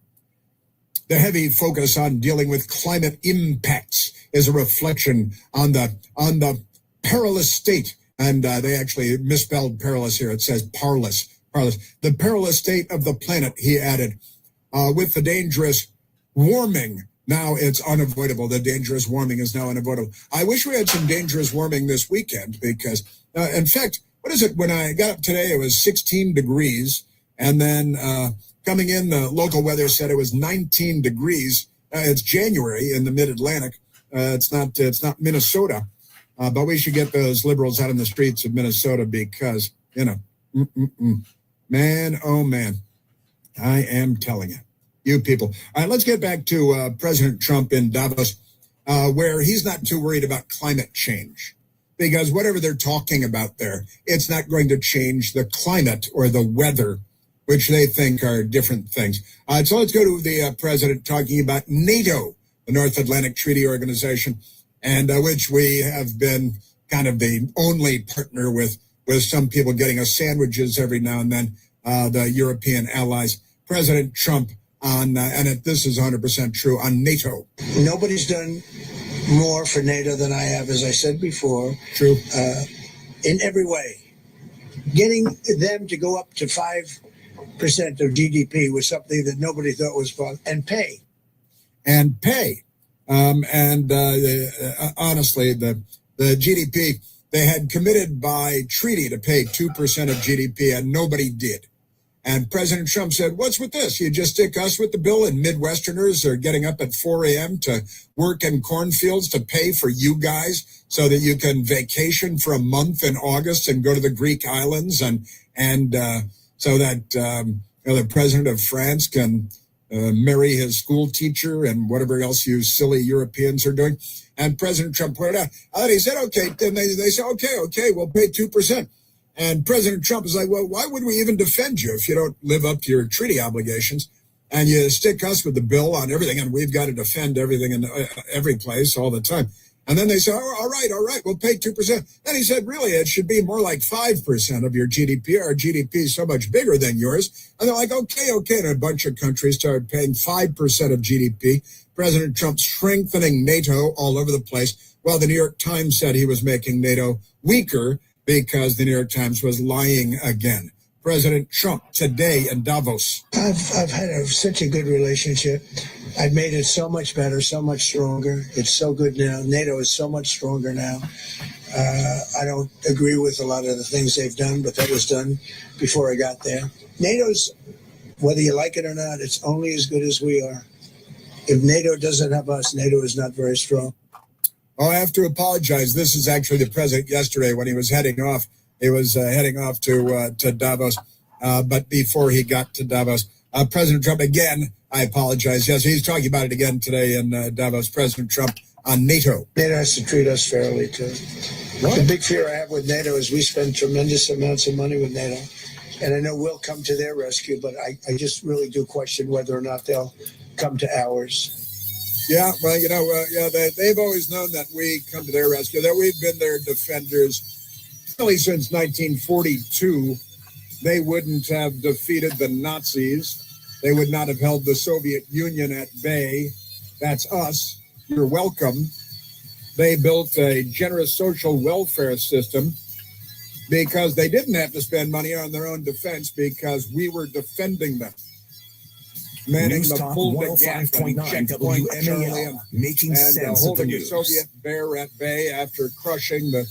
Speaker 15: The heavy focus on dealing with climate impacts is a reflection on the perilous state. And they actually misspelled perilous here. It says parlous. The perilous state of the planet, he added, with the dangerous warming. Now it's unavoidable. The dangerous warming is now unavoidable. I wish we had some dangerous warming this weekend because, in fact, what is it? When I got up today, it was 16 degrees. And then coming in, the local weather said it was 19 degrees. It's January in the mid-Atlantic. It's not Minnesota. But we should get those liberals out in the streets of Minnesota because, you know, man, oh, man, I am telling you, you people. All right, let's get back to President Trump in Davos, where he's not too worried about climate change because whatever they're talking about there, it's not going to change the climate or the weather, which they think are different things. So let's go to the president talking about NATO, the North Atlantic Treaty Organization, and which we have been kind of the only partner with some people getting us sandwiches every now and then, the European allies. President Trump on, and this is 100% true, on NATO.
Speaker 8: Nobody's done more for NATO than I have, as I said before.
Speaker 15: True.
Speaker 8: In every way. Getting them to go up to 5% of GDP was something that nobody thought was possible. And pay. Honestly, the GDP, they had committed by treaty to pay 2% of GDP, and nobody did. And President Trump said, what's with this? You just stick us with the bill, and Midwesterners are getting up at 4 a.m. to work in cornfields to pay for you guys so that you can vacation for a month in August and go to the Greek islands, and so that the president of France can marry his school teacher and whatever else you silly Europeans are doing. And President Trump pointed out, and he said, okay, then they said, okay, we'll pay 2%. And President Trump is like, well, why would we even defend you if you don't live up to your treaty obligations? And you stick us with the bill on everything, and we've got to defend everything in every place all the time. And then they said, all right, we'll pay 2%. Then he said, really, it should be more like 5% of your GDP. Our GDP is so much bigger than yours. And they're like, okay. And a bunch of countries started paying 5% of GDP. President Trump strengthening NATO all over the place, while the New York Times said he was making NATO weaker because the New York Times was lying again. President Trump today in Davos.
Speaker 16: I've had such a good relationship. I've made it so much better, so much stronger. It's so good now. NATO is so much stronger now. I don't agree with a lot of the things they've done, but that was done before I got there. NATO's, whether you like it or not, it's only as good as we are. If NATO doesn't have us, NATO is not very strong.
Speaker 8: Oh, I have to apologize. This is actually the president yesterday when he was heading off. He was heading off to Davos, but before he got to Davos, President Trump, again, I apologize. Yes, he's talking about it again today in Davos. President Trump on NATO.
Speaker 16: NATO has to treat us fairly, too. What? The big fear I have with NATO is we spend tremendous amounts of money with NATO, and I know we'll come to their rescue, but I just really do question whether or not they'll come to ours.
Speaker 8: Yeah, well, they've always known that we come to their rescue, that we've been their defenders. Really, since 1942, they wouldn't have defeated the Nazis. They would not have held the Soviet Union at bay. That's us. You're welcome. They built a generous social welfare system because they didn't have to spend money on their own defense because we were defending them. Manning
Speaker 13: News
Speaker 8: the
Speaker 13: Talk
Speaker 8: pull the gap and
Speaker 13: 105.9
Speaker 8: checkpoint
Speaker 13: WMAL,
Speaker 8: Charlie
Speaker 13: making
Speaker 8: and
Speaker 13: sense of the
Speaker 8: holding the
Speaker 13: news.
Speaker 8: Soviet bear at bay after crushing the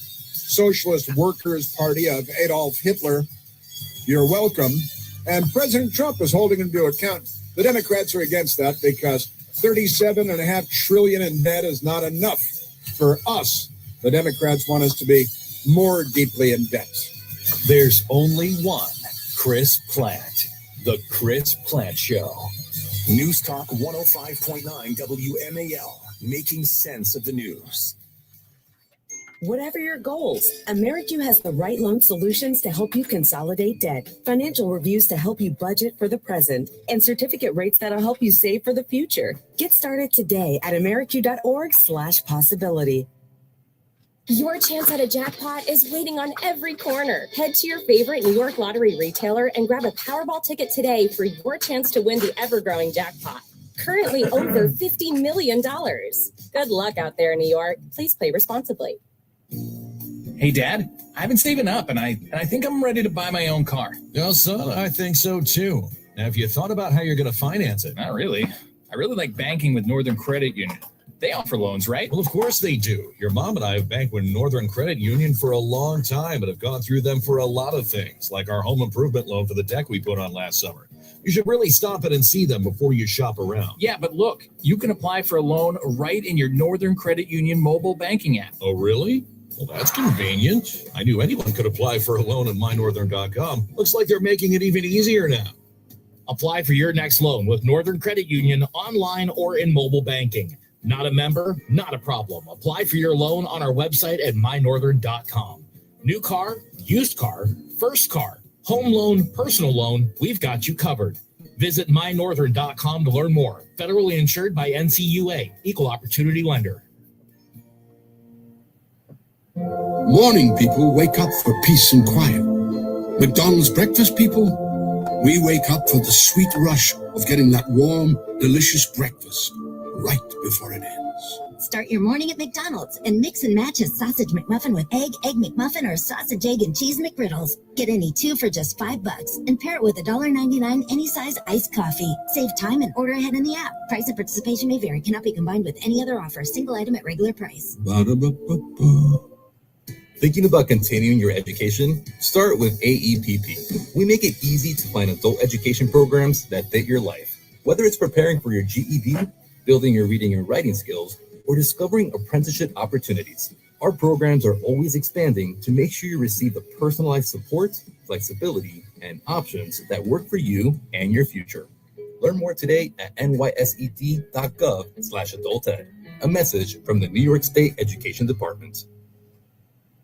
Speaker 8: Socialist Workers' Party of Adolf Hitler. You're welcome. And President Trump is holding him to account. The Democrats are against that because $37.5 trillion in debt is not enough for us. The Democrats want us to be more deeply in debt.
Speaker 13: There's only one Chris Plant, The Chris Plant Show. News Talk 105.9 WMAL, making sense of the news.
Speaker 3: Whatever your goals, AmeriQ has the right loan solutions to help you consolidate debt, financial reviews to help you budget for the present, and certificate rates that'll help you save for the future. Get started today at ameriq.org/possibility.
Speaker 9: Your chance at a jackpot is waiting on every corner. Head to your favorite New York lottery retailer and grab a Powerball ticket today for your chance to win the ever-growing jackpot. Currently over $50 million. Good luck out there, New York. Please play responsibly.
Speaker 10: Hey, Dad, I've been saving up, and I think I'm ready to buy my own car.
Speaker 12: Well, son, I think so, too. Now, have you thought about how you're going to finance it?
Speaker 10: Not really. I really like banking with Northern Credit Union. They offer loans, right?
Speaker 12: Well, of course they do. Your mom and I have banked with Northern Credit Union for a long time and have gone through them for a lot of things, like our home improvement loan for the deck we put on last summer. You should really stop in and see them before you shop around.
Speaker 10: Yeah, but look, you can apply for a loan right in your Northern Credit Union mobile banking app.
Speaker 12: Oh, really? Well, that's convenient. I knew anyone could apply for a loan at mynorthern.com. Looks like they're making it even easier now.
Speaker 10: Apply for your next loan with Northern Credit Union online or in mobile banking. Not a member? Not a problem. Apply for your loan on our website at mynorthern.com. New car, used car, first car, home loan, personal loan, we've got you covered. Visit mynorthern.com to learn more. Federally insured by NCUA, Equal Opportunity Lender.
Speaker 27: Morning people wake up for peace and quiet. McDonald's breakfast people, we wake up for the sweet rush of getting that warm, delicious breakfast right before it ends.
Speaker 1: Start your morning at McDonald's and mix and match a sausage McMuffin with egg McMuffin, or sausage, egg, and cheese McGriddles. Get any two for just $5 and pair it with $1.99 any size iced coffee. Save time and order ahead in the app. Price and participation may vary. Cannot be combined with any other offer. Single item at regular price.
Speaker 27: Ba-da-ba-ba-ba.
Speaker 14: Thinking about continuing your education? Start with AEPP. We make it easy to find adult education programs that fit your life. Whether it's preparing for your GED, building your reading and writing skills, or discovering apprenticeship opportunities, our programs are always expanding to make sure you receive the personalized support, flexibility, and options that work for you and your future. Learn more today at nysed.gov/adulted. A message from the New York State Education Department.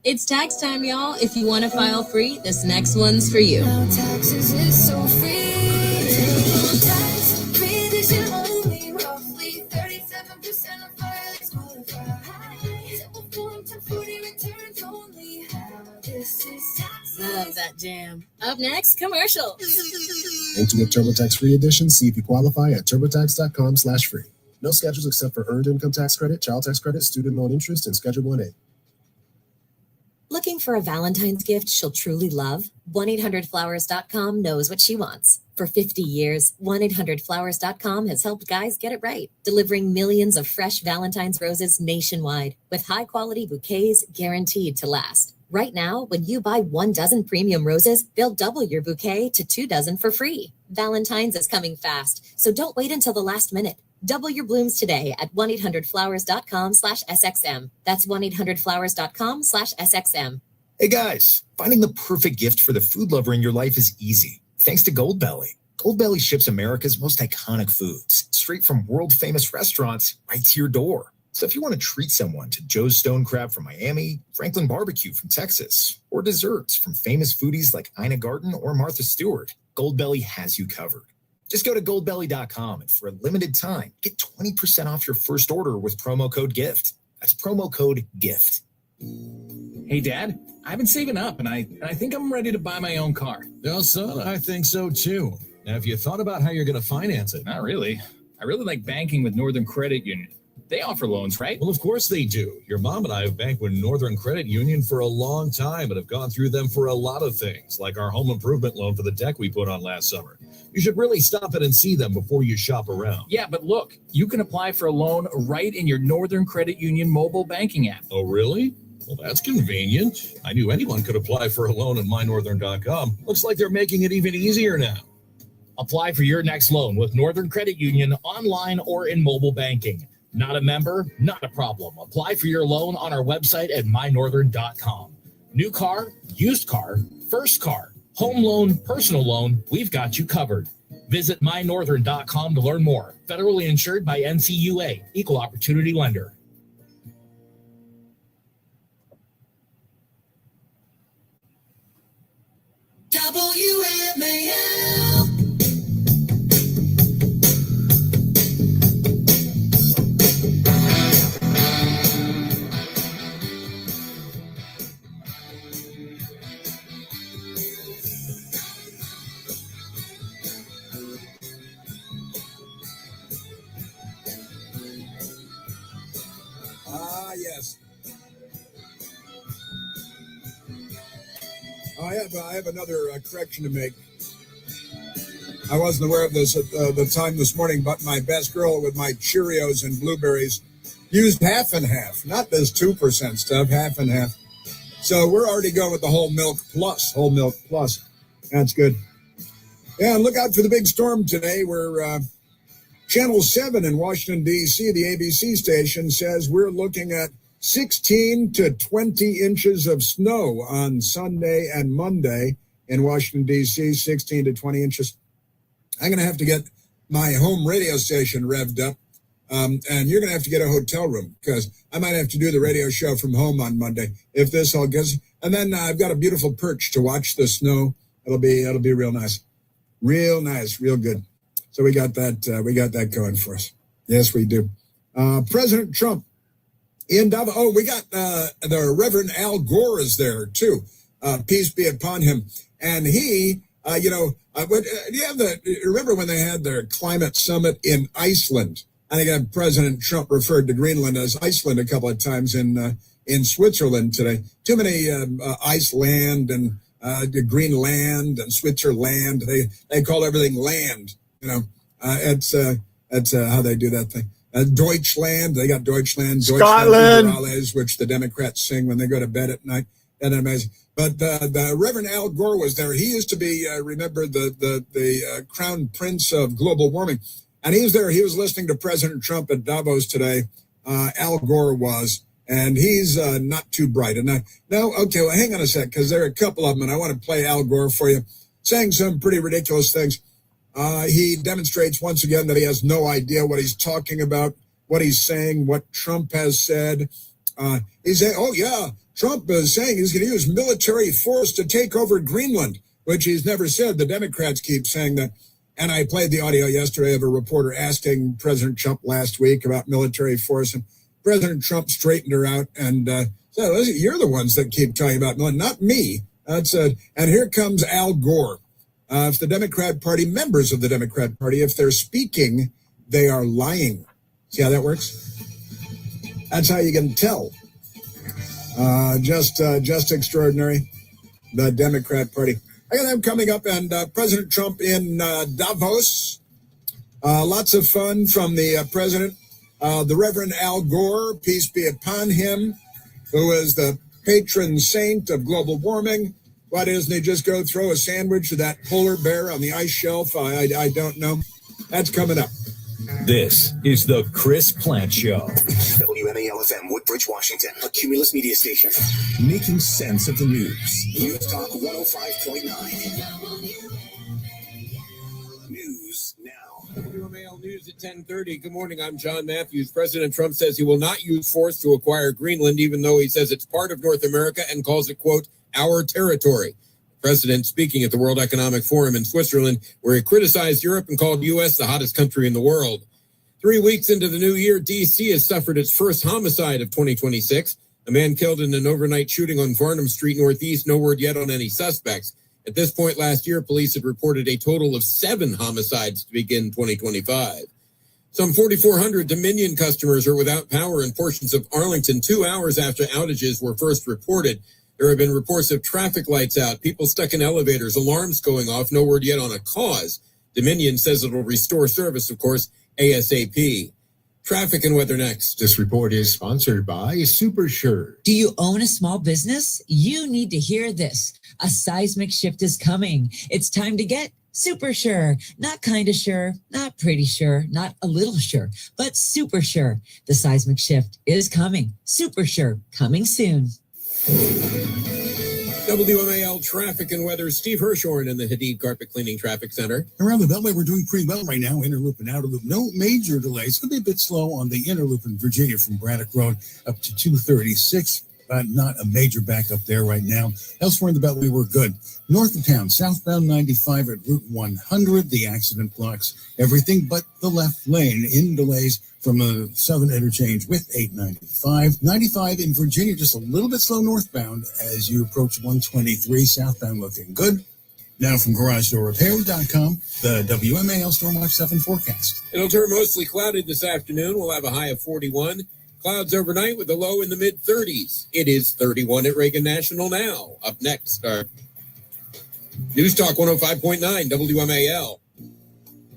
Speaker 9: It's tax time, y'all. If you want to file free, this next one's for you.
Speaker 4: No taxes is so free. Tax free this year only. Roughly 37% of filings qualify. 7.40 returns only. This is tax.
Speaker 9: Love that jam. Up next, commercial.
Speaker 17: And to get TurboTax free edition, see if you qualify at turbotax.com/free. No schedules except for earned income tax credit, child tax credit, student loan interest, and Schedule 1A.
Speaker 5: Looking for a Valentine's gift she'll truly love? 1-800-Flowers.com knows what she wants. For 50 years, 1-800-Flowers.com has helped guys get it right, delivering millions of fresh Valentine's roses nationwide with high-quality bouquets guaranteed to last. Right now, when you buy 1 dozen premium roses, they'll double your bouquet to 2 dozen for free. Valentine's is coming fast, so don't wait until the last minute. Double your blooms today at 1-800-Flowers.com/SXM. That's 1-800-Flowers.com/SXM.
Speaker 11: Hey guys, finding the perfect gift for the food lover in your life is easy, thanks to Goldbelly. Goldbelly ships America's most iconic foods straight from world-famous restaurants right to your door. So if you want to treat someone to Joe's Stone Crab from Miami, Franklin Barbecue from Texas, or desserts from famous foodies like Ina Garten or Martha Stewart, Goldbelly has you covered. Just go to goldbelly.com and for a limited time, get 20% off your first order with promo code GIFT. That's promo code GIFT.
Speaker 10: Hey, Dad, I've been saving up, and I think I'm ready to buy my own car.
Speaker 12: Well, son, I think so too. Now, have you thought about how you're going to finance it?
Speaker 10: Not really. I really like banking with Northern Credit Union. They offer loans, right?
Speaker 12: Well, of course they do. Your mom and I have banked with Northern Credit Union for a long time and have gone through them for a lot of things, like our home improvement loan for the deck we put on last summer. You should really stop in and see them before you shop around.
Speaker 10: Yeah, but look, you can apply for a loan right in your Northern Credit Union mobile banking app.
Speaker 12: Oh, really? Well, that's convenient. I knew anyone could apply for a loan at mynorthern.com. Looks like they're making it even easier now.
Speaker 10: Apply for your next loan with Northern Credit Union online or in mobile banking. Not a member? Not a problem. Apply for your loan on our website at mynorthern.com. New car, used car, first car, home loan, personal loan, we've got you covered. Visit mynorthern.com to learn more. Federally insured by NCUA, Equal Opportunity Lender.
Speaker 4: WMAL.
Speaker 15: Yes. I have another correction to make. I wasn't aware of this at the time this morning, but my best girl with my Cheerios and blueberries used half and half, not this 2% stuff, half and half. So we're already going with the whole milk plus. That's good. Yeah, and look out for the big storm today. We're Channel 7 in Washington, D.C., the ABC station, says we're looking at 16 to 20 inches of snow on Sunday and Monday in Washington, D.C., 16 to 20 inches. I'm going to have to get my home radio station revved up, and you're going to have to get a hotel room because I might have to do the radio show from home on Monday if this all gets. And then I've got a beautiful perch to watch the snow. It'll be real nice, real good. So we got that going for us. Yes, we do. President Trump in Davos. Oh, we got the Reverend Al Gore is there too. Peace be upon him. And he, remember when they had their climate summit in Iceland? I think President Trump referred to Greenland as Iceland a couple of times in Switzerland today. Too many Iceland and Greenland and Switzerland. They call everything land. It's how they do that thing. Deutschland, they got Deutschland,
Speaker 19: Scotland,
Speaker 15: Deutschland, which the Democrats sing when they go to bed at night. That's amazing. But the Reverend Al Gore was there. He used to be, remember, the crown prince of global warming. And he was there. He was listening to President Trump at Davos today. Al Gore was. And he's not too bright. And okay, well, hang on a sec, because there are a couple of them, and I want to play Al Gore for you, saying some pretty ridiculous things. He demonstrates once again that he has no idea what he's talking about, what he's saying, what Trump has said. He's saying, oh, yeah, Trump is saying he's going to use military force to take over Greenland, which he's never said. The Democrats keep saying that. And I played the audio yesterday of a reporter asking President Trump last week about military force. And President Trump straightened her out and said, listen, you're the ones that keep talking about military, not me. And here comes Al Gore. If the Democrat Party, members of the Democrat Party, if they're speaking, they are lying. See how that works? That's how you can tell.
Speaker 8: Just extraordinary. The Democrat Party. I got them coming up, and President Trump in Davos. Lots of fun from the president. The Reverend Al Gore, peace be upon him, who is the patron saint of global warming. Why doesn't he just go throw a sandwich to that polar bear on the ice shelf? I don't know. That's coming up.
Speaker 13: This is the Chris Plant Show.
Speaker 18: WMAL-FM, Woodbridge, Washington, a Cumulus media station.
Speaker 13: Making sense of the news.
Speaker 18: News Talk 105.9. News now.
Speaker 2: WMAL News at 10:30. Good morning. I'm John Matthews. President Trump says he will not use force to acquire Greenland, even though he says it's part of North America and calls it, quote, our territory. The president speaking at the World Economic Forum in Switzerland, where he criticized Europe and called U.S. the hottest country in the world. 3 weeks into the new year, D.C. has suffered its first homicide of 2026. A man killed in an overnight shooting on Farnham Street Northeast. No word yet on any suspects. At this point last year, police had reported a total of 7 homicides to begin 2025. Some 4,400 Dominion customers are without power in portions of Arlington 2 hours after outages were first reported. There have been reports of traffic lights out, people stuck in elevators, alarms going off. No word yet on a cause. Dominion says it will restore service, of course, ASAP. Traffic and weather next.
Speaker 20: This report is sponsored by SuperSure.
Speaker 21: Do you own a small business? You need to hear this. A seismic shift is coming. It's time to get super sure. Not kind of sure, not pretty sure, not a little sure, but super sure. The seismic shift is coming. Super sure, coming soon.
Speaker 2: WMAL traffic and weather. Steve Hirshhorn in the Hadid Carpet Cleaning Traffic Center.
Speaker 6: Around the Beltway, we're doing pretty well right now. Inner loop and outer loop. No major delays. Could be a bit slow on the inner loop in Virginia from Braddock Road up to 236. But not a major backup there right now. Elsewhere in the Beltway, we're good. North of town, southbound 95 at Route 100. The accident blocks everything but the left lane. In delays from the southern interchange with 895. 95 in Virginia, just a little bit slow northbound as you approach 123. Southbound looking good. Now from GarageDoorRepair.com, the WMAL Stormwatch 7 forecast.
Speaker 2: It'll turn mostly cloudy this afternoon. We'll have a high of 41. Clouds overnight with a low in the mid-30s. It is 31 at Reagan National now. Up next, our News Talk 105.9 WMAL.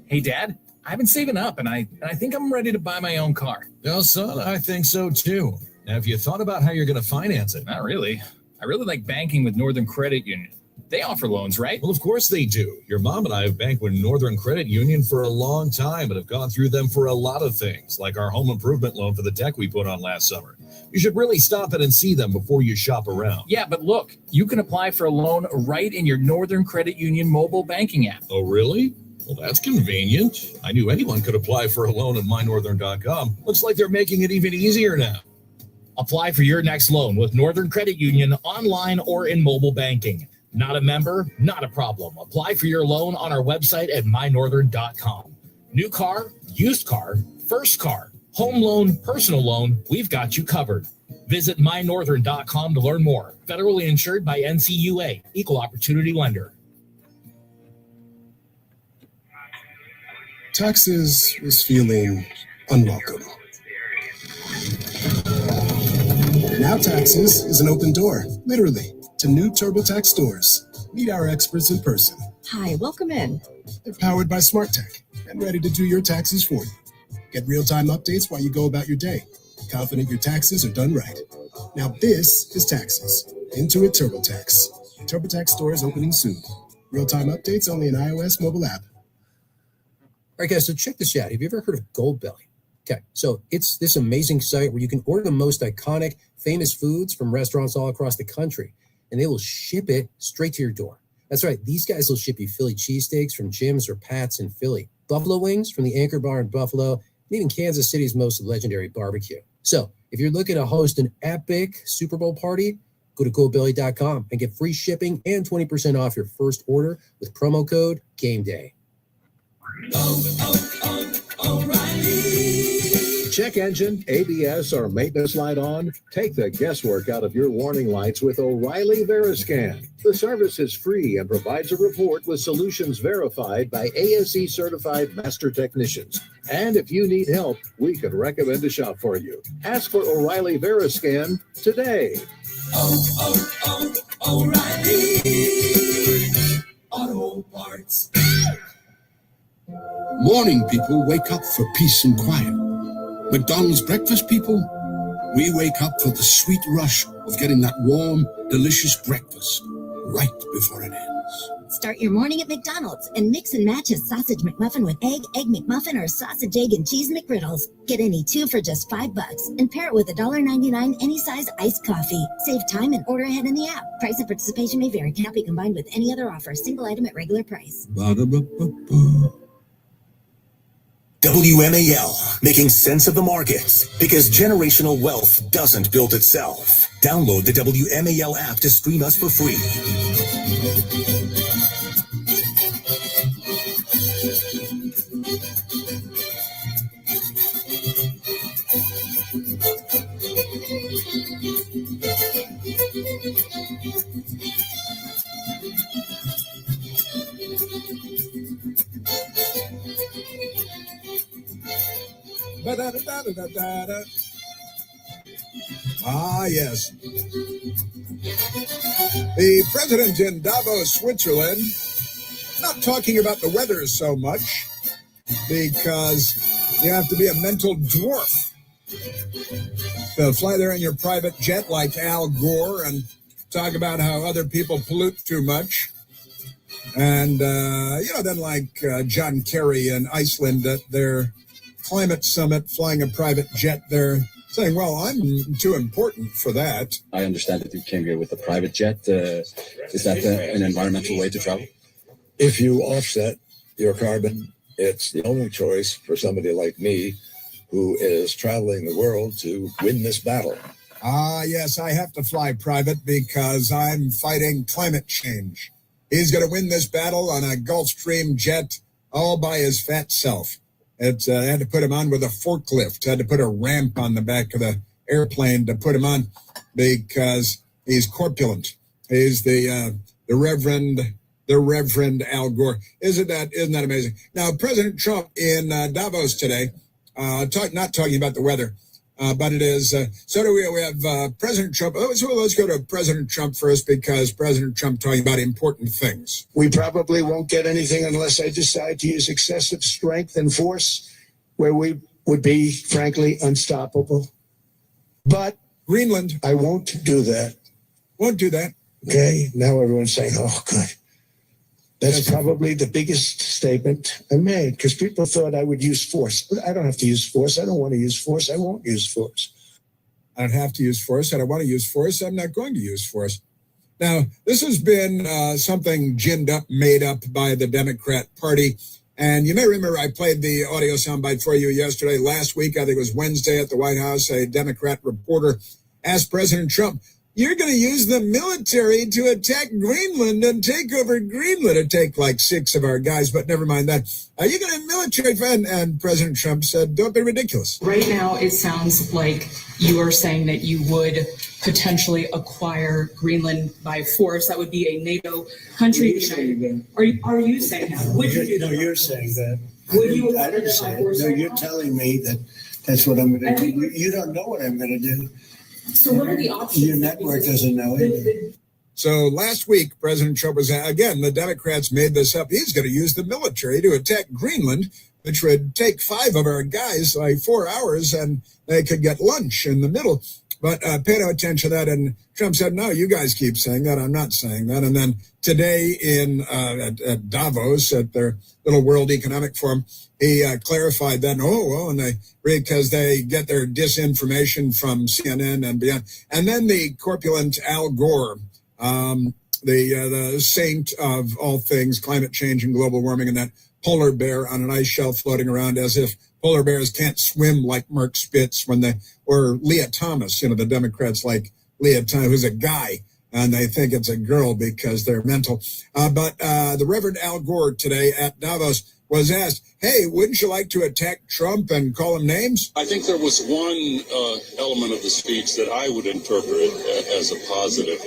Speaker 10: Hey, Dad, I've been saving up, and I think I'm ready to buy my own car.
Speaker 12: Well, son, I think so too. Now, have you thought about how you're going to finance it?
Speaker 10: Not really. I really like banking with Northern Credit Union. They offer loans, right?
Speaker 12: Well, of course they do. Your mom and I have banked with Northern Credit Union for a long time and have gone through them for a lot of things, like our home improvement loan for the deck we put on last summer. You should really stop in and see them before you shop around.
Speaker 10: Yeah, but look, you can apply for a loan right in your Northern Credit Union mobile banking app.
Speaker 12: Oh, really? Well, that's convenient. I knew anyone could apply for a loan at mynorthern.com. Looks like they're making it even easier now.
Speaker 10: Apply for your next loan with Northern Credit Union online or in mobile banking. Not a member? Not a problem. Apply for your loan on our website at mynorthern.com. New car, used car, first car, home loan, personal loan, we've got you covered. Visit mynorthern.com to learn more. Federally insured by NCUA, Equal Opportunity Lender.
Speaker 17: Taxes is feeling unwelcome. Now Taxes is an open door, literally, to new TurboTax stores. Meet our experts in person.
Speaker 21: Hi, welcome in.
Speaker 17: They're powered by Smart Tech and ready to do your taxes for you. Get real-time updates while you go about your day. Confident your taxes are done right. Now this is Taxes. Intuit TurboTax. TurboTax stores opening soon. Real-time updates only in iOS mobile app.
Speaker 22: All right, guys, so check this out. Have you ever heard of Goldbelly? Okay, so it's this amazing site where you can order the most iconic, famous foods from restaurants all across the country, and they will ship it straight to your door. That's right. These guys will ship you Philly cheesesteaks from Jim's or Pat's in Philly, buffalo wings from the Anchor Bar in Buffalo, and even Kansas City's most legendary barbecue. So if you're looking to host an epic Super Bowl party, go to goldbelly.com and get free shipping and 20% off your first order with promo code GameDay.
Speaker 23: Check engine, ABS, or maintenance light on? Take the guesswork out of your warning lights with O'Reilly Veriscan. The service is free and provides a report with solutions verified by ASE certified master technicians. And if you need help, we can recommend a shop for you. Ask for O'Reilly Veriscan today.
Speaker 27: O'Reilly Auto Parts. Morning people wake up for peace and quiet. McDonald's breakfast people, we wake up for the sweet rush of getting that warm, delicious breakfast right before it ends.
Speaker 1: Start your morning at McDonald's and mix and match a sausage McMuffin with egg McMuffin, or sausage, egg, and cheese McGriddles. Get any two for just $5 and pair it with $1.99 any size iced coffee. Save time and order ahead in the app. Price and participation may vary. Cannot be combined with any other offer. Single item at regular price.
Speaker 27: Ba-da-ba-ba-ba.
Speaker 18: WMAL, making sense of the markets, because generational wealth doesn't build itself. Download the WMAL app to stream us for free.
Speaker 15: Ba-da-da-da-da-da-da. Ah, yes. The president in Davos, Switzerland, not talking about the weather so much because you have to be a mental dwarf to fly there in your private jet like Al Gore and talk about how other people pollute too much. And, then like John Kerry in Iceland at their climate summit, flying a private jet there, saying, well, I'm too important for that.
Speaker 3: I understand that you came here with a private jet. Is that an environmental way to travel?
Speaker 7: If you offset your carbon, it's the only choice for somebody like me who is traveling the world to win this battle.
Speaker 15: Ah, yes, I have to fly private because I'm fighting climate change. He's going to win this battle on a Gulfstream jet all by his fat self. I had to put him on with a forklift. Had to put a ramp on the back of the airplane to put him on because he's corpulent. He's the Reverend Al Gore. Isn't that amazing? Now, President Trump in Davos today, not talking about the weather, but it is. So do we have President Trump. So let's go to President Trump first, because President Trump talking about important things.
Speaker 16: We probably won't get anything unless I decide to use excessive strength and force, where we would be, frankly, unstoppable. But
Speaker 15: Greenland,
Speaker 16: I won't do that.
Speaker 15: Won't do that.
Speaker 16: Okay, now everyone's saying, oh, good. That's probably the biggest statement I made, because people thought I would use force. But I don't have to use force. I don't want to use force. I won't use force.
Speaker 15: I don't have to use force. I don't want to use force. I'm not going to use force. Now, this has been something ginned up, made up by the Democrat Party. And you may remember I played the audio soundbite for you yesterday. Last week, I think it was Wednesday at the White House, a Democrat reporter asked President Trump, you're going to use the military to attack Greenland and take over Greenland. It'd take like 6 of our guys, but never mind that. Are you going to have military fund? And President Trump said, don't be ridiculous.
Speaker 24: Right now, it sounds like you are saying that you would potentially acquire Greenland by force. That would be a NATO country. Are you saying that? Would you?
Speaker 16: No, you're saying that.
Speaker 24: Would you?
Speaker 16: I didn't say it. No, you're telling me that that's what I'm going to do. You don't know what I'm going to do.
Speaker 24: So what are the options?
Speaker 16: Your network doesn't know it.
Speaker 15: So last week, President Trump was, again, the Democrats made this up. He's going to use the military to attack Greenland, which would take 5 of our guys, like 4 hours, and they could get lunch in the middle. But pay no attention to that. And Trump said, no, you guys keep saying that. I'm not saying that. And then today at Davos, at their little World Economic Forum, he clarified that, because they get their disinformation from CNN and beyond. And then the corpulent Al Gore, the saint of all things climate change and global warming, and that polar bear on an ice shelf floating around as if polar bears can't swim like Mark Spitz or Leah Thomas, the Democrats like Leah Thomas, who's a guy, and they think it's a girl because they're mental. But the Reverend Al Gore today at Davos
Speaker 8: was asked, hey, wouldn't you like to attack Trump and call him names?
Speaker 4: I think there was one element of the speech that I would interpret as a positive.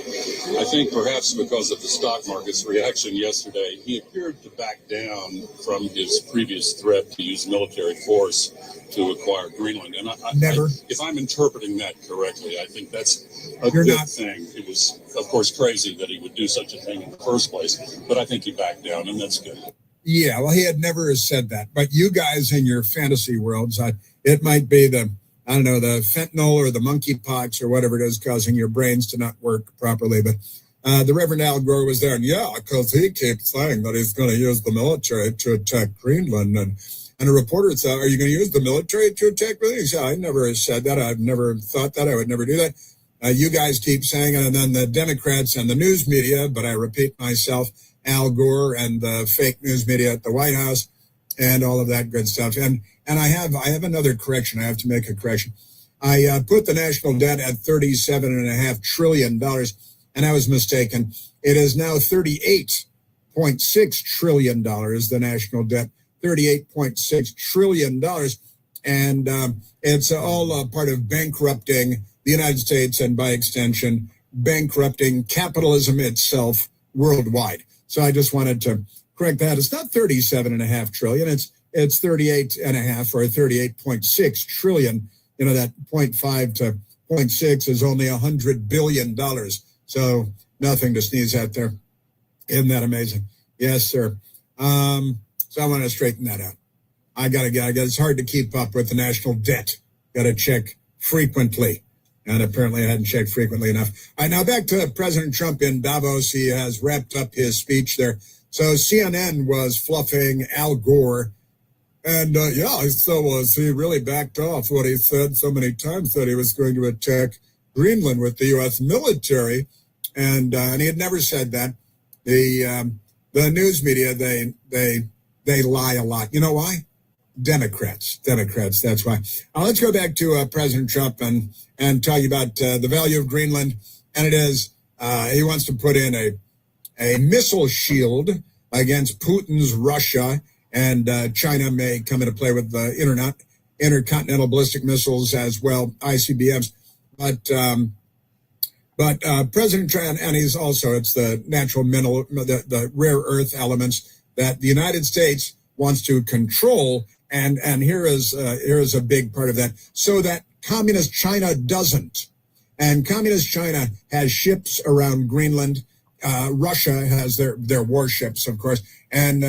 Speaker 4: I think perhaps because of the stock market's reaction yesterday, he appeared to back down from his previous threat to use military force to acquire Greenland. And if I'm interpreting that correctly, I think that's a good thing. It was, of course, crazy that he would do such a thing in the first place, but I think he backed down, and that's good.
Speaker 8: Yeah, well, he had never said that. But you guys in your fantasy worlds, it might be the fentanyl or the monkeypox or whatever it is causing your brains to not work properly. But the Reverend Al Gore was there, and because he keeps saying that he's going to use the military to attack Greenland. And a reporter said, are you going to use the military to attack Greenland? He said, I never said that. I've never thought that. I would never do that. You guys keep saying it, and then the Democrats and the news media, but I repeat myself, Al Gore and the fake news media at the White House and all of that good stuff. And I have another correction. I have to make a correction. I put the national debt at $37.5 trillion, and I was mistaken. It is now $38.6 trillion, the national debt, $38.6 trillion. And it's all part of bankrupting the United States and, by extension, bankrupting capitalism itself worldwide. So I just wanted to correct that. It's not $37.5 trillion. It's 38.5 or 38.6 trillion. You know, that 0.5 to 0.6 is only $100 billion. So nothing to sneeze at there. Isn't that amazing? Yes, sir. So I want to straighten that out. I got it's hard to keep up with the national debt. Got to check frequently. And apparently I hadn't checked frequently enough. All right, now back to President Trump in Davos. He has wrapped up his speech there. So CNN was fluffing Al Gore. And so was he really backed off what he said so many times that he was going to attack Greenland with the U.S. military. And he had never said that. The news media, they lie a lot. You know why? Democrats, that's why. Let's go back to President Trump and talk about the value of Greenland. And it is, he wants to put in a missile shield against Putin's Russia, and China may come into play with the intercontinental ballistic missiles as well, ICBMs. But President Trump, and he's also, it's the natural mineral, the rare earth elements that the United States wants to control. And here is a big part of that, so that communist China doesn't. And communist China has ships around Greenland. Russia has their warships, of course. And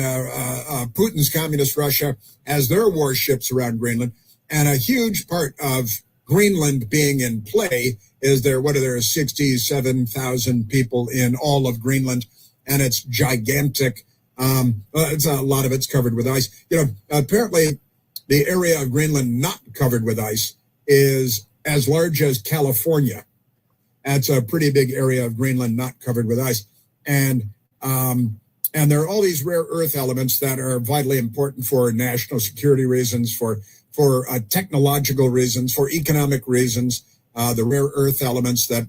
Speaker 8: Putin's communist Russia has their warships around Greenland. And a huge part of Greenland being in play is there 67,000 people in all of Greenland. And it's gigantic. It's a lot of it's covered with ice. You know, apparently the area of Greenland not covered with ice is as large as California. That's a pretty big area of Greenland not covered with ice. And there are all these rare earth elements that are vitally important for national security reasons, for technological reasons, for economic reasons. The rare earth elements that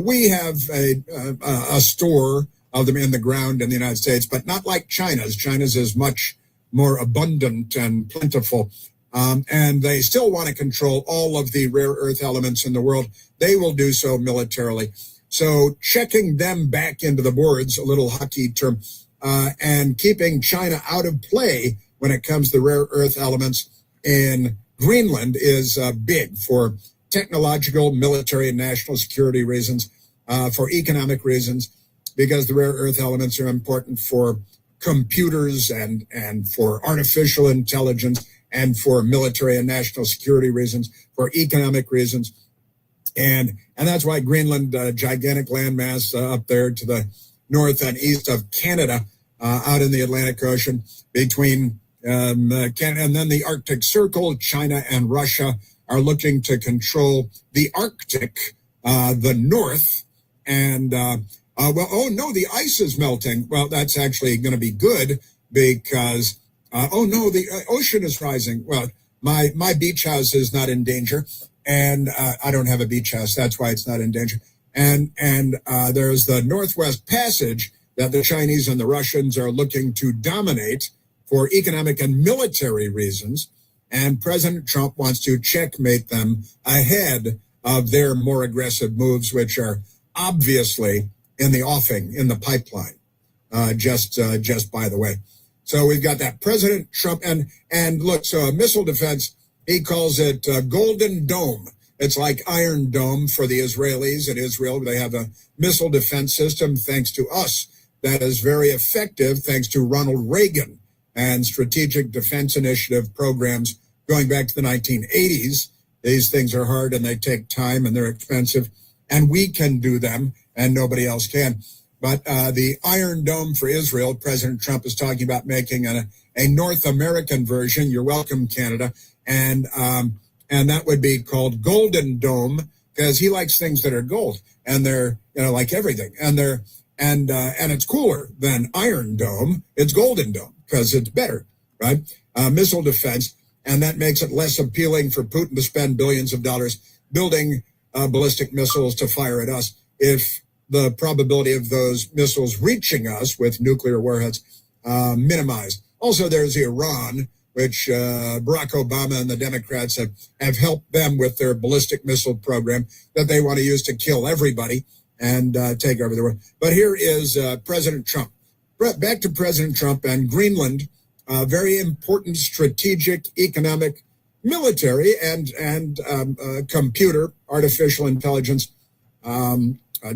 Speaker 8: we have a store of them in the ground in the United States, but not like China's. China's is much more abundant and plentiful. And they still want to control all of the rare earth elements in the world. They will do so militarily. So checking them back into the boards, a little hockey term, and keeping China out of play when it comes to rare earth elements in Greenland is big for technological, military, and national security reasons, for economic reasons, because the rare earth elements are important for computers and for artificial intelligence and for military and national security reasons, for economic reasons. And that's why Greenland, gigantic landmass up there to the north and east of Canada, out in the Atlantic Ocean between Canada and then the Arctic Circle, China and Russia are looking to control the Arctic, the north. And, the ice is melting. Well, that's actually going to be good because, the ocean is rising. Well, my beach house is not in danger. And I don't have a beach house. That's why it's not in danger. And there's the Northwest Passage that the Chinese and the Russians are looking to dominate for economic and military reasons, and President Trump wants to checkmate them ahead of their more aggressive moves, which are obviously in the offing, in the pipeline, just by the way. So we've got that President Trump, and look, so a missile defense, he calls it Golden Dome. It's like Iron Dome for the Israelis. In Israel, they have a missile defense system, thanks to us, that is very effective, thanks to Ronald Reagan and Strategic Defense Initiative programs going back to the 1980s. These things are hard and they take time and they're expensive, and we can do them and nobody else can. But the Iron Dome for Israel, President Trump is talking about making a North American version. You're welcome, Canada. And that would be called Golden Dome, because he likes things that are gold, and they're, like everything. And it's cooler than Iron Dome. It's Golden Dome because it's better, right? Missile defense. And that makes it less appealing for Putin to spend billions of dollars building ballistic missiles to fire at us if the probability of those missiles reaching us with nuclear warheads minimized. Also, there's Iran, which Barack Obama and the Democrats have helped them with their ballistic missile program that they want to use to kill everybody and take over the world. But here is President Trump. Back to President Trump and Greenland. Very important strategic, economic, military, and computer, artificial intelligence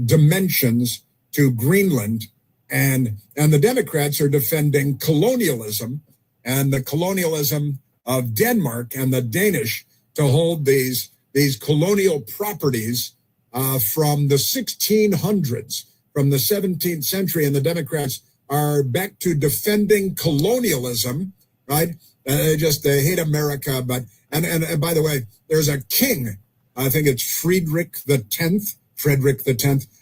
Speaker 8: dimensions to Greenland. And the Democrats are defending colonialism and the colonialism of Denmark and the Danish to hold these colonial properties from the 1600s, from the 17th century, and the Democrats are back to defending colonialism, right? They hate America, and by the way, there's a king. I think it's Frederick the 10th.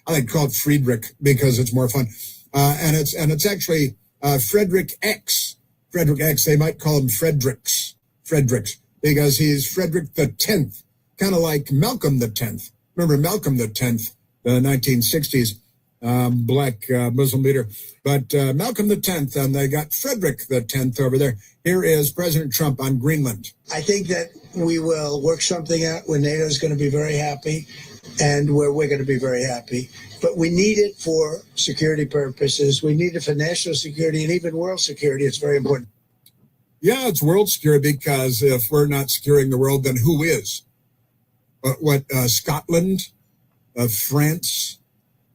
Speaker 8: I like to call it Friedrich because it's more fun. And it's actually Frederick X. Frederick X. They might call him Fredericks, because he's Frederick the 10th, kind of like Malcolm the 10th. Remember Malcolm the 10th, the 1960s. Black Muslim leader, but Malcolm the 10th, and they got Frederick the 10th over there. Here is President Trump on Greenland.
Speaker 16: I think that we will work something out where NATO is going to be very happy and where we're going to be very happy. But we need it for security purposes. We need it for national security and even world security. It's very important.
Speaker 8: Yeah, it's world security, because if we're not securing the world, then who is? Scotland, France?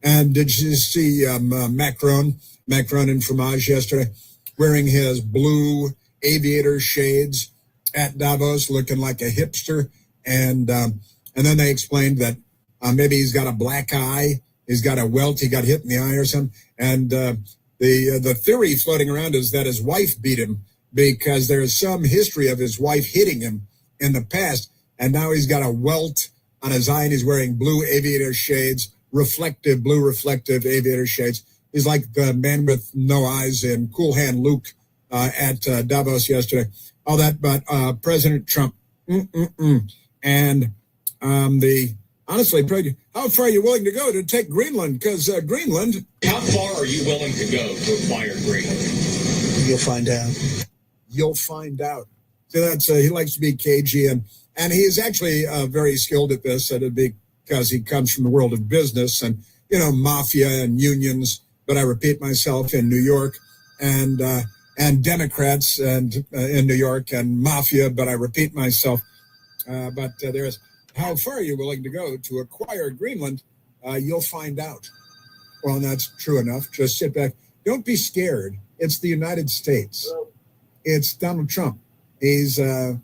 Speaker 8: And did you see Macron in Fromage yesterday, wearing his blue aviator shades at Davos, looking like a hipster? And then they explained that maybe he's got a black eye, he's got a welt, he got hit in the eye or something. And the theory floating around is that his wife beat him, because there's some history of his wife hitting him in the past, and now he's got a welt on his eye, and he's wearing blue aviator shades. Blue reflective aviator shades. He's like the man with no eyes in Cool Hand Luke at Davos yesterday. All that, but President Trump. And honestly, how far are you willing to go to take Greenland? Because Greenland.
Speaker 10: How far are you willing to go to acquire Greenland?
Speaker 16: You'll find out.
Speaker 8: You'll find out. So that's he likes to be cagey, and he is actually very skilled at this. It'd be because he comes from the world of business and, mafia and unions. But I repeat myself, in New York, and Democrats and in New York, and mafia. But I repeat myself. But there's, how far are you willing to go to acquire Greenland? You'll find out. Well, and that's true enough. Just sit back. Don't be scared. It's the United States. It's Donald Trump. He's a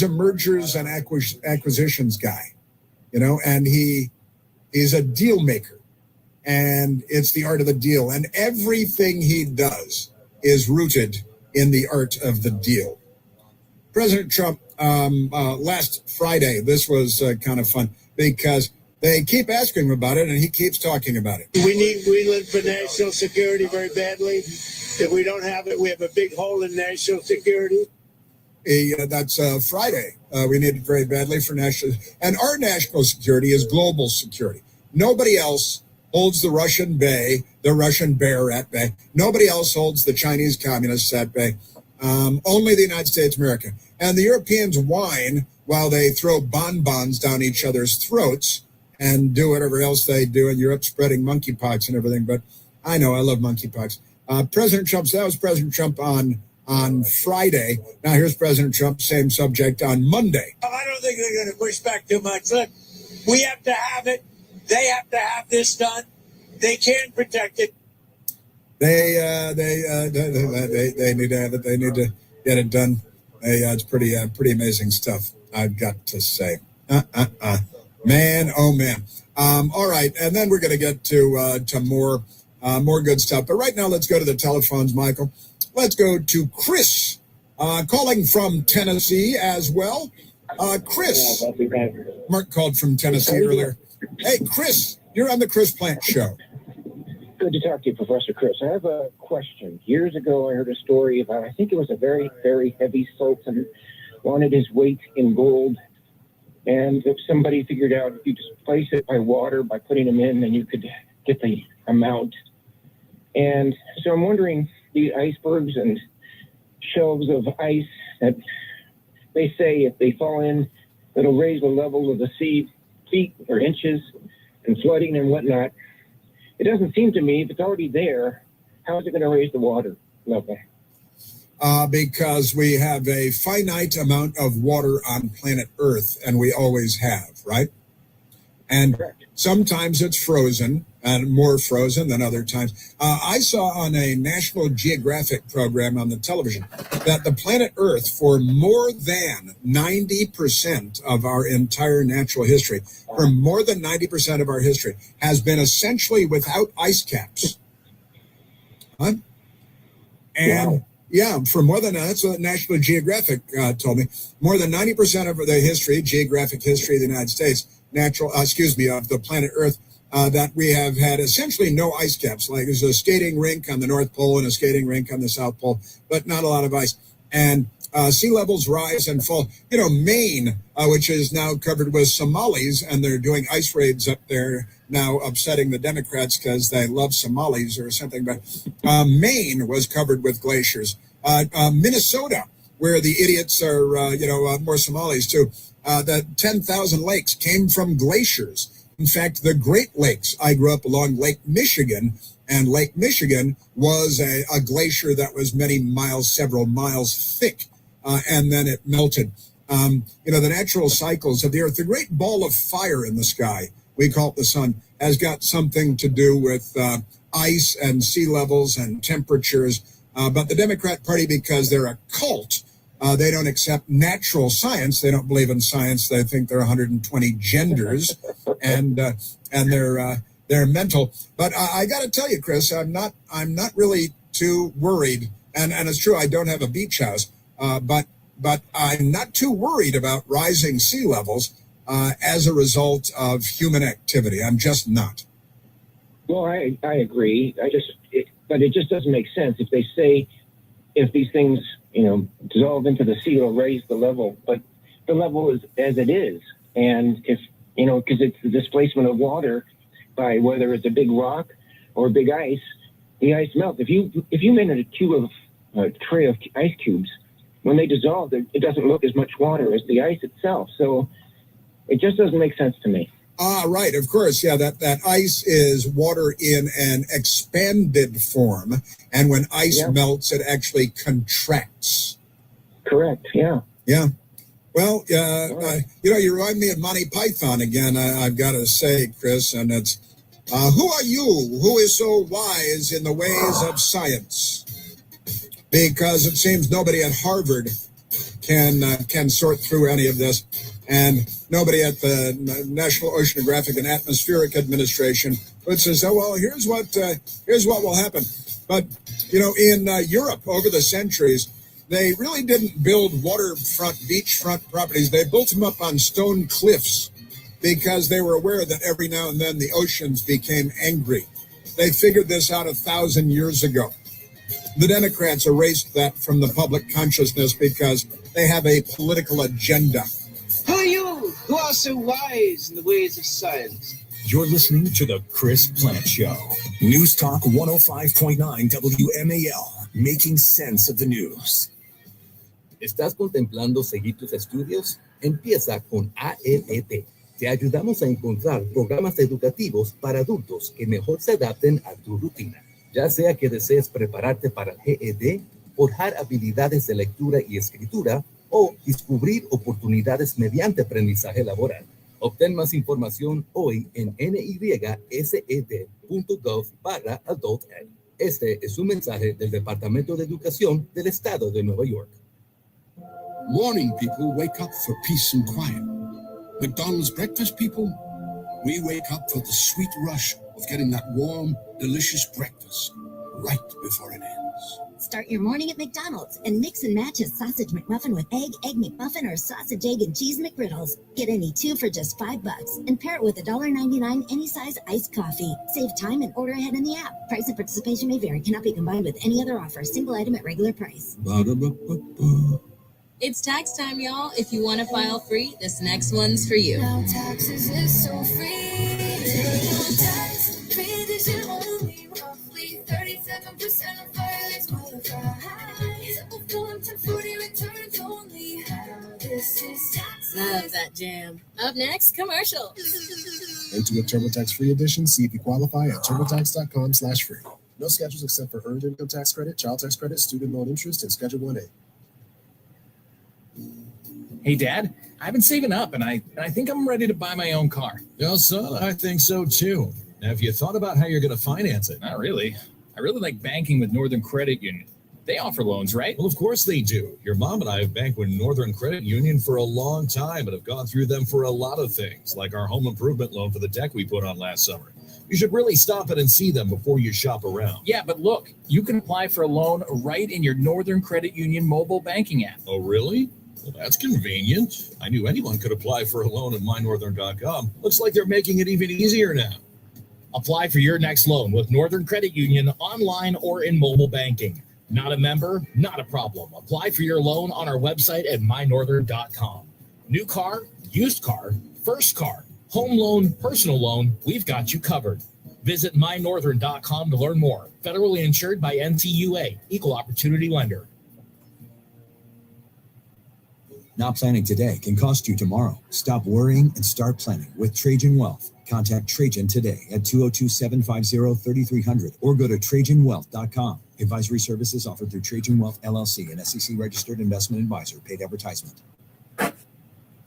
Speaker 8: mergers and acquisitions guy. And he's a deal maker, and it's the art of the deal. And everything he does is rooted in the art of the deal. President Trump, last Friday, this was kind of fun, because they keep asking him about it, and he keeps talking about it.
Speaker 16: We need Greenland for national security very badly. If we don't have it, we have a big hole in national security.
Speaker 8: That's Friday. We need it very badly for national, and our national security is global security. Nobody else holds the Russian bear at bay. Nobody else holds the Chinese communists at bay. Only the United States, America. And the Europeans whine while they throw bonbons down each other's throats and do whatever else they do in Europe, spreading monkeypox and everything. But I know, I love monkeypox. President Trump, so that was President Trump on Friday. Now here's President Trump, same subject, on Monday.
Speaker 5: I don't think they're going to push back too much. Look, we have to have it. They have to have this done. They can protect it.
Speaker 8: They need to have it. They need to get it done. It's pretty amazing stuff, I've got to say. Man, oh man. All right, and then we're going to get to more good stuff. But right now, let's go to the telephones, Michael. Let's go to Chris, calling from Tennessee as well. Chris, Mark called from Tennessee earlier. Hey, Chris, you're on the Chris Plant Show.
Speaker 9: Good to talk to you, Professor Chris. I have a question. Years ago, I heard a story about, I think it was a very, very heavy sultan, wanted his weight in gold. And if somebody figured out if you just place it by water, by putting them in, then you could get the amount. And so I'm wondering, the icebergs and shelves of ice that they say if they fall in, it'll raise the level of the sea feet or inches and flooding and whatnot. It doesn't seem to me, if it's already there, how is it going to raise the water level?
Speaker 8: Because we have a finite amount of water on planet Earth, and we always have, right? And correct. Sometimes it's frozen, and more frozen than other times. I saw on a National Geographic program on the television that the planet Earth, for more than 90% of our entire natural history, for more than 90% of our history, has been essentially without ice caps. Huh? And wow. Yeah, for more than that's what National Geographic told me. More than 90% of the history, geographic history of the United States, of the planet Earth, that we have had essentially no ice caps. Like there's a skating rink on the North Pole and a skating rink on the South Pole, but not a lot of ice. And sea levels rise and fall. You know, Maine, which is now covered with Somalis, and they're doing ice raids up there now, upsetting the Democrats because they love Somalis or something. But Maine was covered with glaciers. Minnesota, where the idiots are, more Somalis too. The 10,000 lakes came from glaciers. In fact, the Great Lakes, I grew up along Lake Michigan, and Lake Michigan was a glacier that was several miles thick, and then it melted. The natural cycles of the Earth, the great ball of fire in the sky, we call it the sun, has got something to do with ice and sea levels and temperatures. But the Democrat Party, because they're a cult, they don't accept natural science. They don't believe in science. They think there are 120 genders, and they're mental. But I got to tell you, Chris, I'm not really too worried. And it's true, I don't have a beach house, but I'm not too worried about rising sea levels as a result of human activity. I'm just not.
Speaker 9: Well, I agree. But it just doesn't make sense if they say if these things dissolve into the sea, it'll raise the level, but the level is as it is. And if, because it's the displacement of water by whether it's a big rock or big ice, the ice melts. If you made a tray of ice cubes, when they dissolve, it doesn't look as much water as the ice itself. So it just doesn't make sense to me.
Speaker 8: Right. Of course. Yeah. That ice is water in an expanded form. And when ice melts, it actually contracts.
Speaker 9: Correct. Yeah.
Speaker 8: Yeah. Well, you remind me of Monty Python again, I've got to say, Chris, and it's, who are you who is so wise in the ways of science? Because it seems nobody at Harvard can sort through any of this. And nobody at the National Oceanographic and Atmospheric Administration would say, "Oh, well, here's what will happen." But in Europe over the centuries, they really didn't build beachfront properties. They built them up on stone cliffs because they were aware that every now and then the oceans became angry. They figured this out 1,000 years ago. The Democrats erased that from the public consciousness because they have a political agenda.
Speaker 11: Who are you who are so wise in the ways of science?
Speaker 13: You're listening to The Chris Plant Show. News Talk 105.9 WMAL, making sense of the news.
Speaker 2: ¿Estás contemplando seguir tus estudios? Empieza con ALET. Te ayudamos a encontrar programas educativos para adultos que mejor se adapten a tu rutina. Ya sea que desees prepararte para el GED, forjar habilidades de lectura y escritura o descubrir oportunidades mediante aprendizaje laboral. Obtén más información hoy en nysed.gov/adultEd. Este es un mensaje del Departamento de Educación del Estado de Nueva York.
Speaker 27: Morning people wake up for peace and quiet. McDonald's breakfast people, we wake up for the sweet rush of getting that warm, delicious breakfast right before it ends.
Speaker 1: Start your morning at McDonald's and mix and match a sausage McMuffin with egg McMuffin, or sausage, egg, and cheese McGriddles. Get any two for just $5 and pair it with $1.99 any size iced coffee. Save time and order ahead in the app. Price and participation may vary. Cannot be combined with any other offer. Single item at regular price.
Speaker 27: Ba-da-ba-ba-ba.
Speaker 6: It's tax time, y'all. If you want to file free, this next one's for you.
Speaker 14: Now taxes is so free. Tax-free, this is only roughly 37% of filings qualify. Simple form 1040 returns only. This is tax.
Speaker 6: Love that jam. Up next, commercial.
Speaker 17: Into a TurboTax free edition. See if you qualify at turbotax.com/free. No schedules except for earned income tax credit, child tax credit, student loan interest, and Schedule 1A.
Speaker 10: Hey, Dad, I've been saving up, and I think I'm ready to buy my own car.
Speaker 12: Well, son, I think so too. Now, have you thought about how you're going to finance it?
Speaker 10: Not really. I really like banking with Northern Credit Union. They offer loans, right?
Speaker 12: Well, of course they do. Your mom and I have banked with Northern Credit Union for a long time and have gone through them for a lot of things, like our home improvement loan for the deck we put on last summer. You should really stop in and see them before you shop around.
Speaker 10: Yeah, but look, you can apply for a loan right in your Northern Credit Union mobile banking app.
Speaker 12: Oh, really? Well, that's convenient. I knew anyone could apply for a loan at mynorthern.com. Looks like they're making it even easier now.
Speaker 10: Apply for your next loan with Northern Credit Union online or in mobile banking. Not a member? Not a problem. Apply for your loan on our website at mynorthern.com. New car, used car, first car, home loan, personal loan, we've got you covered. Visit mynorthern.com to learn more. Federally insured by NCUA, Equal Opportunity Lender.
Speaker 19: Not planning today can cost you tomorrow. Stop worrying and start planning with Trajan Wealth. Contact Trajan today at 202-750-3300 or go to TrajanWealth.com. Advisory services offered through Trajan Wealth LLC, an SEC-registered investment advisor. Paid advertisement.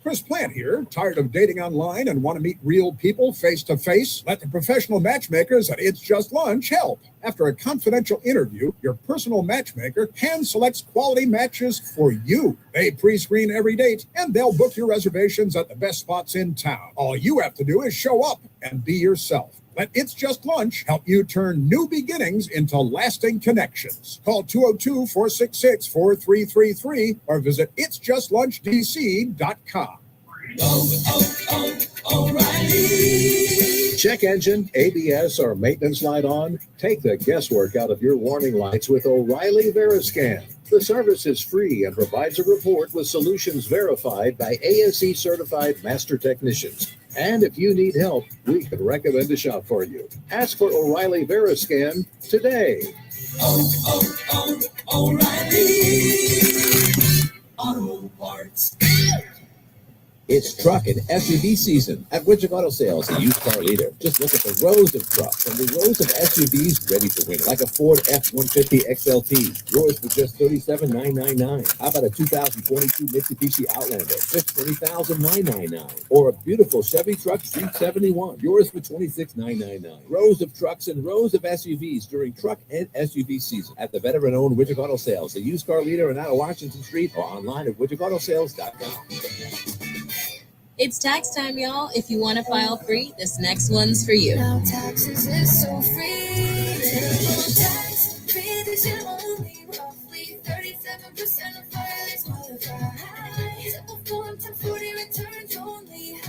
Speaker 8: Chris Plant here. Tired of dating online and want to meet real people face to face? Let the professional matchmakers at It's Just Lunch help. After a confidential interview, your personal matchmaker hand selects quality matches for you. They pre-screen every date and they'll book your reservations at the best spots in town. All you have to do is show up and be yourself. Let It's Just Lunch help you turn new beginnings into lasting connections. Call 202-466-4333 or visit itsjustlunchdc.com.
Speaker 23: O'Reilly. Check engine, ABS, or maintenance light on? Take the guesswork out of your warning lights with O'Reilly Veriscan. The service is free and provides a report with solutions verified by ASE certified master technicians. And if you need help, we can recommend a shop for you. Ask for O'Reilly Veriscan today.
Speaker 14: O'Reilly Auto Parts.
Speaker 20: It's truck and SUV season at Widget Auto Sales, the used car leader. Just look at the rows of trucks and the rows of SUVs ready for winter, like a Ford F-150 XLT, yours for just $37,999. How about a 2022 Mitsubishi Outlander, just $20,999? Or a beautiful Chevy Truck C71, yours for $26,999. Rows of trucks and rows of SUVs during truck and SUV season at the veteran-owned Widget Auto Sales, the used car leader in out of Washington Street, or online at widgetautosales.com.
Speaker 6: It's tax time, y'all. If you want to file free, this next one's for you.
Speaker 14: Now taxes is so free. Tax-free, this is only roughly 37% of filings qualify. Simple form 1040 returns only.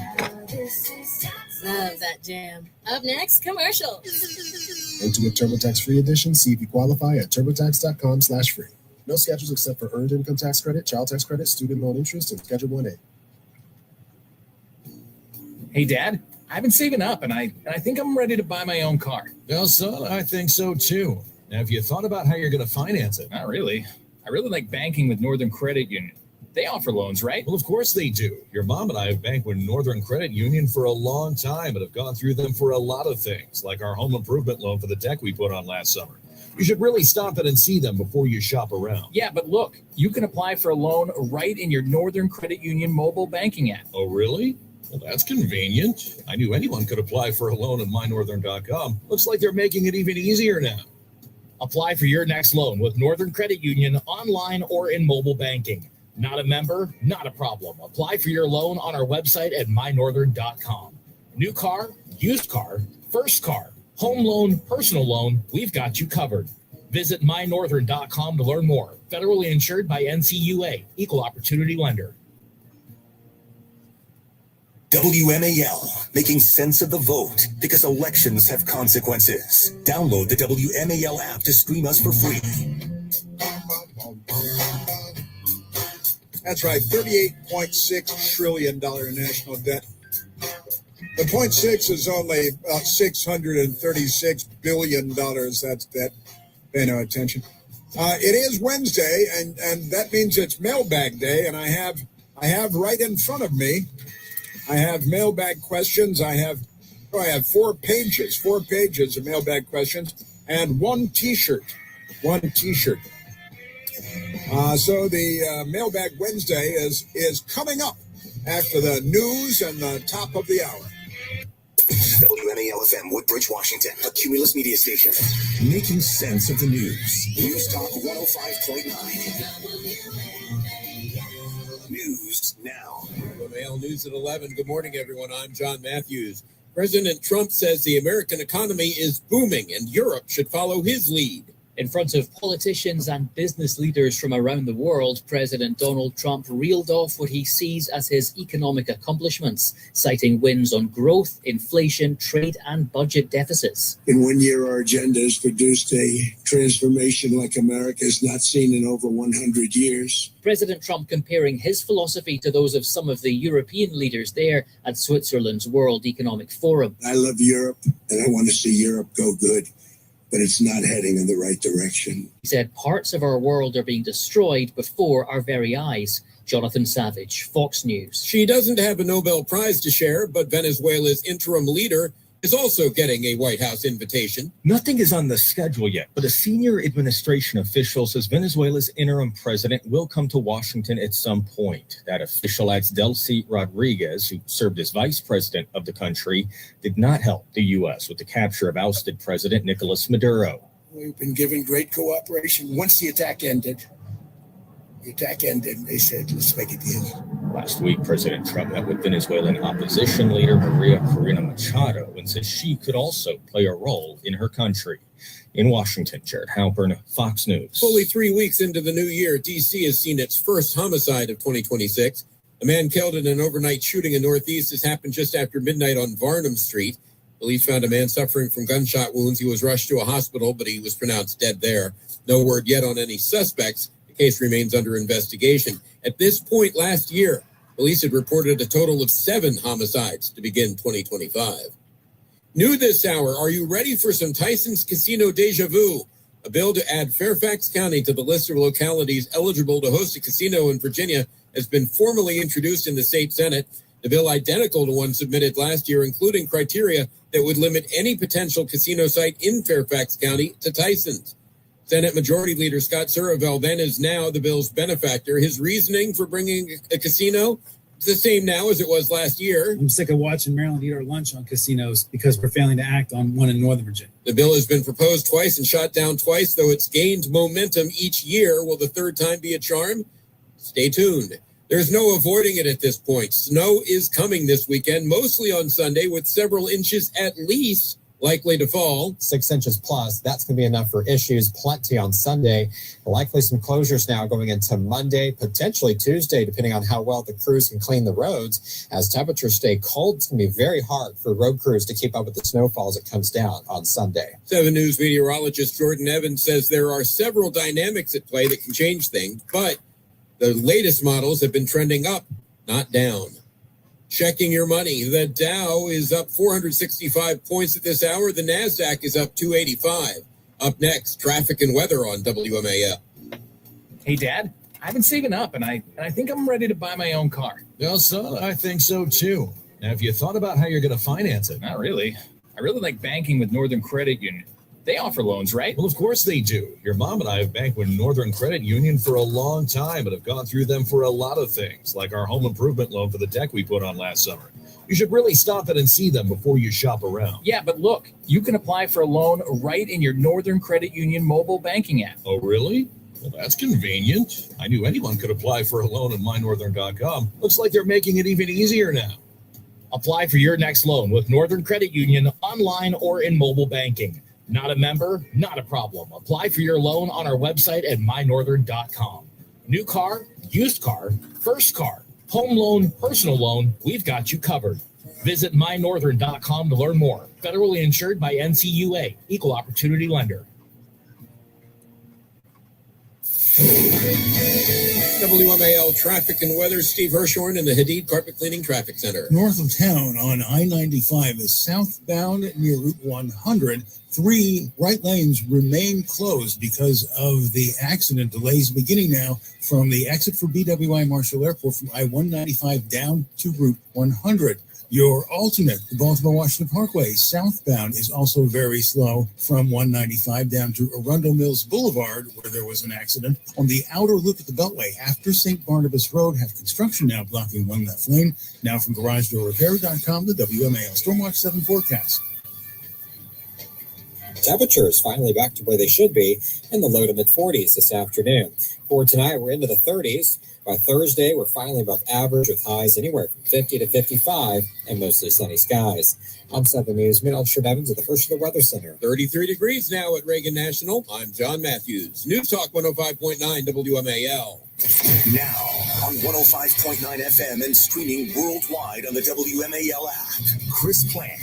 Speaker 14: This is tax.
Speaker 6: Love that jam. Up next, commercial.
Speaker 17: Into a TurboTax free edition. See if you qualify at turbotax.com/free. No schedules except for earned income tax credit, child tax credit, student loan interest, and Schedule 1A.
Speaker 10: Hey, Dad, I've been saving up, and I think I'm ready to buy my own car.
Speaker 12: Well, son, I think so too. Now, have you thought about how you're going to finance it?
Speaker 10: Not really. I really like banking with Northern Credit Union. They offer loans, right?
Speaker 12: Well, of course they do. Your mom and I have banked with Northern Credit Union for a long time and have gone through them for a lot of things, like our home improvement loan for the deck we put on last summer. You should really stop in and see them before you shop around.
Speaker 10: Yeah, but look, you can apply for a loan right in your Northern Credit Union mobile banking app.
Speaker 12: Oh, really? Well, that's convenient. I knew anyone could apply for a loan at mynorthern.com. Looks like they're making it even easier now.
Speaker 10: Apply for your next loan with Northern Credit Union online or in mobile banking. Not a member? Not a problem. Apply for your loan on our website at mynorthern.com. New car, used car, first car, home loan, personal loan, we've got you covered. Visit mynorthern.com to learn more. Federally insured by NCUA, Equal Opportunity Lender.
Speaker 13: WMAL, making sense of the vote because elections have consequences. Download the WMAL app to stream us for free.
Speaker 8: That's right, $38.6 trillion national debt. The 0.6 is only about $636 billion. That's debt. Pay no attention. It is Wednesday, and that means it's mailbag day, and I have right in front of me, I have mailbag questions. I have 4 pages of mailbag questions and one T-shirt. So the Mailbag Wednesday is coming up after the news and the top of the hour.
Speaker 13: WMAL-FM, Woodbridge, Washington, a Cumulus media station. Making sense of the news. News Talk 105.9. News now.
Speaker 3: WMAL News at 11. Good morning, everyone. I'm John Matthews. President Trump says the American economy is booming and Europe should follow his lead.
Speaker 7: In front of politicians and business leaders from around the world, President Donald Trump reeled off what he sees as his economic accomplishments, citing wins on growth, inflation, trade, and budget deficits.
Speaker 16: In 1 year, our agenda has produced a transformation like America has not seen in over 100 years.
Speaker 7: President Trump comparing his philosophy to those of some of the European leaders there at Switzerland's World Economic Forum.
Speaker 16: I love Europe, and I want to see Europe go good, but it's not heading in the right direction.
Speaker 7: He said parts of our world are being destroyed before our very eyes. Jonathan Savage, Fox News.
Speaker 3: She doesn't have a Nobel Prize to share, but Venezuela's interim leader is also getting a White House invitation.
Speaker 18: Nothing is on the schedule yet, but a senior administration official says Venezuela's interim president will come to Washington at some point. That official adds Delcy Rodriguez, who served as vice president of the country, did not help the U.S. with the capture of ousted President Nicolas Maduro.
Speaker 16: We've been given great cooperation. Once the attack ended, they said, let's make a deal.
Speaker 18: Last week, President Trump met with Venezuelan opposition leader Maria Corina Machado and says she could also play a role in her country. In Washington, Jared Halpern, Fox News.
Speaker 3: Fully 3 weeks into the new year, D.C. has seen its first homicide of 2026. A man killed in an overnight shooting in Northeast has happened just after midnight on Varnum Street. Police found a man suffering from gunshot wounds. He was rushed to a hospital, but he was pronounced dead there. No word yet on any suspects. The case remains under investigation. At this point last year, police had reported a total of 7 homicides to begin 2025. New this hour, are you ready for some Tyson's Casino deja vu? A bill to add Fairfax County to the list of localities eligible to host a casino in Virginia has been formally introduced in the state Senate. The bill, identical to one submitted last year, including criteria that would limit any potential casino site in Fairfax County to Tyson's. Senate Majority Leader Scott Suravel then is now the bill's benefactor. His reasoning for bringing a casino is the same now as it was last year.
Speaker 21: I'm sick of watching Maryland eat our lunch on casinos because we're failing to act on one in Northern Virginia.
Speaker 3: The bill has been proposed twice and shot down twice, though it's gained momentum each year. Will the third time be a charm? Stay tuned. There's no avoiding it at this point. Snow is coming this weekend, mostly on Sunday, with several inches at least likely to fall.
Speaker 22: 6 inches plus. That's going to be enough for issues. Plenty on Sunday. Likely some closures now going into Monday, potentially Tuesday, depending on how well the crews can clean the roads. As temperatures stay cold, it's going to be very hard for road crews to keep up with the snowfall as it comes down on Sunday.
Speaker 3: 7 News meteorologist Jordan Evans says there are several dynamics at play that can change things, but the latest models have been trending up, not down. Checking your money. The Dow is up 465 points at this hour. The NASDAQ is up 285. Up next, traffic and weather on WMAL.
Speaker 10: Hey, Dad, I've been saving up, and I think I'm ready to buy my own car.
Speaker 12: Well, son, I think so too. Now, have you thought about how you're going to finance it?
Speaker 10: Not really. I really like banking with Northern Credit Union. They offer loans, right?
Speaker 12: Well, of course they do. Your mom and I have banked with Northern Credit Union for a long time and have gone through them for a lot of things, like our home improvement loan for the deck we put on last summer. You should really stop in and see them before you shop around.
Speaker 10: Yeah, but look, you can apply for a loan right in your Northern Credit Union mobile banking app.
Speaker 12: Oh, really? Well, that's convenient. I knew anyone could apply for a loan at mynorthern.com. Looks like they're making it even easier now.
Speaker 10: Apply for your next loan with Northern Credit Union online or in mobile banking. Not a member? Not a problem. Apply for your loan on our website at mynorthern.com. New car, used car, first car, home loan, personal loan, we've got you covered. Visit mynorthern.com to learn more. Federally insured by NCUA, Equal Opportunity Lender.
Speaker 3: WMAL traffic and weather. Steve Hirshhorn in the Hadid Carpet Cleaning Traffic Center.
Speaker 4: North of town on I-95 is southbound near Route 100. 3 right lanes remain closed because of the accident delays beginning now from the exit for BWI Marshall Airport from I-195 down to Route 100. Your alternate, the Baltimore-Washington Parkway, southbound, is also very slow from 195 down to Arundel Mills Boulevard, where there was an accident. On the outer loop at the Beltway, after St. Barnabas Road, have construction now blocking one left lane. Now from GarageDoorRepair.com, the WMAL Stormwatch 7 forecast.
Speaker 22: Temperatures finally back to where they should be in the low to mid-40s this afternoon. For tonight, we're into the 30s. By Thursday, we're finally above average with highs anywhere from 50 to 55 and mostly sunny skies. I'm 7 News Meteorologist Evans at the First of the Weather Center.
Speaker 3: 33 degrees now at Reagan National. I'm John Matthews. News Talk 105.9 WMAL.
Speaker 13: Now on 105.9 FM and streaming worldwide on the WMAL app. Chris Plant.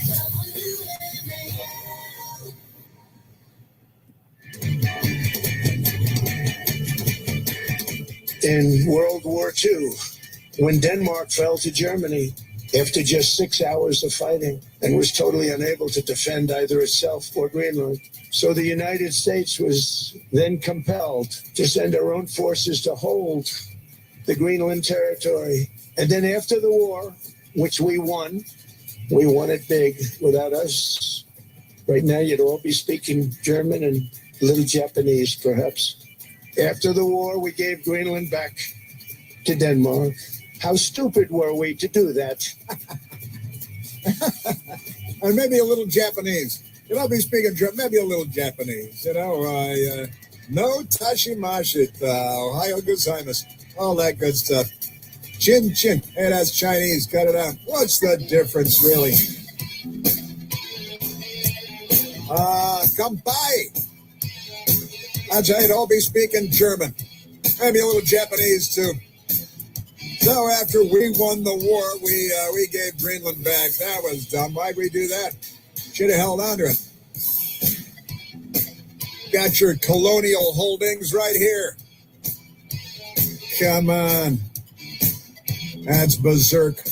Speaker 16: In World War II, when Denmark fell to Germany after just 6 hours of fighting and was totally unable to defend either itself or Greenland. So the United States was then compelled to send our own forces to hold the Greenland territory. And then after the war, which we won it big. Without us, right now you'd all be speaking German and a little Japanese, perhaps. After the war, we gave Greenland back to Denmark. How stupid were we to do that?
Speaker 8: And maybe a little Japanese. You know, I'll be speaking German, maybe a little Japanese. You know, no tashimashita, Ohio gozaimasu, all that good stuff. Chin chin. Hey, that's Chinese. Cut it out. What's the difference, really? Kampai. I'd say I'd all be speaking German. Maybe a little Japanese, too. So after we won the war, we gave Greenland back. That was dumb. Why'd we do that? Should have held on to it. Got your colonial holdings right here. Come on. That's berserk.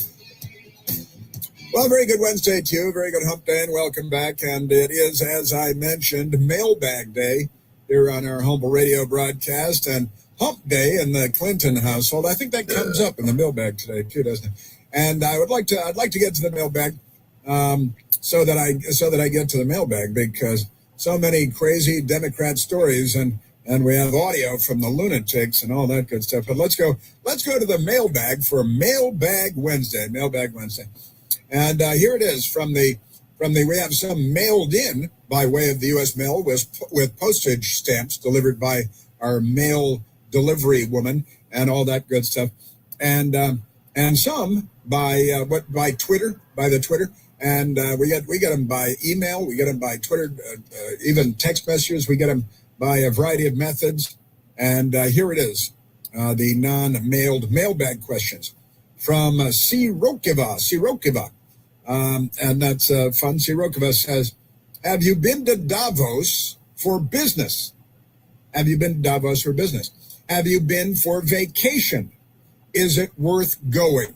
Speaker 8: Well, very good Wednesday to you. Very good hump day and welcome back. And it is, as I mentioned, Mailbag Day here on our humble radio broadcast, and Hump Day in the Clinton household. I think that comes up in the mailbag today too, doesn't it? And I'd like to get to the mailbag, so that I get to the mailbag, because so many crazy Democrat stories, and we have audio from the lunatics and all that good stuff. But let's go to the mailbag for Mailbag Wednesday. And here it is from the we have some mailed in by way of the U.S. mail with postage stamps delivered by our mail delivery woman and all that good stuff, and some by Twitter, and we get them by email, we get them by Twitter, even text messages, we get them by a variety of methods. And here it is, the non-mailed mailbag questions from Sirokeva. And that's fun. Sirokeva says, have you been to Davos for business? Have you been to Davos for business? Have you been for vacation? Is it worth going?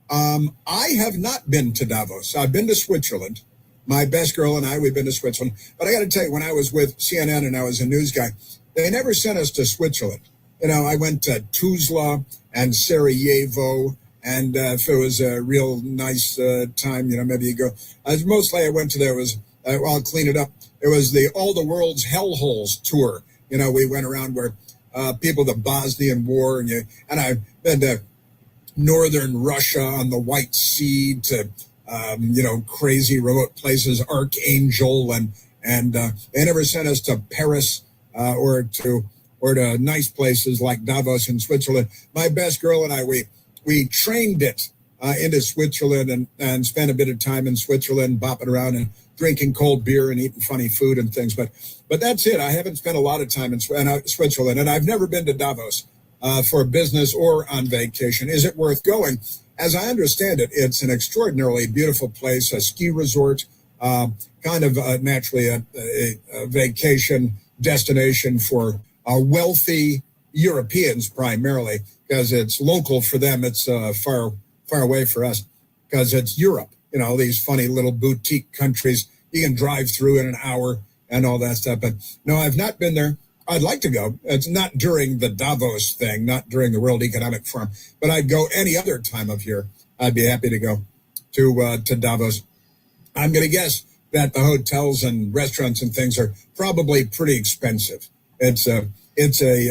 Speaker 8: I have not been to Davos. I've been to Switzerland. My best girl and I, we've been to Switzerland. But I got to tell you, when I was with CNN and I was a news guy, they never sent us to Switzerland. I went to Tuzla and Sarajevo, and if it was a real nice time, maybe you go. Mostly I went to there was, I'll clean it up. It was the All the World's Hellholes tour. We went around where people, the Bosnian War, and I've been to northern Russia on the White Sea to, crazy remote places, Archangel, and they never sent us to Paris or to nice places like Davos in Switzerland. My best girl and I, we trained it into Switzerland and spent a bit of time in Switzerland, bopping around and drinking cold beer and eating funny food and things. But that's it. I haven't spent a lot of time in Switzerland, and I've never been to Davos for business or on vacation. Is it worth going? As I understand it, it's an extraordinarily beautiful place, a ski resort, kind of naturally a vacation destination for wealthy Europeans primarily, because it's local for them. It's far away for us because it's Europe. These funny little boutique countries you can drive through in an hour and all that stuff. But no, I've not been there. I'd like to go. It's not during the Davos thing, not during the World Economic Forum, but I'd go any other time of year. I'd be happy to go to Davos. I'm going to guess that the hotels and restaurants and things are probably pretty expensive. It's a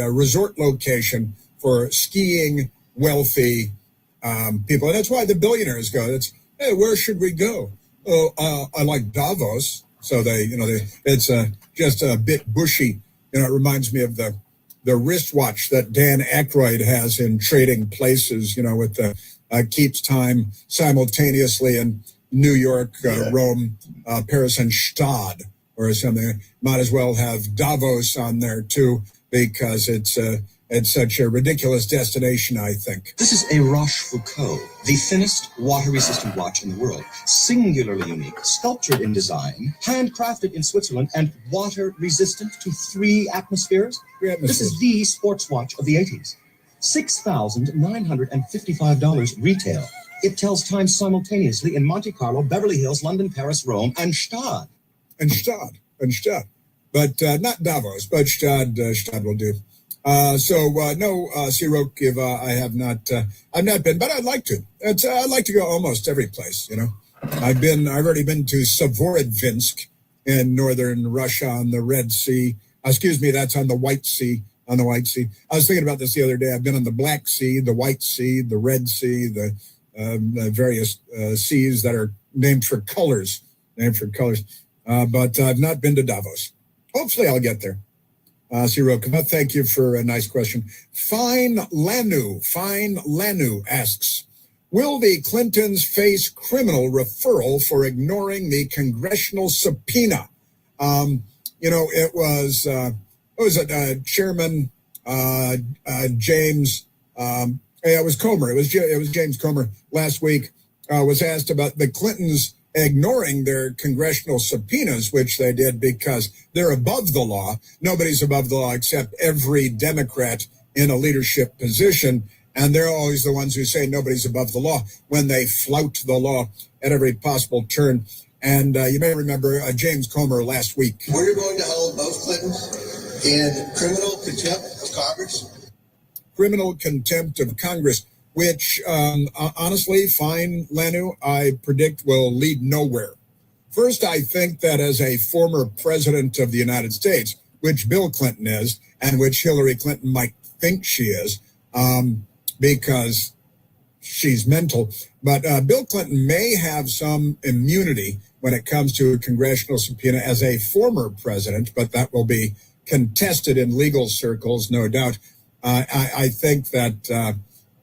Speaker 8: resort location for skiing wealthy people, and that's why the billionaires go. It's, hey, where should we go? Oh, I like Davos. So it's just a bit bushy. It reminds me of the wristwatch that Dan Aykroyd has in Trading Places, with the keeps time simultaneously in New York, Rome, Paris, and Stade or something. Might as well have Davos on there too, because it's such a ridiculous destination, I think.
Speaker 5: This is a Rochefoucauld, the thinnest water-resistant watch in the world. Singularly unique, sculptured in design, handcrafted in Switzerland, and water-resistant to 3 atmospheres. This is the sports watch of the 80s. $6,955 retail. It tells time simultaneously in Monte Carlo, Beverly Hills, London, Paris, Rome, and Stade.
Speaker 8: But not Davos, but Stade will do. No, Sirok, I have not. I've not been, but I'd like to. I'd like to go almost every place. I've already been to Severodvinsk in northern Russia on the Red Sea. Excuse me, that's on the White Sea. I was thinking about this the other day. I've been on the Black Sea, the White Sea, the Red Sea, the various seas that are named for colors. But I've not been to Davos. Hopefully, I'll get there. Sirokuma, thank you for a nice question. Fine Lanu asks, will the Clintons face criminal referral for ignoring the congressional subpoena? It was Chairman James. It was Comer. It was James Comer last week. Was asked about the Clintons ignoring their congressional subpoenas, which they did because they're above the law. Nobody's above the law except every Democrat in a leadership position. And they're always the ones who say nobody's above the law when they flout the law at every possible turn. And you may remember James Comer last week.
Speaker 9: We're going to hold both Clintons in criminal contempt of Congress.
Speaker 8: Criminal contempt of Congress, which honestly, fine, Lanu, I predict will lead nowhere. First, I think that as a former president of the United States, which Bill Clinton is, and which Hillary Clinton might think she is, because she's mental, but Bill Clinton may have some immunity when it comes to a congressional subpoena as a former president, but that will be contested in legal circles, no doubt. I think that,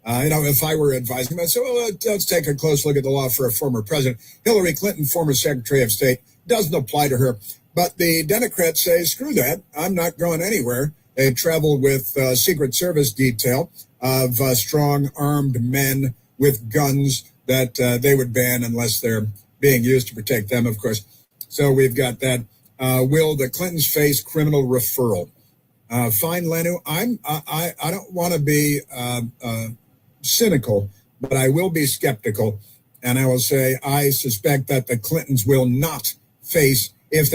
Speaker 8: if I were advising, I'd say, well, let's take a close look at the law for a former president. Hillary Clinton, former Secretary of State, doesn't apply to her. But the Democrats say, screw that. I'm not going anywhere. They traveled with Secret Service detail of strong armed men with guns that they would ban unless they're being used to protect them, of course. So we've got that. Will the Clintons face criminal referral? Fine, Lenu. I don't want to be cynical, but I will be skeptical. And I will say I suspect that the Clintons will not face, if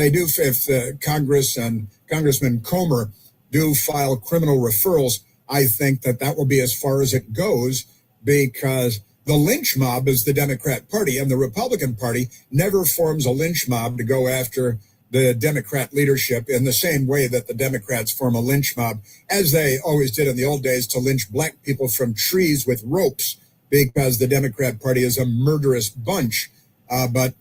Speaker 8: Congress and Congressman Comer do file criminal referrals, I think that will be as far as it goes, because the lynch mob is the Democrat Party, and the Republican Party never forms a lynch mob to go after the Democrat leadership in the same way that the Democrats form a lynch mob, as they always did in the old days, to lynch black people from trees with ropes, because the Democrat Party is a murderous bunch. But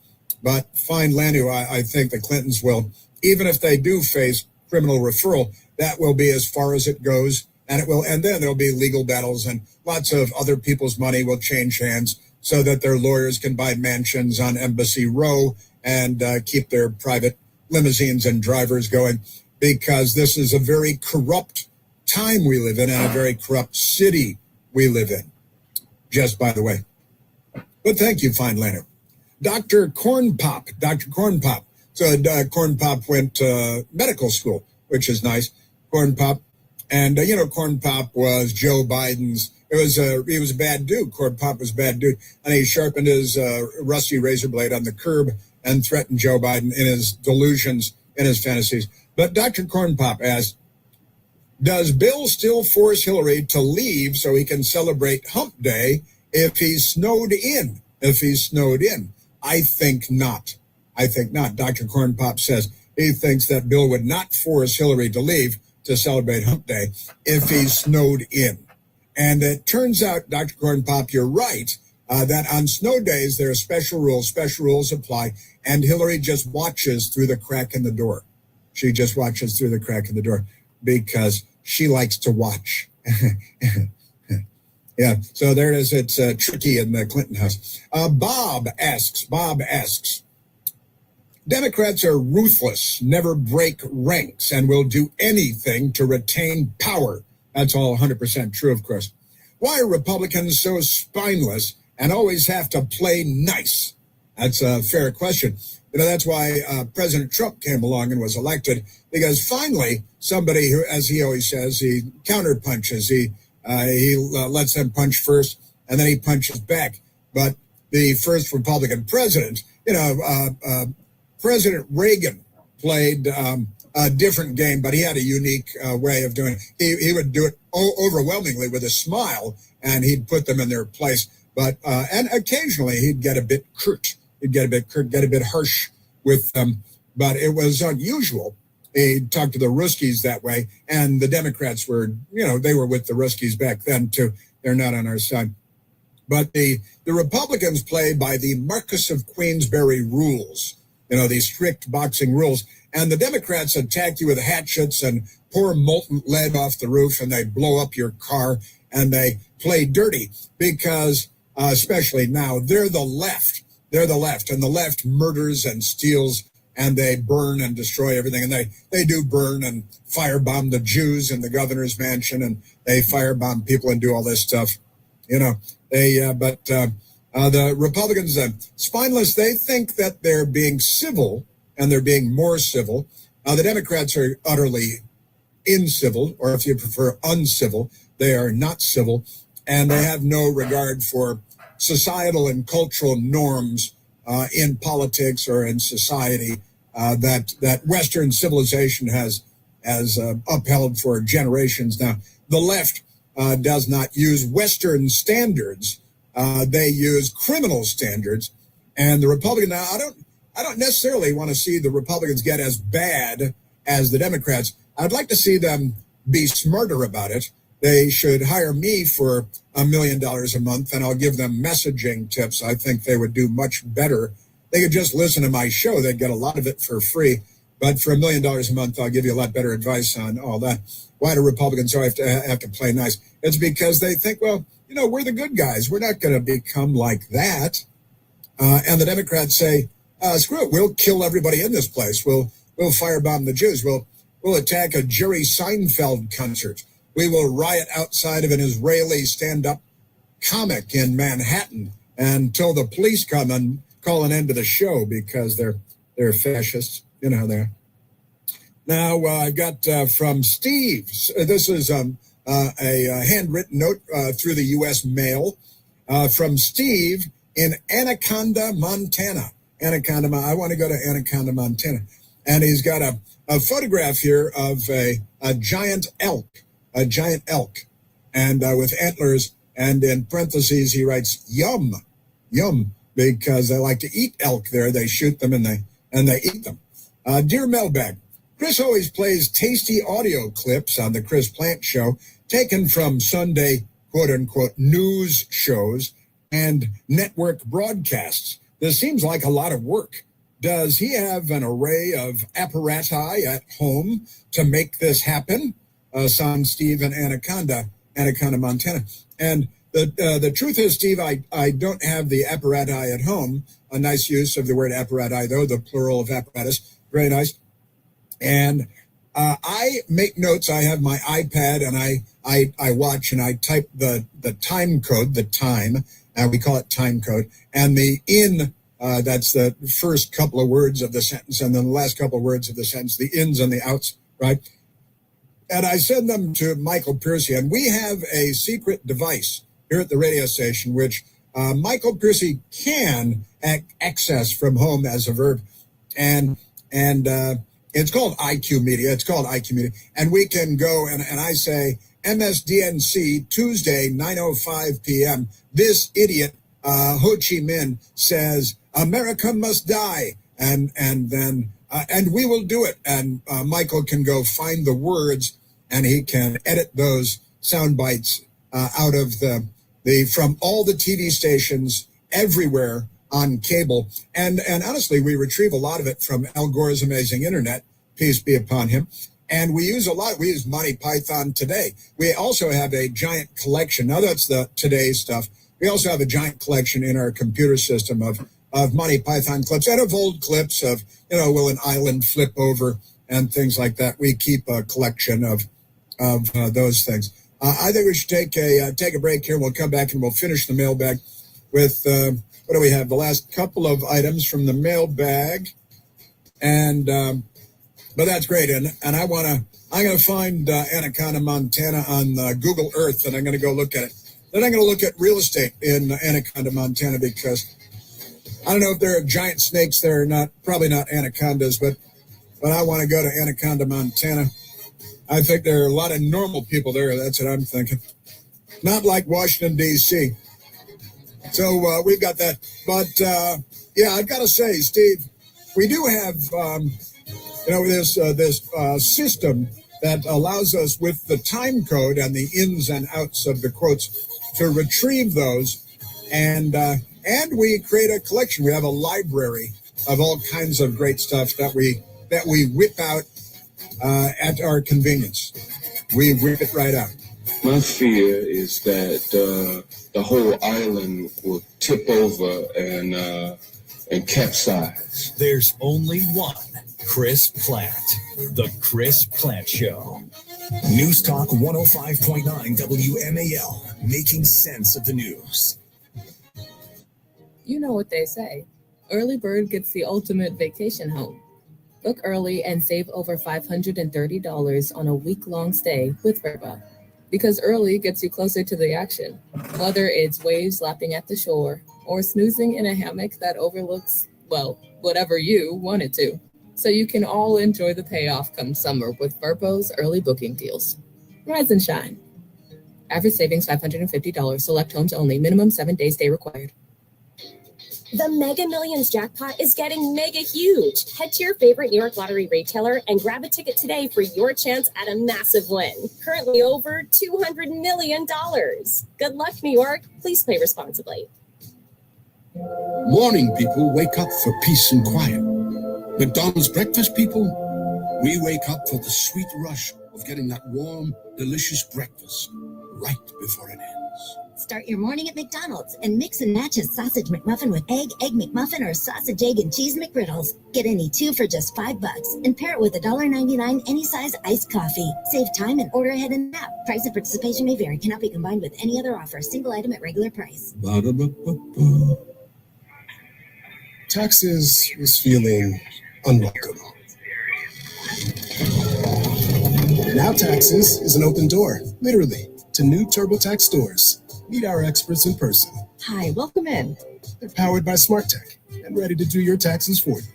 Speaker 8: fine, Lanu, I think the Clintons will, even if they do face criminal referral, that will be as far as it goes. And then there'll be legal battles, and lots of other people's money will change hands so that their lawyers can buy mansions on Embassy Row and keep their private limousines and drivers going, because this is a very corrupt time we live in, and a very corrupt city we live in, just by the way. But thank you, fine Lanu. Dr. Corn Pop. So Corn Pop went to medical school, which is nice. Corn Pop. And, Corn Pop was Joe Biden's. He was a bad dude. Corn Pop was a bad dude. And he sharpened his rusty razor blade on the curb and threatened Joe Biden in his delusions, in his fantasies. But Dr. Corn Pop asked, does Bill still force Hillary to leave so he can celebrate Hump Day if he's snowed in? I think not. Dr. Corn Pop says he thinks that Bill would not force Hillary to leave to celebrate Hump Day if he's snowed in. And it turns out, Dr. Corn Pop, you're right, that on snow days there are special rules apply, and Hillary just watches through the crack in the door. She just watches through the crack in the door because she likes to watch. Yeah, so there it is. It's tricky in the Clinton house. Bob asks, Democrats are ruthless, never break ranks, and will do anything to retain power. That's all 100% true, of course. Why are Republicans so spineless and always have to play nice? That's a fair question. That's why President Trump came along and was elected, because finally somebody who, as he always says, he counterpunches. He lets them punch first, and then he punches back. But the first Republican president, President Reagan played a different game, but he had a unique way of doing it. He would do it overwhelmingly with a smile, and he'd put them in their place. But and occasionally he'd get a bit curt. He'd get a bit harsh with them. But it was unusual. He'd talk to the Ruskies that way, and the Democrats were, they were with the Ruskies back then too. They're not on our side. But the Republicans play by the Marquess of Queensberry rules. These strict boxing rules. And the Democrats attack you with hatchets and pour molten lead off the roof, and they blow up your car, and they play dirty because, especially now, they're the left. And the left murders and steals, and they burn and destroy everything. And they do burn and firebomb the Jews in the governor's mansion, and they firebomb people and do all this stuff. The Republicans, spineless, they think that they're being civil, and they're being more civil. The Democrats are utterly incivil, or if you prefer, uncivil. They are not civil, and they have no regard for societal and cultural norms in politics or in society that Western civilization has upheld for generations now. The left does not use Western standards. They use criminal standards, and the Republican. Now, I don't necessarily want to see the Republicans get as bad as the Democrats. I'd like to see them be smarter about it. They should hire me for $1 million a month, and I'll give them messaging tips. I think they would do much better. They could just listen to my show. They'd get a lot of it for free. But for $1 million a month, I'll give you a lot better advice on all that. Why do Republicans always have to play nice? It's because they think, well, we're the good guys. We're not going to become like that. And the Democrats say, screw it. We'll kill everybody in this place. We'll firebomb the Jews. We'll attack a Jerry Seinfeld concert. We will riot outside of an Israeli stand-up comic in Manhattan until the police come and call an end to the show because they're fascists. You know how they are. Now, I got from Steve. This is a handwritten note through the U.S. mail from Steve in Anaconda, Montana. I want to go to Anaconda, Montana. And he's got a photograph here of a giant elk. and with antlers. And in parentheses, he writes, yum, because they like to eat elk there. They shoot them and they eat them. Dear Mailbag, Chris always plays tasty audio clips on the Chris Plant Show, taken from Sunday, quote-unquote, news shows and network broadcasts. This seems like a lot of work. Does he have an array of apparati at home to make this happen? Signed, Steve in Anaconda, Montana. And the truth is, Steve, I don't have the apparati at home. A nice use of the word apparati, though, the plural of apparatus. Very nice. And I make notes. I have my iPad, and I watch, and I type the time code, the time, we call it time code, and the in, that's the first couple of words of the sentence, and then the last couple of words of the sentence, the ins and the outs, right? And I send them to Michael Piercy, and we have a secret device here at the radio station, which Michael Piercy can access from home as a verb, and it's called IQ Media. And we can go, and I say, MSDNC, Tuesday, 9:05 p.m. This idiot, Ho Chi Minh, says, America must die. And then we will do it. And Michael can go find the words, and he can edit those sound bites out of from all the TV stations everywhere on cable. And honestly, we retrieve a lot of it from Al Gore's amazing internet, peace be upon him. And we use Monty Python today. We also have a giant collection. Now that's the today's stuff. We also have a giant collection in our computer system of Monty Python clips and of old clips of, will an island flip over and things like that. We keep a collection of those things. I think we should take a break here. We'll come back and we'll finish the mailbag with, what do we have? The last couple of items from the mailbag. And, but that's great. And I'm going to find Anaconda, Montana on Google Earth, and I'm going to go look at it. Then I'm going to look at real estate in Anaconda, Montana, because I don't know if there are giant snakes there or not. Probably not anacondas, but I want to go to Anaconda, Montana. I think there are a lot of normal people there. That's what I'm thinking. Not like Washington, D.C. So we've got that. But, yeah, I've got to say, Steve, we do have, this system that allows us with the time code and the ins and outs of the quotes to retrieve those. And we create a collection. We have a library of all kinds of great stuff that we whip out at our convenience. We whip it right out.
Speaker 1: My fear is that the whole island will tip over and capsize.
Speaker 13: There's only one Chris Plant, the Chris Plant Show. News Talk 105.9 WMAL, making sense of the news.
Speaker 2: You know what they say. Early bird gets the ultimate vacation home. Book early and save over $530 on a week-long stay with Verba. Because early gets you closer to the action, whether it's waves lapping at the shore or snoozing in a hammock that overlooks, well, whatever you want it to. So you can all enjoy the payoff come summer with Verbo's early booking deals. Rise and shine. Average savings $550. Select homes only. Minimum 7-day stay required.
Speaker 11: The Mega Millions jackpot is getting mega huge. Head to your favorite New York Lottery retailer and grab a ticket today for your chance at a massive win. Currently over $200 million. Good luck, New York. Please play responsibly.
Speaker 27: Morning people wake up for peace and quiet. McDonald's breakfast people, we wake up for the sweet rush of getting that warm, delicious breakfast right before it ends.
Speaker 15: Start your morning at McDonald's and mix and match a sausage McMuffin with egg McMuffin, or sausage, egg, and cheese McGriddles. Get any two for just $5 and pair it with $1.99 any size iced coffee. Save time and order ahead in the app. Price and participation may vary. Cannot be combined with any other offer. Single item at regular price.
Speaker 27: Ba-da-ba-ba-ba.
Speaker 17: Taxes was feeling unwelcome. Now Taxes is an open door, literally, to new TurboTax stores. Meet our experts in person.
Speaker 2: Hi, welcome in.
Speaker 17: They're powered by Smart Tech and ready to do your taxes for you.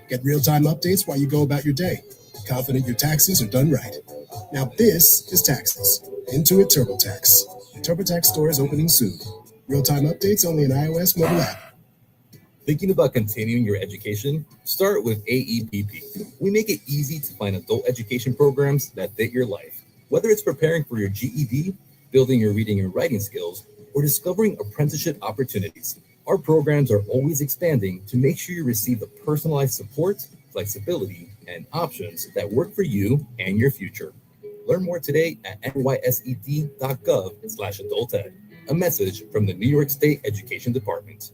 Speaker 17: Get real-time updates while you go about your day. confident your taxes are done right. Now this is taxes. Intuit TurboTax. TurboTax store is opening soon. Real-time updates only in iOS mobile app.
Speaker 14: Thinking about continuing your education? Start with AEPP. We make it easy to find adult education programs that fit your life. Whether it's preparing for your GED, building your reading and writing skills, or discovering apprenticeship opportunities, our programs are always expanding to make sure you receive the personalized support, flexibility, and options that work for you and your future. Learn more today at nysed.gov/adulted. A message from the New York State Education Department.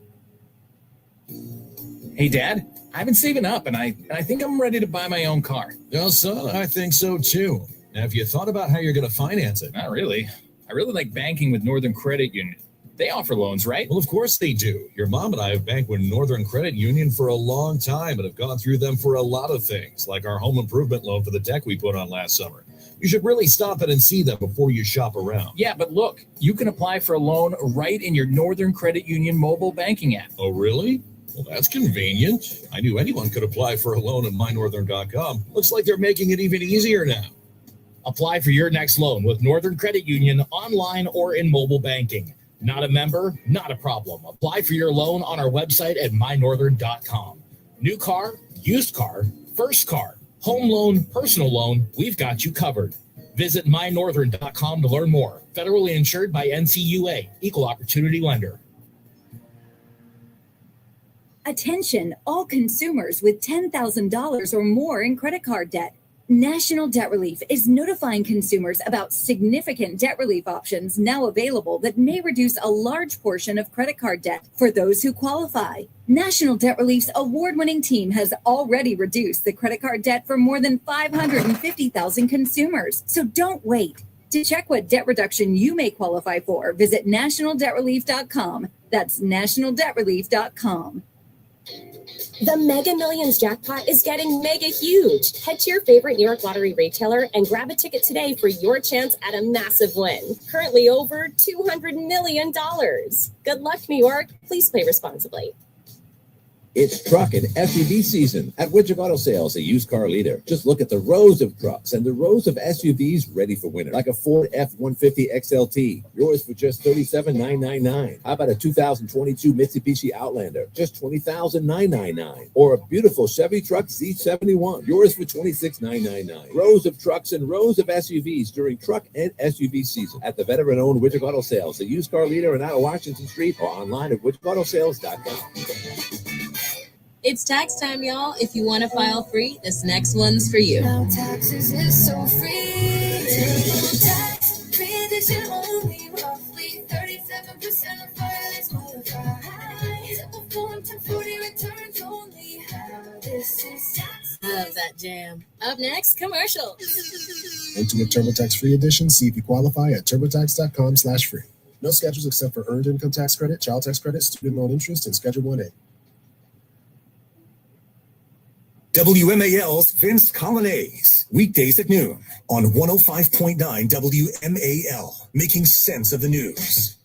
Speaker 10: Hey, Dad, I've been saving up, and I think I'm ready to buy my own car.
Speaker 12: Well, son, I think so too. Now, have you thought about how you're going to finance it?
Speaker 10: Not really. I really like banking with Northern Credit Union. They offer loans, right?
Speaker 12: Well, of course they do. Your mom and I have banked with Northern Credit Union for a long time and have gone through them for a lot of things, like our home improvement loan for the deck we put on last summer. You should really stop in and see them before you shop around.
Speaker 10: Yeah, but look, you can apply for a loan right in your Northern Credit Union mobile banking app.
Speaker 12: Oh, really? Well, that's convenient. I knew anyone could apply for a loan at mynorthern.com. Looks like they're making it even easier now.
Speaker 10: Apply for your next loan with Northern Credit Union online or in mobile banking. Not a member? Not a problem. Apply for your loan on our website at mynorthern.com. New car, used car, first car, home loan, personal loan, we've got you covered. Visit mynorthern.com to learn more. Federally insured by NCUA, Equal Opportunity Lender.
Speaker 19: Attention, all consumers with $10,000 or more in credit card debt. National Debt Relief is notifying consumers about significant debt relief options now available that may reduce a large portion of credit card debt for those who qualify. National Debt Relief's award-winning team has already reduced the credit card debt for more than 550,000 consumers. So don't wait. To check what debt reduction you may qualify for, visit nationaldebtrelief.com. That's nationaldebtrelief.com.
Speaker 11: The Mega Millions jackpot is getting mega huge. Head to your favorite New York Lottery retailer and grab a ticket today for your chance at a massive win. Currently over $200 million. Good luck, New York. Please play responsibly.
Speaker 20: It's truck and SUV season at Widget Auto Sales, a used car leader. Just look at the rows of trucks and the rows of SUVs ready for winter, like a Ford F-150 XLT, yours for just $37,999. How about a 2022 Mitsubishi Outlander, just $20,999? Or a beautiful Chevy truck Z71, yours for $26,999. Rows of trucks and rows of SUVs during truck and SUV season at the veteran-owned Widget Auto Sales, a used car leader in out of Washington Street, or online at widgetautosales.com.
Speaker 6: It's tax time, y'all. If you want to file free, this next one's for you.
Speaker 23: Now taxes is so free. Tax free, this should only roughly 37% of filings qualify. Simple form 1040 returns only. This is tax.
Speaker 6: Love that jam. Up next, commercial.
Speaker 17: Intuit TurboTax Free Edition. See if you qualify at turbotax.com/free. No schedules except for earned income tax credit, child tax credit, student loan interest, and Schedule 1A.
Speaker 13: WMAL's Vince Colonnese, weekdays at noon on 105.9 WMAL, making sense of the news.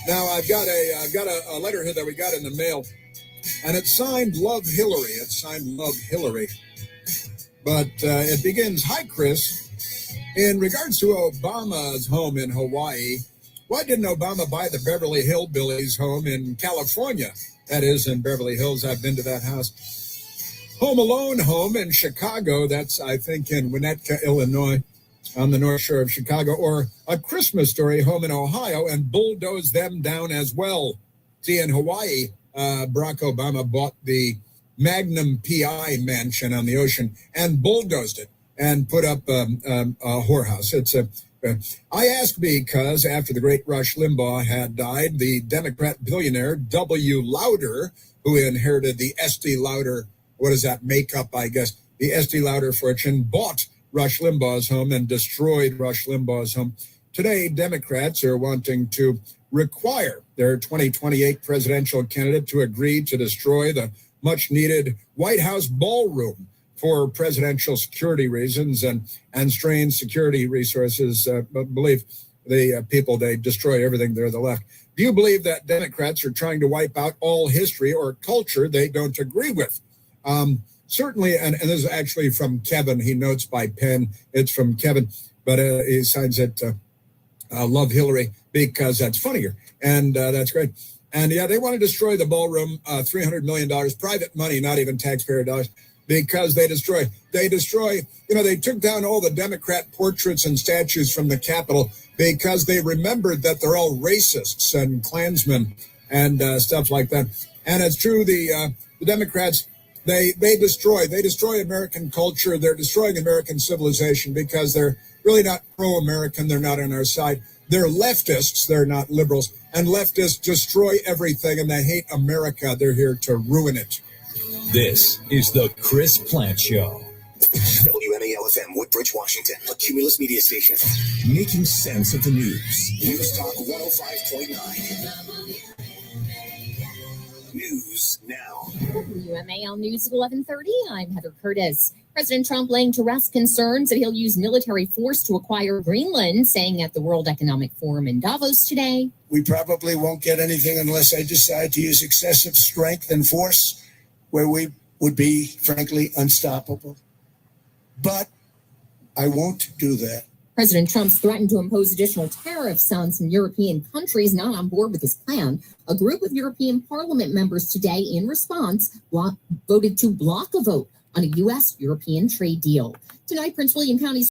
Speaker 8: Now I've got a letter here that we got in the mail, and it's signed "Love Hillary." It's signed "Love Hillary," but it begins, "Hi, Chris. In regards to Obama's home in Hawaii, why didn't Obama buy the Beverly Hillbillies home in California? That is, in Beverly Hills. I've been to that house. Home Alone home in Chicago. That's, I think, in Winnetka, Illinois, on the North Shore of Chicago, or A Christmas Story home in Ohio, and bulldoze them down as well. See, in Hawaii, Barack Obama bought the Magnum PI mansion on the ocean and bulldozed it and put up a whorehouse. I ask because after the great Rush Limbaugh had died, the Democrat billionaire W. Lauder, who inherited the Estee Lauder, what is that, makeup, I guess, the Estee Lauder fortune, bought Rush Limbaugh's home and destroyed Rush Limbaugh's home. Today, Democrats are wanting to require their 2028 presidential candidate to agree to destroy the much-needed White House ballroom for presidential security reasons and strained security resources. Believe the people, they destroy everything. They're the left. Do you believe that Democrats are trying to wipe out all history or culture they don't agree with? Certainly, and this is actually from Kevin. He notes by pen. It's from Kevin, but he signs it, love Hillary, because that's funnier. And that's great. And yeah, they want to destroy the ballroom, $300 million, private money, not even taxpayer dollars, because they destroy, they took down all the Democrat portraits and statues from the Capitol because they remembered that they're all racists and Klansmen and stuff like that. And it's true, the Democrats, they destroy American culture. They're destroying American civilization because they're really not pro-American. They're not on our side. They're leftists. They're not liberals. And leftists destroy everything, and they hate America. They're here to ruin it.
Speaker 13: This is the Chris Plant Show.
Speaker 4: WMAL-FM, Woodbridge, Washington, a Cumulus media station.
Speaker 13: Making sense of the news.
Speaker 4: News Talk 105.9. News now.
Speaker 7: WMAL News at 11:30. I'm Heather Curtis. President Trump laying to rest concerns that he'll use military force to acquire Greenland, saying at the World Economic Forum in Davos today.
Speaker 16: We probably won't get anything unless I decide to use excessive strength and force, where we would be, frankly, unstoppable. But I won't do that.
Speaker 7: President Trump's threatened to impose additional tariffs on some European countries not on board with his plan. A group of European Parliament members today, in response, voted to block a vote on a U.S.-European trade deal. Tonight, Prince William County's